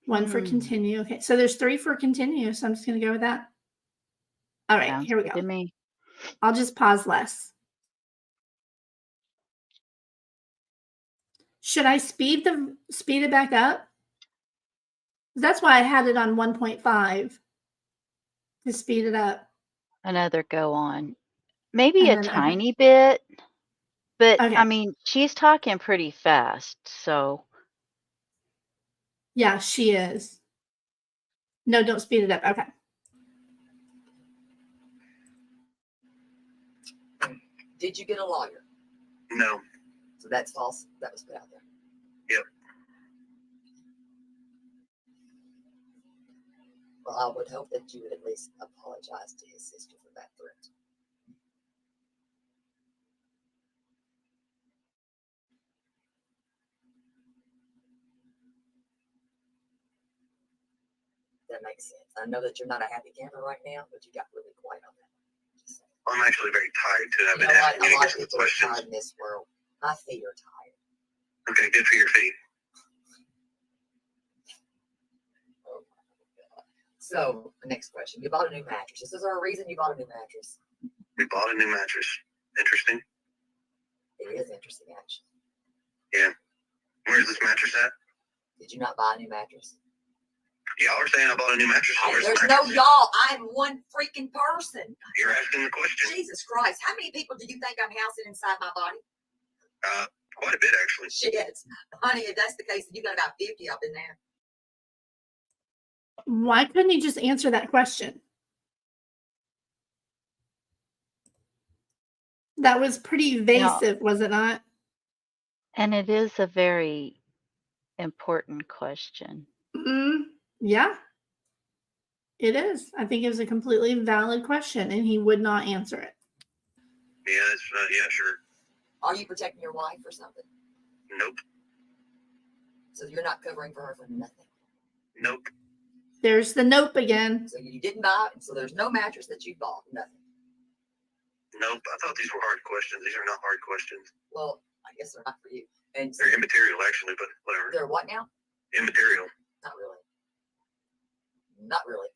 1 for continue. Okay, so there's 3 for continue, so I'm just going to go with that. All right, Sounds here we good go. to me. I'll just pause less. Should I speed it back up? That's why I had it on 1.5 to speed it up. Another go on. Maybe a And then, okay. tiny bit, but I Okay. mean, she's talking pretty fast, so Yeah, she is. No, don't speed it up. Okay. Did you get a lawyer? No. So that's false. That was put out there. Yep. Well, I would hope that you would at least apologize to his sister for that threat. That makes sense. I know that you're not a happy camper right now, but you got really quiet on that. Just saying. I'm actually very tired too. I've You been know what? asking A you to lot get of some people are questions. tired in this world. My feet are tired. Okay, good for your feet. Oh my God. So, the next question. You bought a new mattress. Is there a reason you bought a new mattress? We bought a new mattress. Interesting. It is interesting, actually. Where's this mattress at? Did you not buy a new mattress? Y'all are saying I bought a new mattress. So where's the There's no mattress? y'all. I'm one freaking person. You're asking the question. Jesus Christ. How many people do you think I'm housing inside my body? Quite a bit actually. Shit. Honey, if that's the case, then you got about 50 up in there. Why couldn't he just answer that question? That was pretty evasive, was it not? and it is a very important question. Yeah, it is. I think it was a completely valid question, and he would not answer it. Yeah, that's yeah, sure. Are you protecting your wife or something? Nope. So you're not covering for her for nothing. Nope. There's the nope again. So you didn't buy it. So there's no mattress that you bought. Nothing. Nope. I thought these were hard questions. These are not hard questions. Well, I guess they're not for you. And so They're immaterial actually, but whatever. they're what now? Immaterial. Not really. Not really.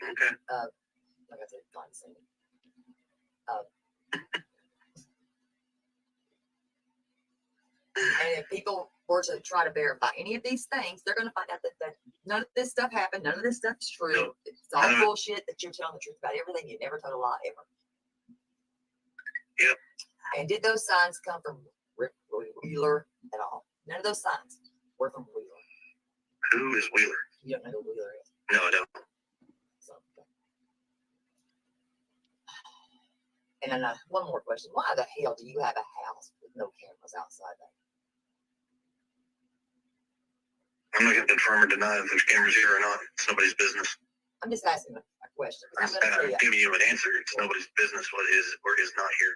Okay. Like I said, condescending. And if people were to try to verify any of these things, they're going to find out that none of this stuff happened. None of this stuff's true. No. It's all bullshit that you're telling the truth about everything. You never told a lie ever. Yep. And did those signs come from Rick Wheeler at all? None of those signs were from Wheeler. Who is Wheeler? You don't know who Wheeler is. No, I don't. So, and one more question. Why the hell do you have a house with no cameras outside there? I'm not going to confirm or deny if there's cameras here or not. It's nobody's business. I'm just asking a question. I'm I'm going to tell you. giving you an answer. It's nobody's business what is or is not here.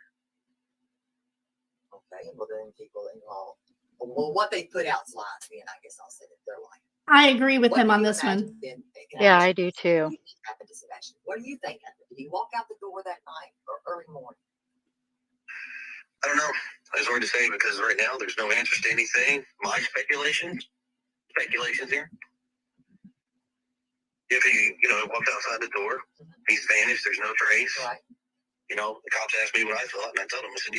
Okay, well then people involved. Well, what they put out's lies, then I guess I'll say that they're lying. I agree with What him do on you this imagine one. then? Yeah, ask I you, do what too. do you think happened to Sebastian? What do you think happened? Did he walk out the door that night or early morning? I don't know. It's hard to say because right now there's no answers to anything. My speculations here. If he, walked outside the door, he's vanished. There's no trace. Right. The cops asked me what I thought, and I told them, I said,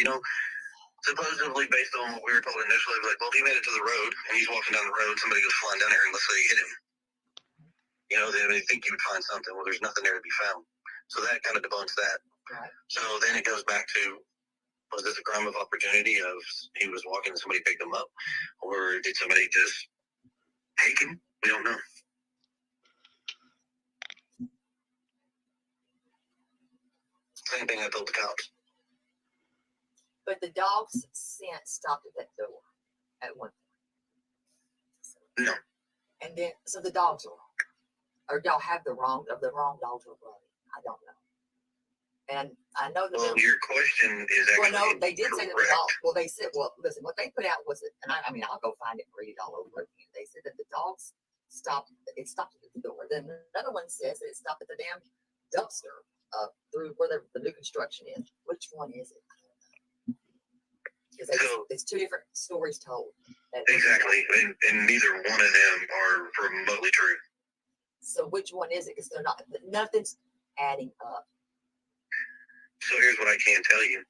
supposedly based on what we were told initially, it was like, well, if he made it to the road and he's walking down the road, somebody goes flying down there and let's say he hit him. They think you would find something. Well, there's nothing there to be found. So that kind of debunks that. Right. So then it goes back to, was this a crime of opportunity of he was walking and somebody picked him up? Or did somebody just take him? We don't know. Same thing I told the cops. But the dog's scent stopped at that door at one point. No. And then, so the dogs are wrong. Or y'all have the wrong dogs are running. I don't know. And I know that Well, your question is actually well, no, they did say that the correct. dogs. Well, they said, well, listen, what they put out was that, and I mean, I'll go find it and read it all over again. They said that the dogs stopped. It stopped at the door. Then another one says that it stopped at the damn dumpster through where the new construction is. Which one is it? I don't know. Because there's two different stories told. Exactly, and neither one of them are remotely true. So which one is it? Because they're not. Nothing's adding up. So here's what I can tell you.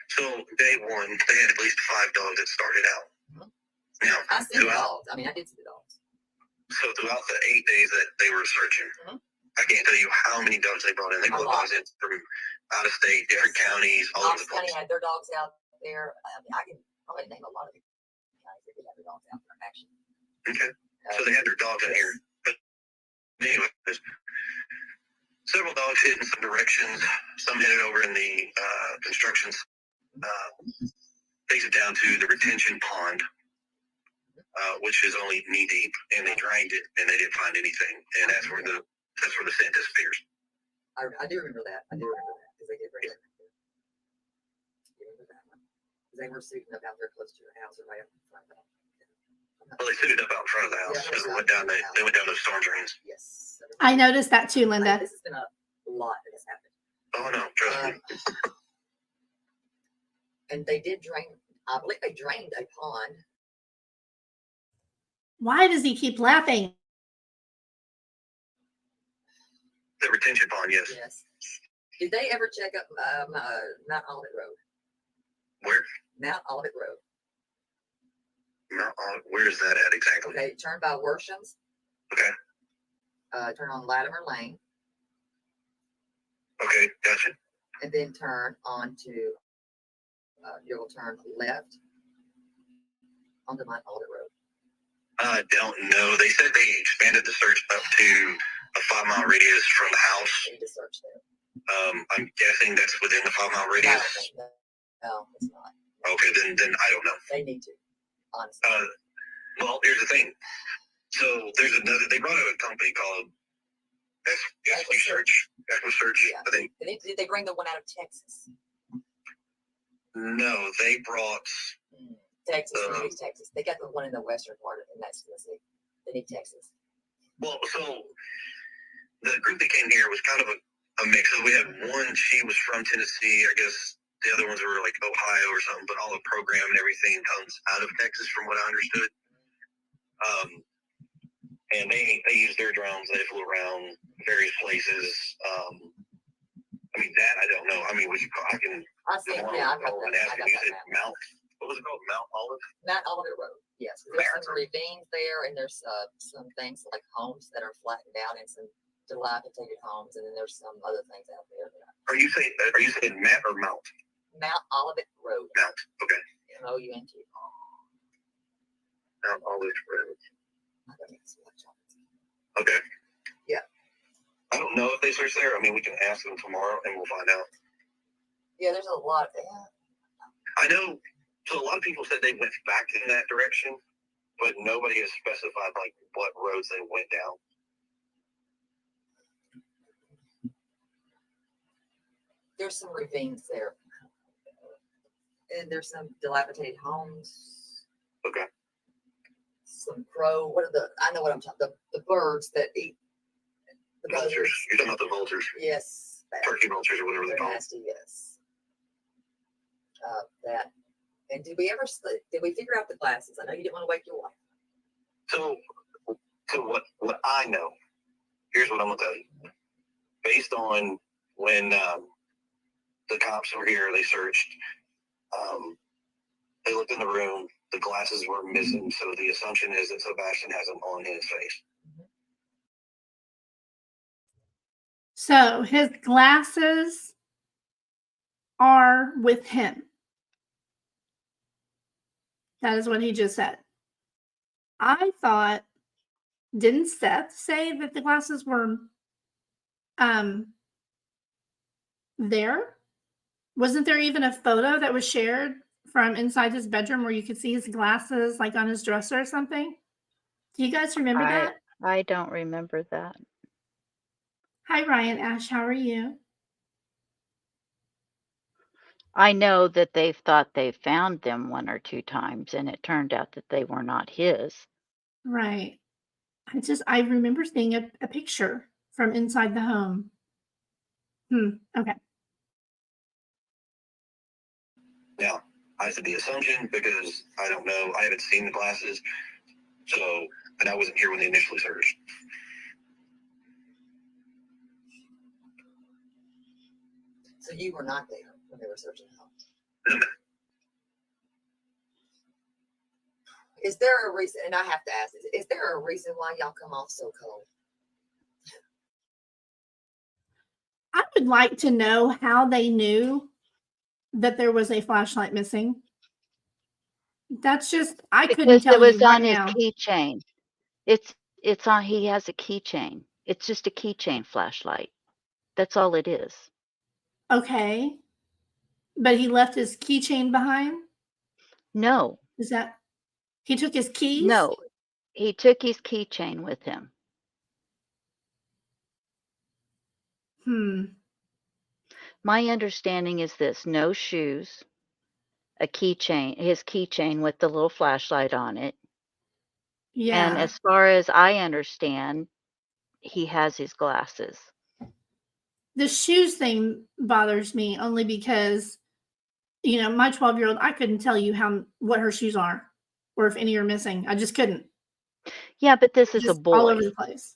So day one, they had at least 5 dogs that started out. Mm-hmm. Now, I see the throughout, dogs. I mean, I did see the dogs. so throughout the 8 days that they were searching, Mhm. I can't tell you how many dogs they brought in. They A brought lot. dogs in from out of state, different counties, all over Knox the County place. had their dogs out there. I mean, I can probably name a lot of the counties that did have their dogs out there, actually. Okay. So they had their dogs in here. But anyways, several dogs hit in some directions. Some headed over in the construction. Takes it down to the retention pond, which is only knee deep, and they drained it, and they didn't find anything, and that's where the scent disappears. I do remember that. I do remember that because they did bring it. You remember that one? Because they were suiting up out there close to your house or right up in front of it. Well, they suited up out in front of the house because they went down those storm drains. Yes. I noticed that too, Linda. This has been a lot that has happened. Oh no, trust me. And they did drain. I believe they drained a pond. Why does he keep laughing? The retention pond, yes. Yes. Did they ever check up Mount Olivet Road? Where? Mount Olivet Road. Where is that at exactly? Okay, turn by Worshams. Okay. Turn on Latimer Lane, Okay, gotcha. and then turn onto. You will turn left onto Mount Olivet Road. I don't know. They said they expanded the search up to a 5-mile radius from the house. You need to search there. I'm guessing that's within the 5-mile I radius. don't think that. No, it's not. Okay, then I don't know. They need to, honestly. Well, here's the thing. So there's another. They brought out a company called Search. Yeah. I think. Did they bring the one out of Texas? No, they brought. Texas, they need Texas. They got the one in the western part of it, and that's Tennessee. They need Texas. Well, so the group that came here was kind of a mix. So we had one. She was from Tennessee. I guess the other ones were like Ohio or something. But all the program and everything comes out of Texas, from what I understood. And they used their drones. They flew around various places. I mean, that I don't know. I mean, I can. I see. Yeah, I've got that. I got You that said map. Mount. What was it called? Mount Olive. Mount Olivet Road. Yes, there's some ravines there, and there's some things like homes that are flattened out, and some dilapidated homes, and then there's some other things out there. Are you saying Mount or Mount? Mount Olivet Road. Mount. Okay. MOUNT. Mount Olive Road. I don't need to watch on it. Okay. Yeah. I don't know if they search there. I mean, we can ask them tomorrow, and we'll find out. Yeah, there's a lot. Yeah. I know. So a lot of people said they went back in that direction, but nobody has specified like what roads they went down. There's some ravines there, and there's some dilapidated homes. Okay. Some crow. What are the? I know what I'm talking. The birds that eat. The Vultures. buzzards. You're talking about the vultures. Yes. Turkey vultures or whatever they They're call them. nasty. Yes. That. And did we figure out the glasses? I know you didn't want to wake your wife. So what I know, here's what I'm gonna tell you. Based on when the cops were here, they searched. They looked in the room. The glasses were missing, so the assumption is that Sebastian has them on his face. So his glasses are with him. That is what he just said. I thought, didn't Seth say that the glasses were there? Wasn't there even a photo that was shared from inside his bedroom where you could see his glasses like on his dresser or something? Do you guys remember that? I don't remember that. Hi, Ryan Ash. How are you? I know that they've thought they found them 1 or 2 times, and it turned out that they were not his. Right. I remember seeing a picture from inside the home. Okay. Now, I said the assumption because I don't know. I haven't seen the glasses, and I wasn't here when they initially searched. So you were not there when they were searching the home. Is there a reason, and I have to ask this, is there a reason why y'all come off so cold? I would like to know how they knew that there was a flashlight missing. That's just, I couldn't Because it tell you was right on his now. keychain. It's on, he has a keychain. It's just a keychain flashlight. That's all it is. Okay. But he left his keychain behind? No, Is that, he took his keys? no. He took his keychain with him. My understanding is this: no shoes, a keychain, his keychain with the little flashlight on it. And Yeah. as far as I understand, he has his glasses. The shoes thing bothers me only because, you know, my 12-year-old, I couldn't tell you what her shoes are or if any are missing. I just couldn't. Yeah, but this is a Just all over boy. the place.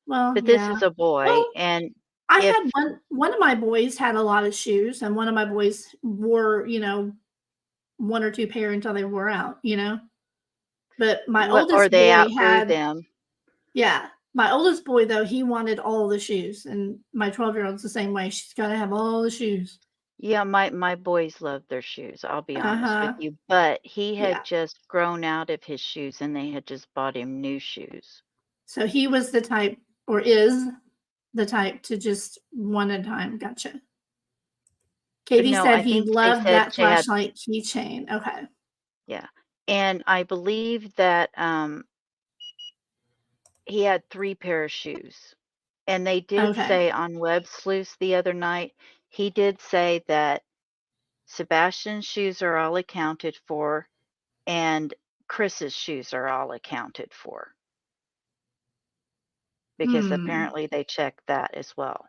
Well, But this yeah. is a boy, Well, and I if had one of my boys had a lot of shoes, and one of my boys wore, you know, one or two pair until they wore out, you know. But my or oldest they boy outgrew had, them. yeah, my oldest boy though, he wanted all the shoes, and my 12-year-old's the same way. She's got to have all the shoes. Yeah, my boys love their shoes, I'll be honest with Uh-huh. you. But he Yeah. had just grown out of his shoes, and they had just bought him new shoes. So he was the type, or is the type, to just one at a time. Gotcha. Katie No, said I he think they loved said that she had, flashlight keychain. Okay. yeah. And I believe that he had 3 pair of shoes. And they did Okay. say on Web Sleuths the other night, he did say that Sebastian's shoes are all accounted for and Chris's shoes are all accounted for, because apparently they checked that as well.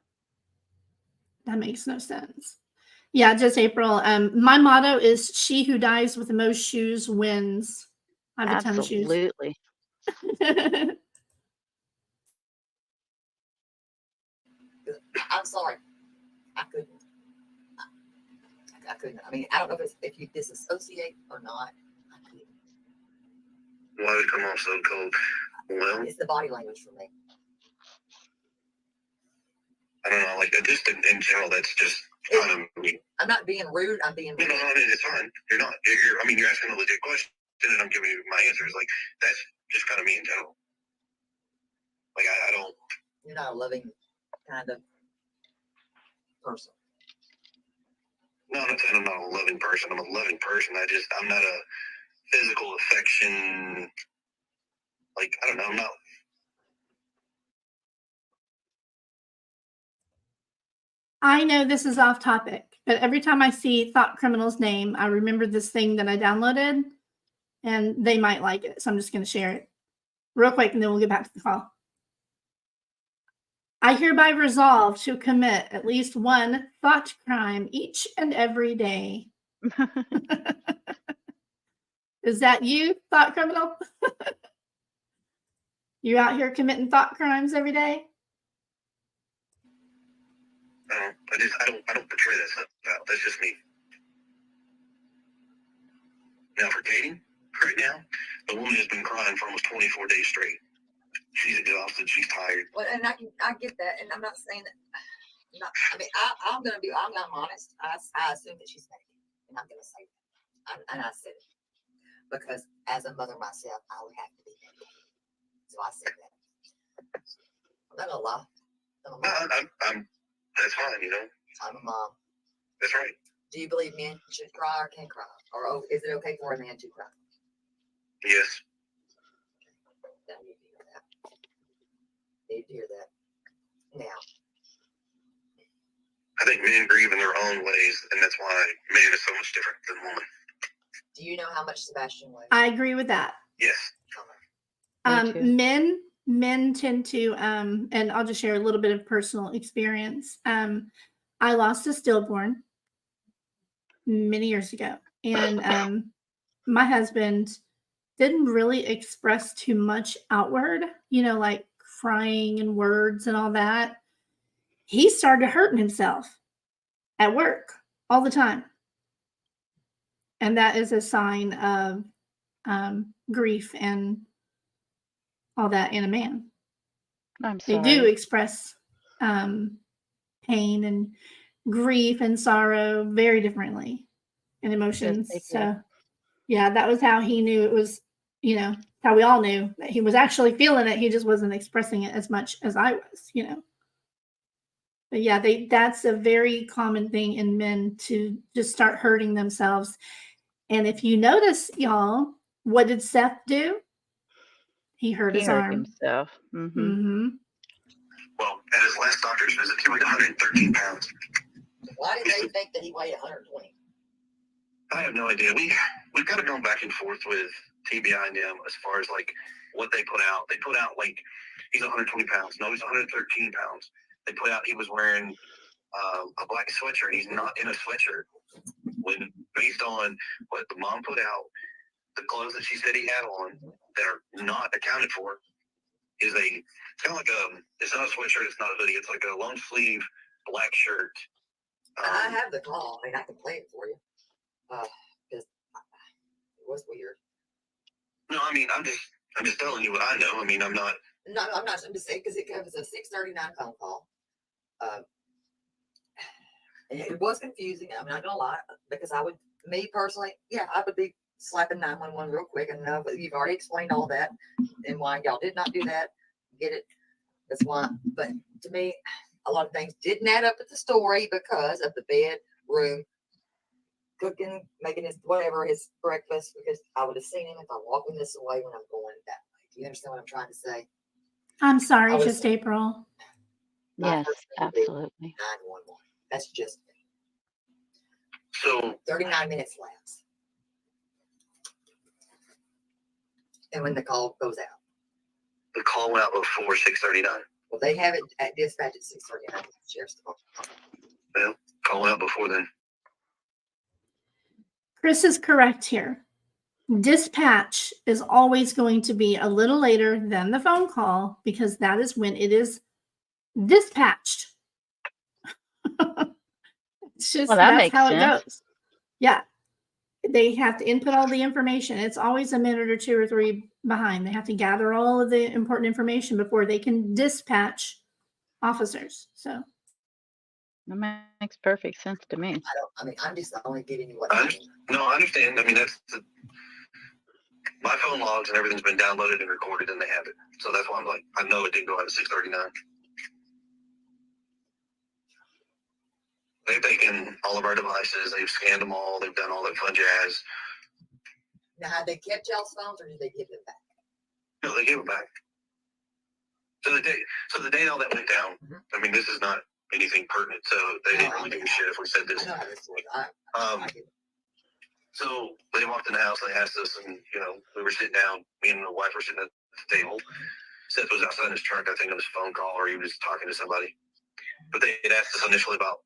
That makes no sense. Yeah, just April. My motto is she who dies with the most shoes wins. I have a ton of shoes. Absolutely. I'm sorry. I couldn't. I couldn't. I mean, I don't know if you disassociate or not. I couldn't. Why would it come off so cold? Well, It's the body language for me. I don't know, like just in general, that's just kind of me. I'm not being rude. I'm being No, rude. I mean, it's fine. You're not. I mean, you're asking a legit question, and I'm giving you my answers. Like, that's just kind of me in general. Like, I don't. You're not a loving kind of person. No, I'm not saying I'm not a loving person. I'm a loving person. I'm not a physical affection. Like, I don't know. I'm not. I know this is off topic, but every time I see Thought Criminal's name, I remember this thing that I downloaded, and they might like it. So I'm just going to share it real quick, and then we'll get back to the call. I hereby resolve to commit at least one thought crime each and every day. Is that you, Thought Criminal? You out here committing thought crimes every day? I don't portray that stuff out. That's just me. Now for dating, right now, the woman has been crying for almost 24 days straight. She's exhausted. She's tired. Well, and I get that, and I'm not saying that. I mean, I'm honest. I assume that she's medicated, and I'm gonna say that, and I said it because as a mother myself, I would have to be medicated. So I said that. I'm not gonna lie. I'm that's fine, you know. I'm a mom. That's right. Do you believe men should cry or can cry, or is it okay for a man to cry? Yes. I need to hear that. Need to hear that. Now, I think men grieve in their own ways, and that's why man is so much different than woman. do you know how much Sebastian weighs? I agree with that. Yes. Me too. Men tend to, and I'll just share a little bit of personal experience. I lost a stillborn many years ago, and my husband didn't really express too much outward, you know, like crying and words and all that. He started hurting himself at work all the time. And that is a sign of grief and all that in a man. I'm They sorry. do express pain and grief and sorrow very differently and emotions. they do. So, yeah, that was how he knew it was, how we all knew that he was actually feeling it. He just wasn't expressing it as much as I was. But yeah, that's a very common thing in men to just start hurting themselves. And if you notice, y'all, what did Seth do? He hurt He his hurt arm. himself. Mm-hmm. Mm-hmm. Well, at his last doctor's visit, he weighed 113 pounds. Why did they think that he weighed 120? I have no idea. We've kind of gone back and forth with TBI and them as far as like what they put out. They put out like he's 120 pounds. No, he's 113 pounds. They put out he was wearing a black sweatshirt. He's not in a sweatshirt. When based on what the mom put out, the clothes that she said he had on that are not accounted for is a kind of like it's not a sweatshirt. It's not a hoodie. It's like a long sleeve black shirt. I have the call. I mean, I can play it for you. Because it was weird. No, I mean, I'm just telling you what I know. I mean, I'm not. No, I'm not. I'm just saying because it was a 6:39 phone call. And it was confusing. I'm not gonna lie, because me personally, yeah, I would be slapping 911 real quick. And know, but you've already explained all that and why y'all did not do that. Get it? That's why. But to me, a lot of things didn't add up at the story because of the bedroom cooking, making his breakfast. Because I would have seen him if I'm walking this way when I'm going that way. Do you understand what I'm trying to say? I'm sorry, I was- just April. Yes, absolutely. 911. That's just me. So 39 minutes lapse. And when the call goes out. the call went out before 6:39. Well, they have it at dispatch at 6:39. Sheriff's Department. Well, call went out before then. Chris is correct here. Dispatch is always going to be a little later than the phone call because that is when it is dispatched. It's just Well, that that's makes how sense. it goes. Yeah. They have to input all the information. It's always a minute or two or three behind. They have to gather all of the important information before they can dispatch officers. So That makes perfect sense to me. I'm just only giving you what I mean. No, I understand. I mean, my phone logs and everything's been downloaded and recorded, and they have it. So that's why I'm like, I know it didn't go out at 6:39. They've taken all of our devices. They've scanned them all. They've done all that fun jazz. Now, had they kept y'all's phones or did they give them back? No, they gave them back. So the day all that went down, I mean, this is not anything pertinent, so they didn't really give a shit if we said this. I know how this works. I get it. So they walked in the house, they asked us, and, we were sitting down, me and the wife were sitting at the table. Seth was outside in his truck, I think, on his phone call, or he was talking to somebody. But they had asked us initially about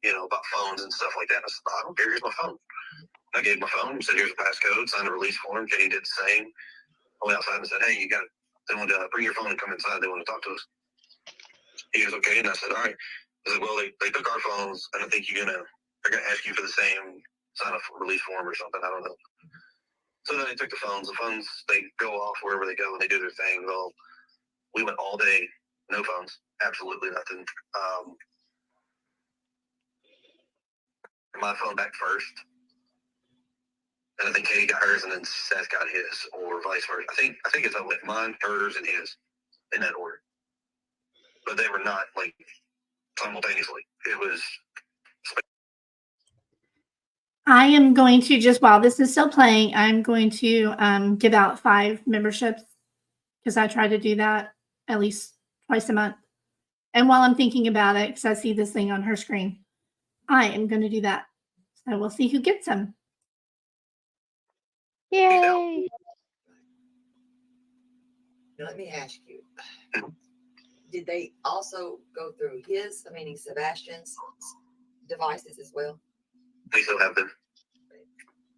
phones and stuff like that. And I said, I don't care, here's my phone. I gave my phone, said, here's a passcode, signed a release form. Jenny did the same. I went outside and said, hey, they want to bring your phone and come inside. They want to talk to us. He goes, okay. And I said, all right. I said, well, they took our phones, and I think they're going to ask you for the same sign a release form or something. I don't know. So then they took the phones. The phones, they go off wherever they go and they do their thing. Well, we went all day, no phones, absolutely nothing. My phone back first. And I think Katie got hers and then Seth got his, or vice versa. I think it's like mine, hers, and his in that order. But they were not like simultaneously. It was. I am going to just while this is still playing, I'm going to give out 5 memberships because I try to do that at least twice a month. And while I'm thinking about it, because I see this thing on her screen, I am going to do that. So we'll see who gets them. Yay! Now, let me ask you, did they also go through meaning Sebastian's devices as well? They still have them.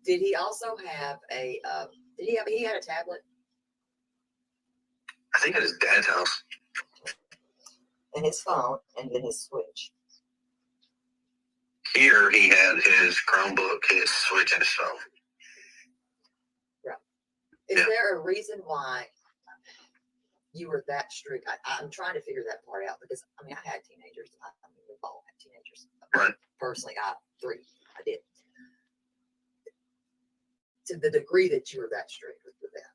Did he also have he had a tablet? I think at his dad's house. And his phone, and then his switch. Here he had his Chromebook, his Switch, and his phone. Is Yeah. there a reason why you were that strict? I'm trying to figure that part out because I mean, I had teenagers. I mean, we've all had teenagers. Right. Personally, three, I did. To the degree that you were that strict with that.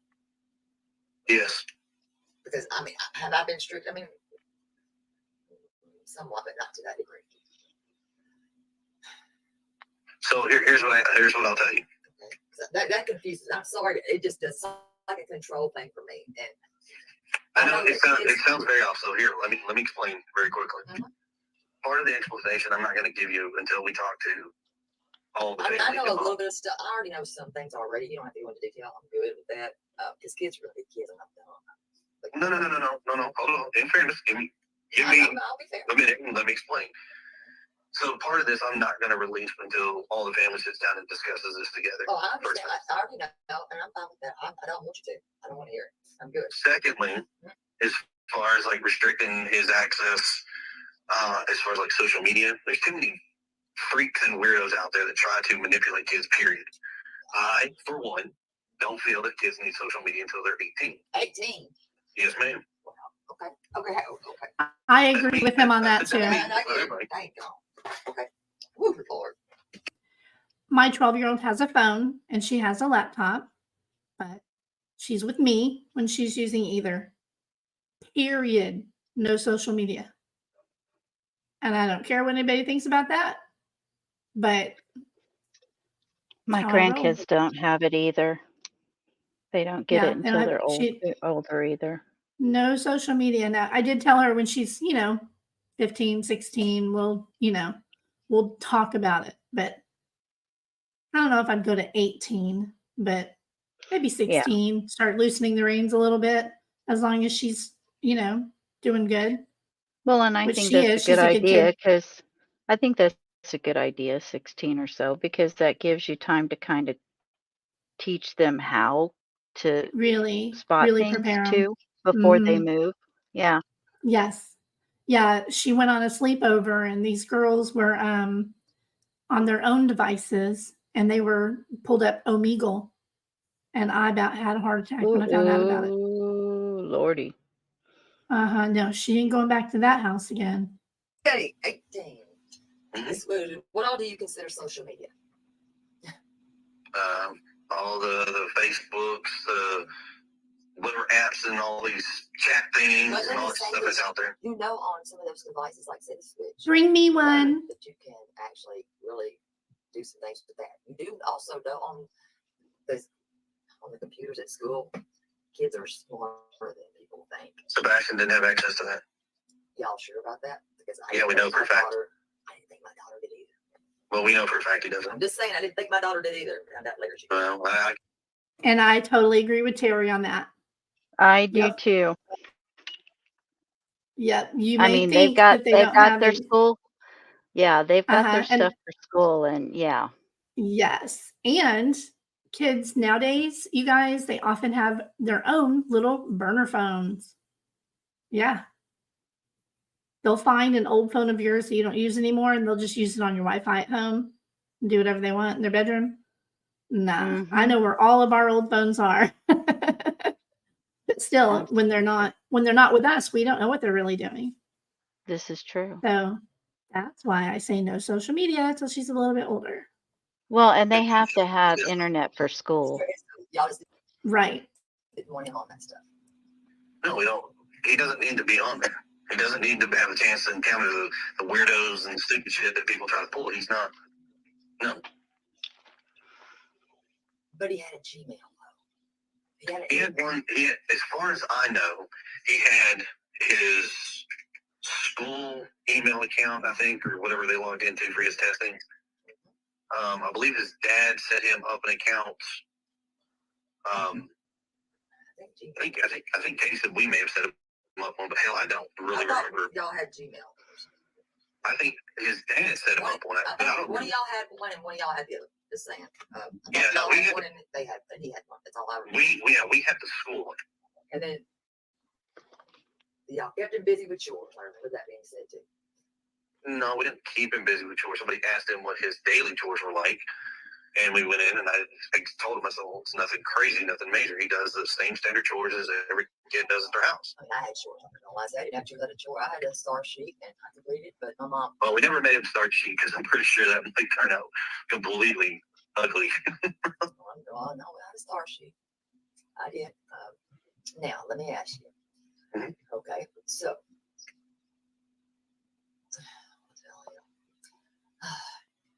Yes. Because I mean, have I been strict? I mean, somewhat, but not to that degree. So here's what I'll tell you. Okay. So that confuses. I'm sorry. It just does sound like a control thing for me. And I know it that kids- sounds very off. So here, let me explain very quickly. Mhm. Part of the explanation I'm not going to give you until we talk to all the I mean, I family know a little involved. bit of stuff. I already know some things already. You don't have to go into detail. I'm good with that. Because kids are really kids. I'm not dumb. But- No. Hold on. In fairness, give me I'll be fair. a minute and let me explain. So part of this I'm not going to release until all the family sits down and discusses this together. Oh, I understand. I already know, and I'm fine with that. I don't want you to. I don't want to hear it. I'm good. Secondly, as far as like restricting his access, as far as like social media, there's too many freaks and weirdos out there that try to manipulate kids, period. I, for one, don't feel that kids need social media until they're 18. 18. Yes, ma'am. Okay. I agree with him on that That's too. me. And I get it. Thank God. Okay. Woo, Lord. My 12-year-old has a phone and she has a laptop, but she's with me when she's using either. Period. No social media. And I don't care what anybody thinks about that, but My how I roll. grandkids don't have it either. They don't get Yeah, it and until they're she older either. no social media. Now, I did tell her when she's, 15, 16, we'll talk about it. But I don't know if I'd go to 18, but maybe 16, start loosening the reins a little bit as long as she's, doing good. Well, and I Which think she that's a is. good She's a good idea kid. because I think that's a good idea, 16 or so, because that gives you time to kind of teach them how to Really, spot really things prepare them. too before they Mhm. move. Yeah. Yes. Yeah, she went on a sleepover and these girls were on their own devices and they were pulled up Omegle and I about had a heart attack when I found out about it. Ooh, Lordy. No, she ain't going back to that house again. Okay, 18. Mhm. Miss Wood, what all do you consider social media? All the Facebooks, the whatever apps and all these chat things But let and all me that say stuff this. that's out there. You know, on some of those devices, like say the Switch, Bring me one. that you can actually really do some things with that. You do also know on the computers at school, kids are smarter than people think. Sebastian didn't have access to that. Y'all sure about that? Because I Yeah, didn't we think know for my a fact. daughter- I didn't think my daughter did either. Well, we know for a fact he I'm doesn't. just saying, I didn't think my daughter did either. Found out later she did. Well, And I totally agree with Terry on that. I do Yep. too. Yep. You I may mean, they've think got that they don't have their it. school. Yeah, they've got their And stuff for school, and yeah. yes. And kids nowadays, you guys, they often have their own little burner phones. Yeah. They'll find an old phone of yours that you don't use anymore and they'll just use it on your Wi-Fi at home and do whatever they want in their bedroom. Nah, I Mhm. know where all of our old phones are. But still, when they're not with us, we don't know what they're really doing. This is true. So that's why I say no social media until she's a little bit older. Well, and they have to have internet for school. Y'all just Right. didn't want him on that stuff. no, we don't. He doesn't need to be on there. He doesn't need to have a chance to encounter the weirdos and stupid shit that people try to pull. He's not. No. But he had a Gmail though. He had one. As far as I know, he had his school email account, I think, or whatever they logged into for his testing. I believe his dad set him up an account. I think Katie said we may have set him up one, but hell, I don't really I thought remember. y'all had Gmail. I think his dad set him up one. I But I thought don't one of remember. y'all had one and one of y'all had the other. Just saying. Yeah, no, y'all we had had- one and they had, and he had one. That's all I remember. We had the school one. And then y'all kept him busy with chores. I remember that being said too. No, we didn't keep him busy with chores. Somebody asked him what his daily chores were like, And we went in, and I told him, I said, well, it's nothing crazy, nothing major. He does the same standard chores as every kid does at their house. I mean, I had chores. I'm not gonna lie, I didn't have chores. I had a chore. I had a star sheet, and I completed it, but my mom. Well, we never made him start sheet because I'm pretty sure that might turn out completely ugly. Oh, no, I had a star sheet. I did. Now, let me ask you. Mhm. Okay, so.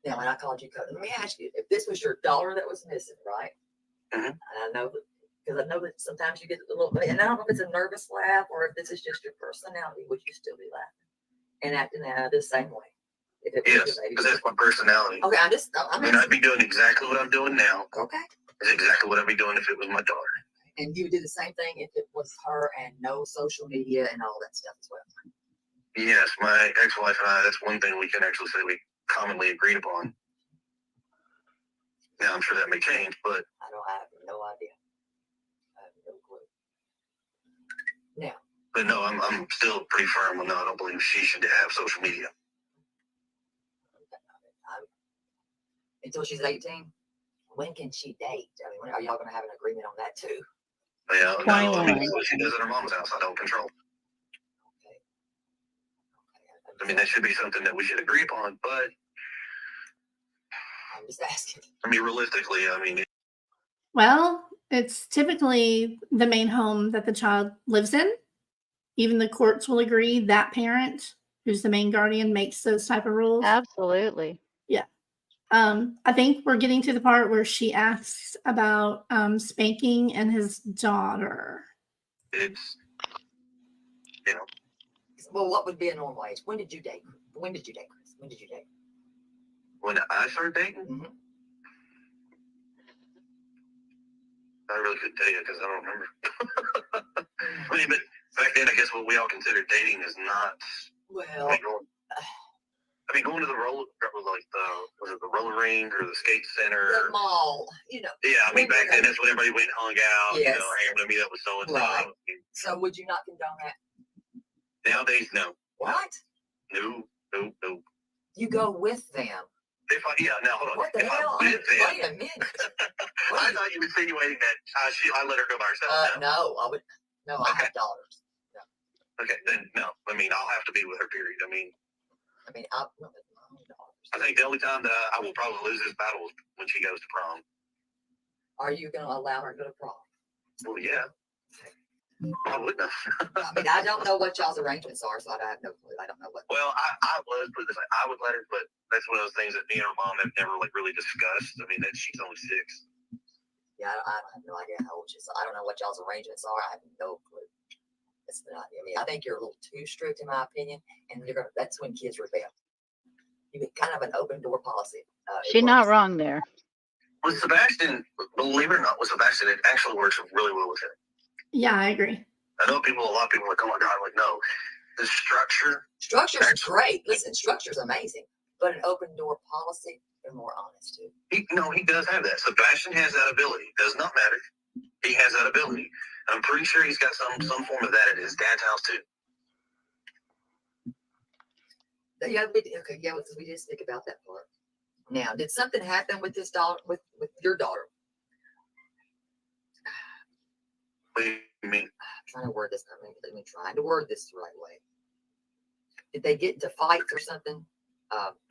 Now, when I called you, let me ask you, if this was your daughter that was missing, right? Mhm. And I know that, because I know that sometimes you get a little, and I don't know if it's a nervous laugh or if this is just your personality, would you still be laughing and acting out the same way? If it was Yes, your baby? because that's my personality. Okay, I mean, I'd be doing exactly what I'm doing now. okay. It's exactly what I'd be doing if it was my daughter. And you would do the same thing if it was her and no social media and all that stuff as well. Yes, my ex-wife and I, that's one thing we can actually say we commonly agreed upon. Now, I'm sure that may change, but I have no idea. I have no clue. Now, but no, I'm still pretty firm on no, I don't believe she should have social media. until she's 18, when can she date? I mean, when are y'all going to have an agreement on that too? Yeah, no, I mean, 21. what she does at her mom's house, I don't control. Okay. I mean, that should be something that we should agree upon, but I'm just asking. I mean, realistically, I mean, Well, it's typically the main home that the child lives in. Even the courts will agree that parent, who's the main guardian, makes those type of rules. Absolutely. I think we're getting to the part where she asks about spanking and his daughter. it's, Well, what would be a normal age? When did you date? When did you date, Chris? When did you date? when I started dating, Mhm. I really couldn't tell you because I don't remember. I mean, but back then, I guess what we all considered dating is not. Well, Going to the was it the roller rink or the skate center? the mall, you know. Yeah, I mean, back then that's when everybody went and hung out. Yes. You know, hey, I'm gonna meet up with so and so. Right. So would you not condone that? Nowadays, no. What? No. You go with them. Now hold on. What the If hell? I went there, Wait a minute. I thought you were insinuating that I let her go by herself. No, I would. No, I have daughters. Okay, then no. I mean, I'll have to be with her. Period. I mean, I went with my own daughters. I think the only time that I will probably lose this battle is when she goes to prom. Are you going to allow her to go to prom? Well, yeah. I wouldn't have. I mean, I don't know what y'all's arrangements are, so I have no clue. I don't know what. Well, I was, put it this way, I would let her, but that's one of those things that me and her mom have never really discussed. I mean, that she's only 6. Yeah, I have no idea how old she is. I don't know what y'all's arrangements are. I have no clue. It's not. I mean, I think you're a little too strict, in my opinion, and that's when kids rebel. You get kind of an open door policy. She's not wrong there. With Sebastian, believe it or not, with Sebastian, it actually works really well with him. Yeah, I agree. I know a lot of people are like, oh my God, I'm like, no. The Structure is great. Listen, structure is amazing, but an open door policy, they're more honest too. He does have that. Sebastian has that ability. Does not matter. He has that ability. I'm pretty sure he's got some form of that at his dad's house too. Yeah, we did speak about that part. Now, did something happen with this daughter, with your daughter? What do you mean? I'm trying to word this. Let me try to word this the right way. Did they get into fights or something?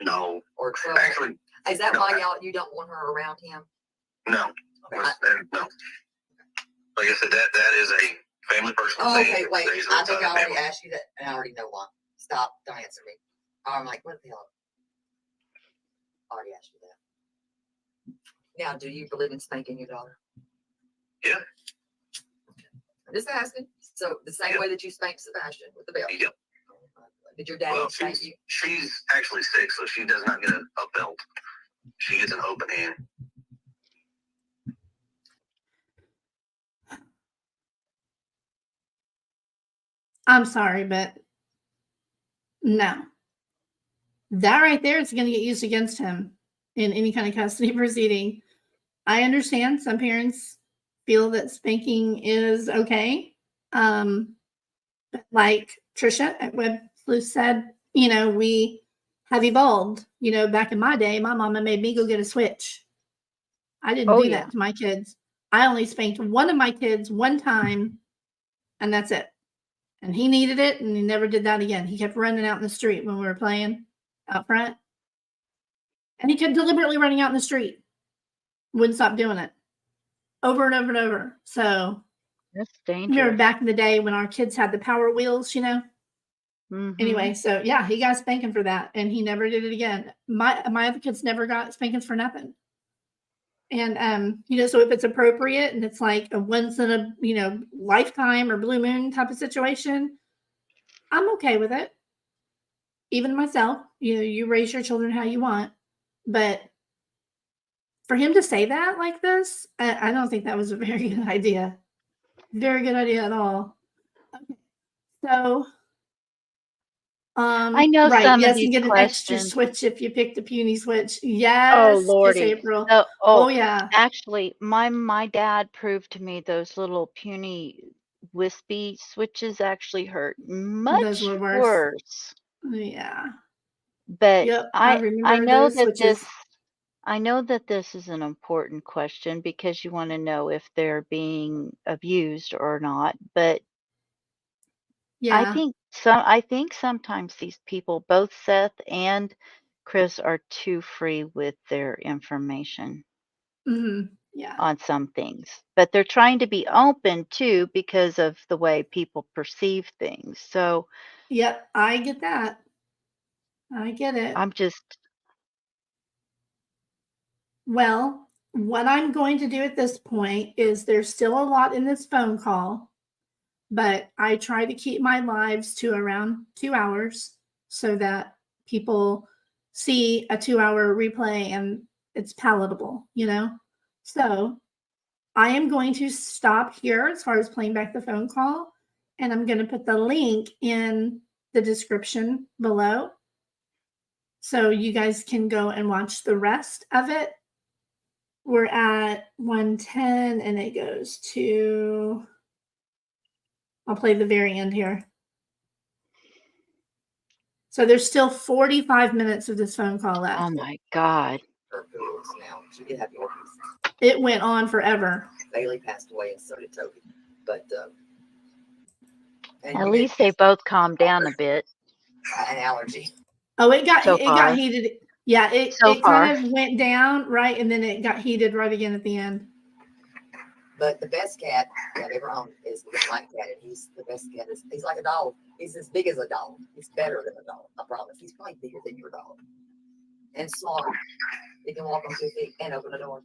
No. Or trouble? Actually, Is that no. why you don't want her around him? no. Okay, No. Like I said, that is a family personal thing. okay, wait. Stays I inside think the I already family. asked you that, and I already know why. Stop! Don't answer me. I'm like, what the hell? I already asked you that. Now, do you believe in spanking your daughter? Yeah. I'm just asking. So the same Yeah. way that you spanked Sebastian with the belt. Yep. Did your daddy Well, spank you? she's actually 6, so she does not get a belt. She gets an open hand. I'm sorry, but no. That right there is going to get used against him in any kind of custody proceeding. I understand some parents feel that spanking is okay. But like Trisha at Web Sleuth said, we have evolved. Back in my day, my mama made me go get a switch. I didn't Oh, do yeah. that to my kids. I only spanked one of my kids one time, and that's it. And he needed it, and he never did that again. He kept running out in the street when we were playing out front. And he kept deliberately running out in the street. Wouldn't stop doing it. Over and over and over. So That's remember dangerous. back in the day when our kids had the power wheels, you know? Mhm. Anyway, so yeah, he got spanking for that, and he never did it again. My other kids never got spankings for nothing. And you know, so if it's appropriate and it's like a once in a lifetime or blue moon type of situation, I'm okay with it. Even myself, you raise your children how you want, but for him to say that like this, I don't think that was a very good idea. Very good idea at all. Okay. So, I know right, some of yes, and these get an extra questions. switch if you pick the puny switch. Oh, Yes, yes, Lordy. April. Oh, Oh yeah, actually, my dad proved to me those little puny wispy switches actually hurt those were much worse. worse. Yeah. But Yep, I I remember know those that switches. this is an important question because you want to know if they're being abused or not. But Yeah. I think sometimes these people, both Seth and Chris, are too free with their information Yeah. on some things. But they're trying to be open too because of the way people perceive things. So Yep, I get that. I get it. I'm just Well, what I'm going to do at this point is there's still a lot in this phone call, but I try to keep my lives to around 2 hours so that people see a 2-hour replay and it's palatable, you know? So, I am going to stop here as far as playing back the phone call, and I'm going to put the link in the description below so you guys can go and watch the rest of it. We're at 110 and it goes to, I'll play the very end here. So there's still 45 minutes of this phone call oh left. my God. Her feelings now. She did have your It went on forever. Bailey passed away, and so did Toby. But and At you least they both calmed down a bit had an allergy. Oh, it got so far. heated. Yeah, So it far. kind of went down, right? And then it got heated right again at the end. But the best cat I've ever owned is the black cat, and he's the best cat. He's like a dog. He's as big as a dog. He's better than a dog. I promise. He's probably bigger than your dog, and smaller. He can walk on 2 feet and open a door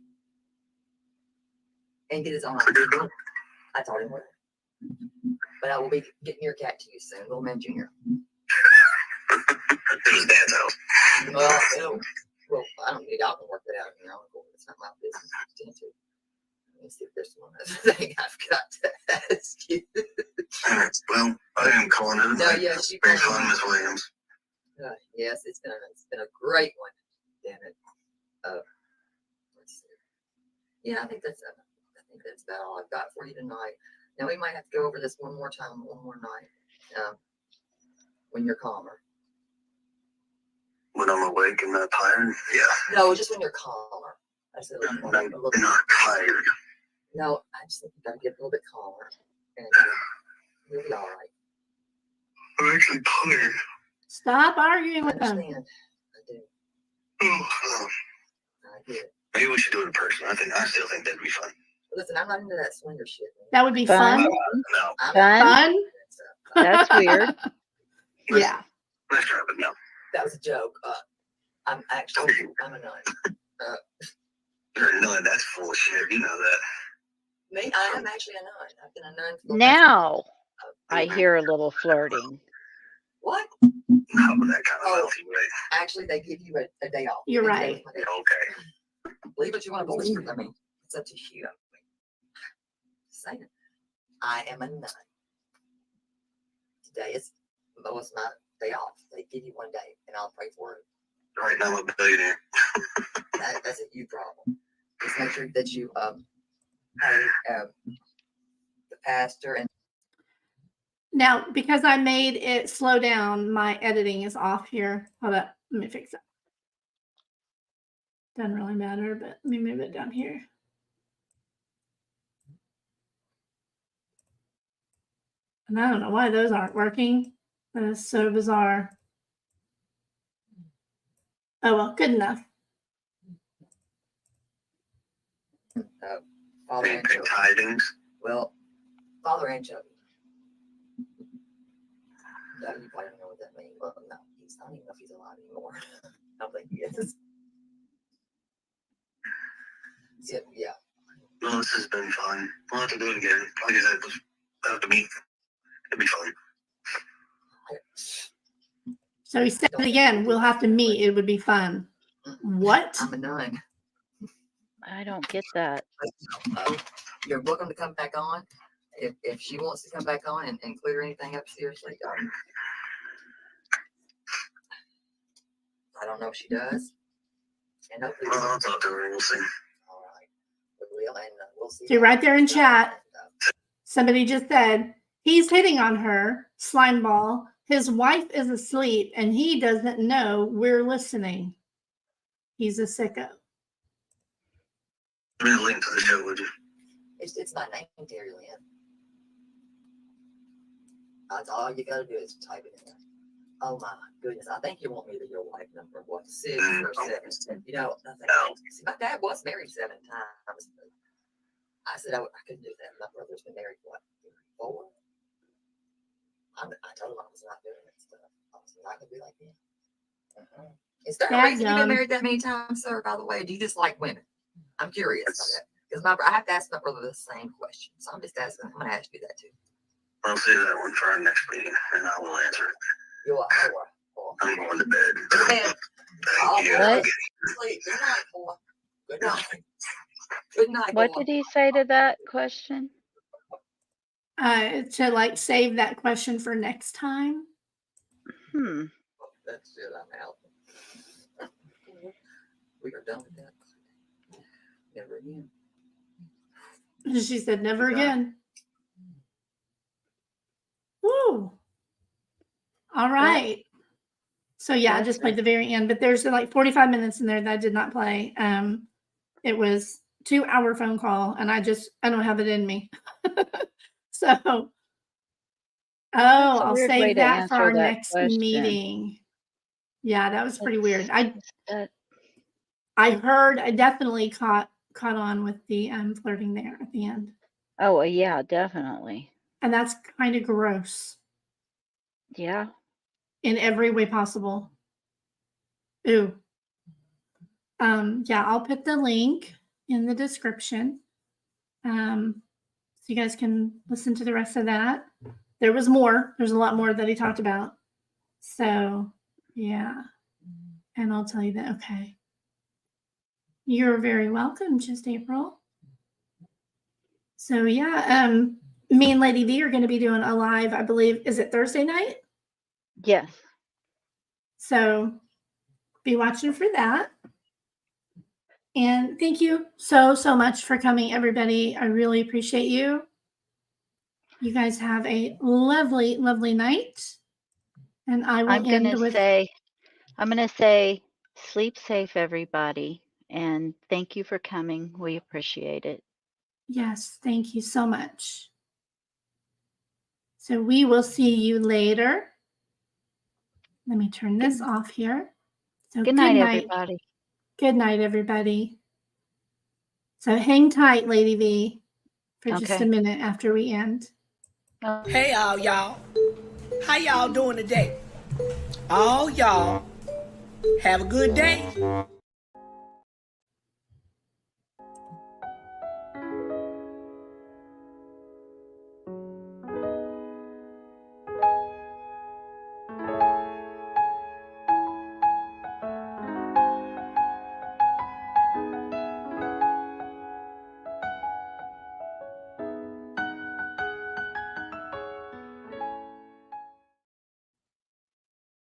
and get his own. I told him what. But I will be getting your cat to you soon, Little Man Junior. It was Dad's house. Well, I don't need y'all to work that out. It's not my business to tend to. Let me see if there's one other thing I've got to ask you. Well, I am calling it. No, yes, you Very can. fun, Miss Williams. Yes, it's been a great one. Damn it. Let's see. Yeah, I think that's about all I've got for you tonight. Now we might have to go over this one more time, one more night, when you're calmer. When I'm awake and not tired? Yeah. No, just when you're calmer. I said I'm not tired. No, I just think you gotta get a little bit calmer, and you'll be all right. I'm actually tired. Stop arguing I with them. understand. I do. Oh, I get it. maybe we should do it in person. I still think that'd be fun. Listen, I'm not into that swinger shit. That would be Fun? fun. No. I'm Fun? Fun? That's weird. Yeah. Let's try, but no. That was a joke. I'm a nun. You're a nun. That's full of shit. You know that. Me, I am actually a nun. I've been a nun for the Now I Mhm. hear a little flirting. What? Not with that kind of wealthy way. Actually, they give you a day off. You're They right. give you a day off. Okay. Believe what you want to believe. I mean, it's up to you. Just saying. I am a nun. Today is my day off. They give you one day, and I'll pray for it. Right now I'm a billionaire. That's a you problem. Just make sure that you have the pastor and Now, because I made it slow down, my editing is off here. Hold up. Let me fix it. Doesn't really matter, but let me move it down here. And I don't know why those aren't working. That is so bizarre. Oh, well, good enough. Father They and pick children. tidings. Well, father and chubby. No, you probably don't know what that means. Well, no, he's I don't even know if he's alive anymore. I don't think he is. Yeah. Well, this has been fun. We'll have to do it again. Like I said, we'll have to meet. It'll be fun. So he said it again, we'll have to meet. It would be fun. What? I'm a nun. I don't get that. You're welcome to come back on. If she wants to come back on and clear anything up seriously, I don't know if she does. And hopefully, Well, I'll talk to her and we'll see. all right. We'll see. So right there in chat, somebody just said, he's hitting on her, slime ball. His wife is asleep and he doesn't know we're listening. He's a sicko. Give me a link to the show, would you? It's my name, Terry Lynn. That's all you gotta do is type it in there. Oh my goodness, I think you want me to your wife number, what, 6 or 7? You know, I think, see, my dad was married 7 times. I said I couldn't do that. My brother's been married, what, 4? I told him I was not doing that stuff. I was not gonna be like him. Is there a reason you've been married that many times, sir, by the way? Do you just like women? I'm curious about that. Because I have to ask my brother the same question. So I'm just asking, I'm gonna ask you that too. I'll save that one for our next meeting and I will answer it. You are. I'm going to bed. Man. Thank you. What? Sleep. Good night, boy. Good night. Good night, What boy. did he say to that question? To like save that question for next time. That's it. I'm out. We are done with that. Never again. She said, never Yeah. again. Woo. All right. So yeah, I just played the very end, but there's like 45 minutes in there that I did not play. It was 2-hour phone call and I don't have it in me. So, I'll weird way save to that for answer our that next question. meeting. Yeah, that was pretty weird. That- I definitely caught on with the flirting there at the end. Oh, yeah, definitely. And that's kind of gross Yeah. in every way possible. Ooh. Yeah, I'll put the link in the description. So you guys can listen to the rest of that. There was more. There's a lot more that he talked about. So, yeah. And I'll tell you that. Okay. You're very welcome, just April. So, yeah, me and Lady V are going to be doing a live, I believe, is it Thursday night? Yes. So, be watching for that. And thank you so much for coming, everybody. I really appreciate you. You guys have a lovely, lovely night. And I will I'm going end with to say, sleep safe, everybody. And thank you for coming. We appreciate it. yes, thank you so much. So we will see you later. Let me turn this off here. So Good night, everybody. Good night, everybody. So hang tight, Lady V, for just Okay. a minute after we end. Hey, all y'all. How y'all doing today? All y'all have a good day.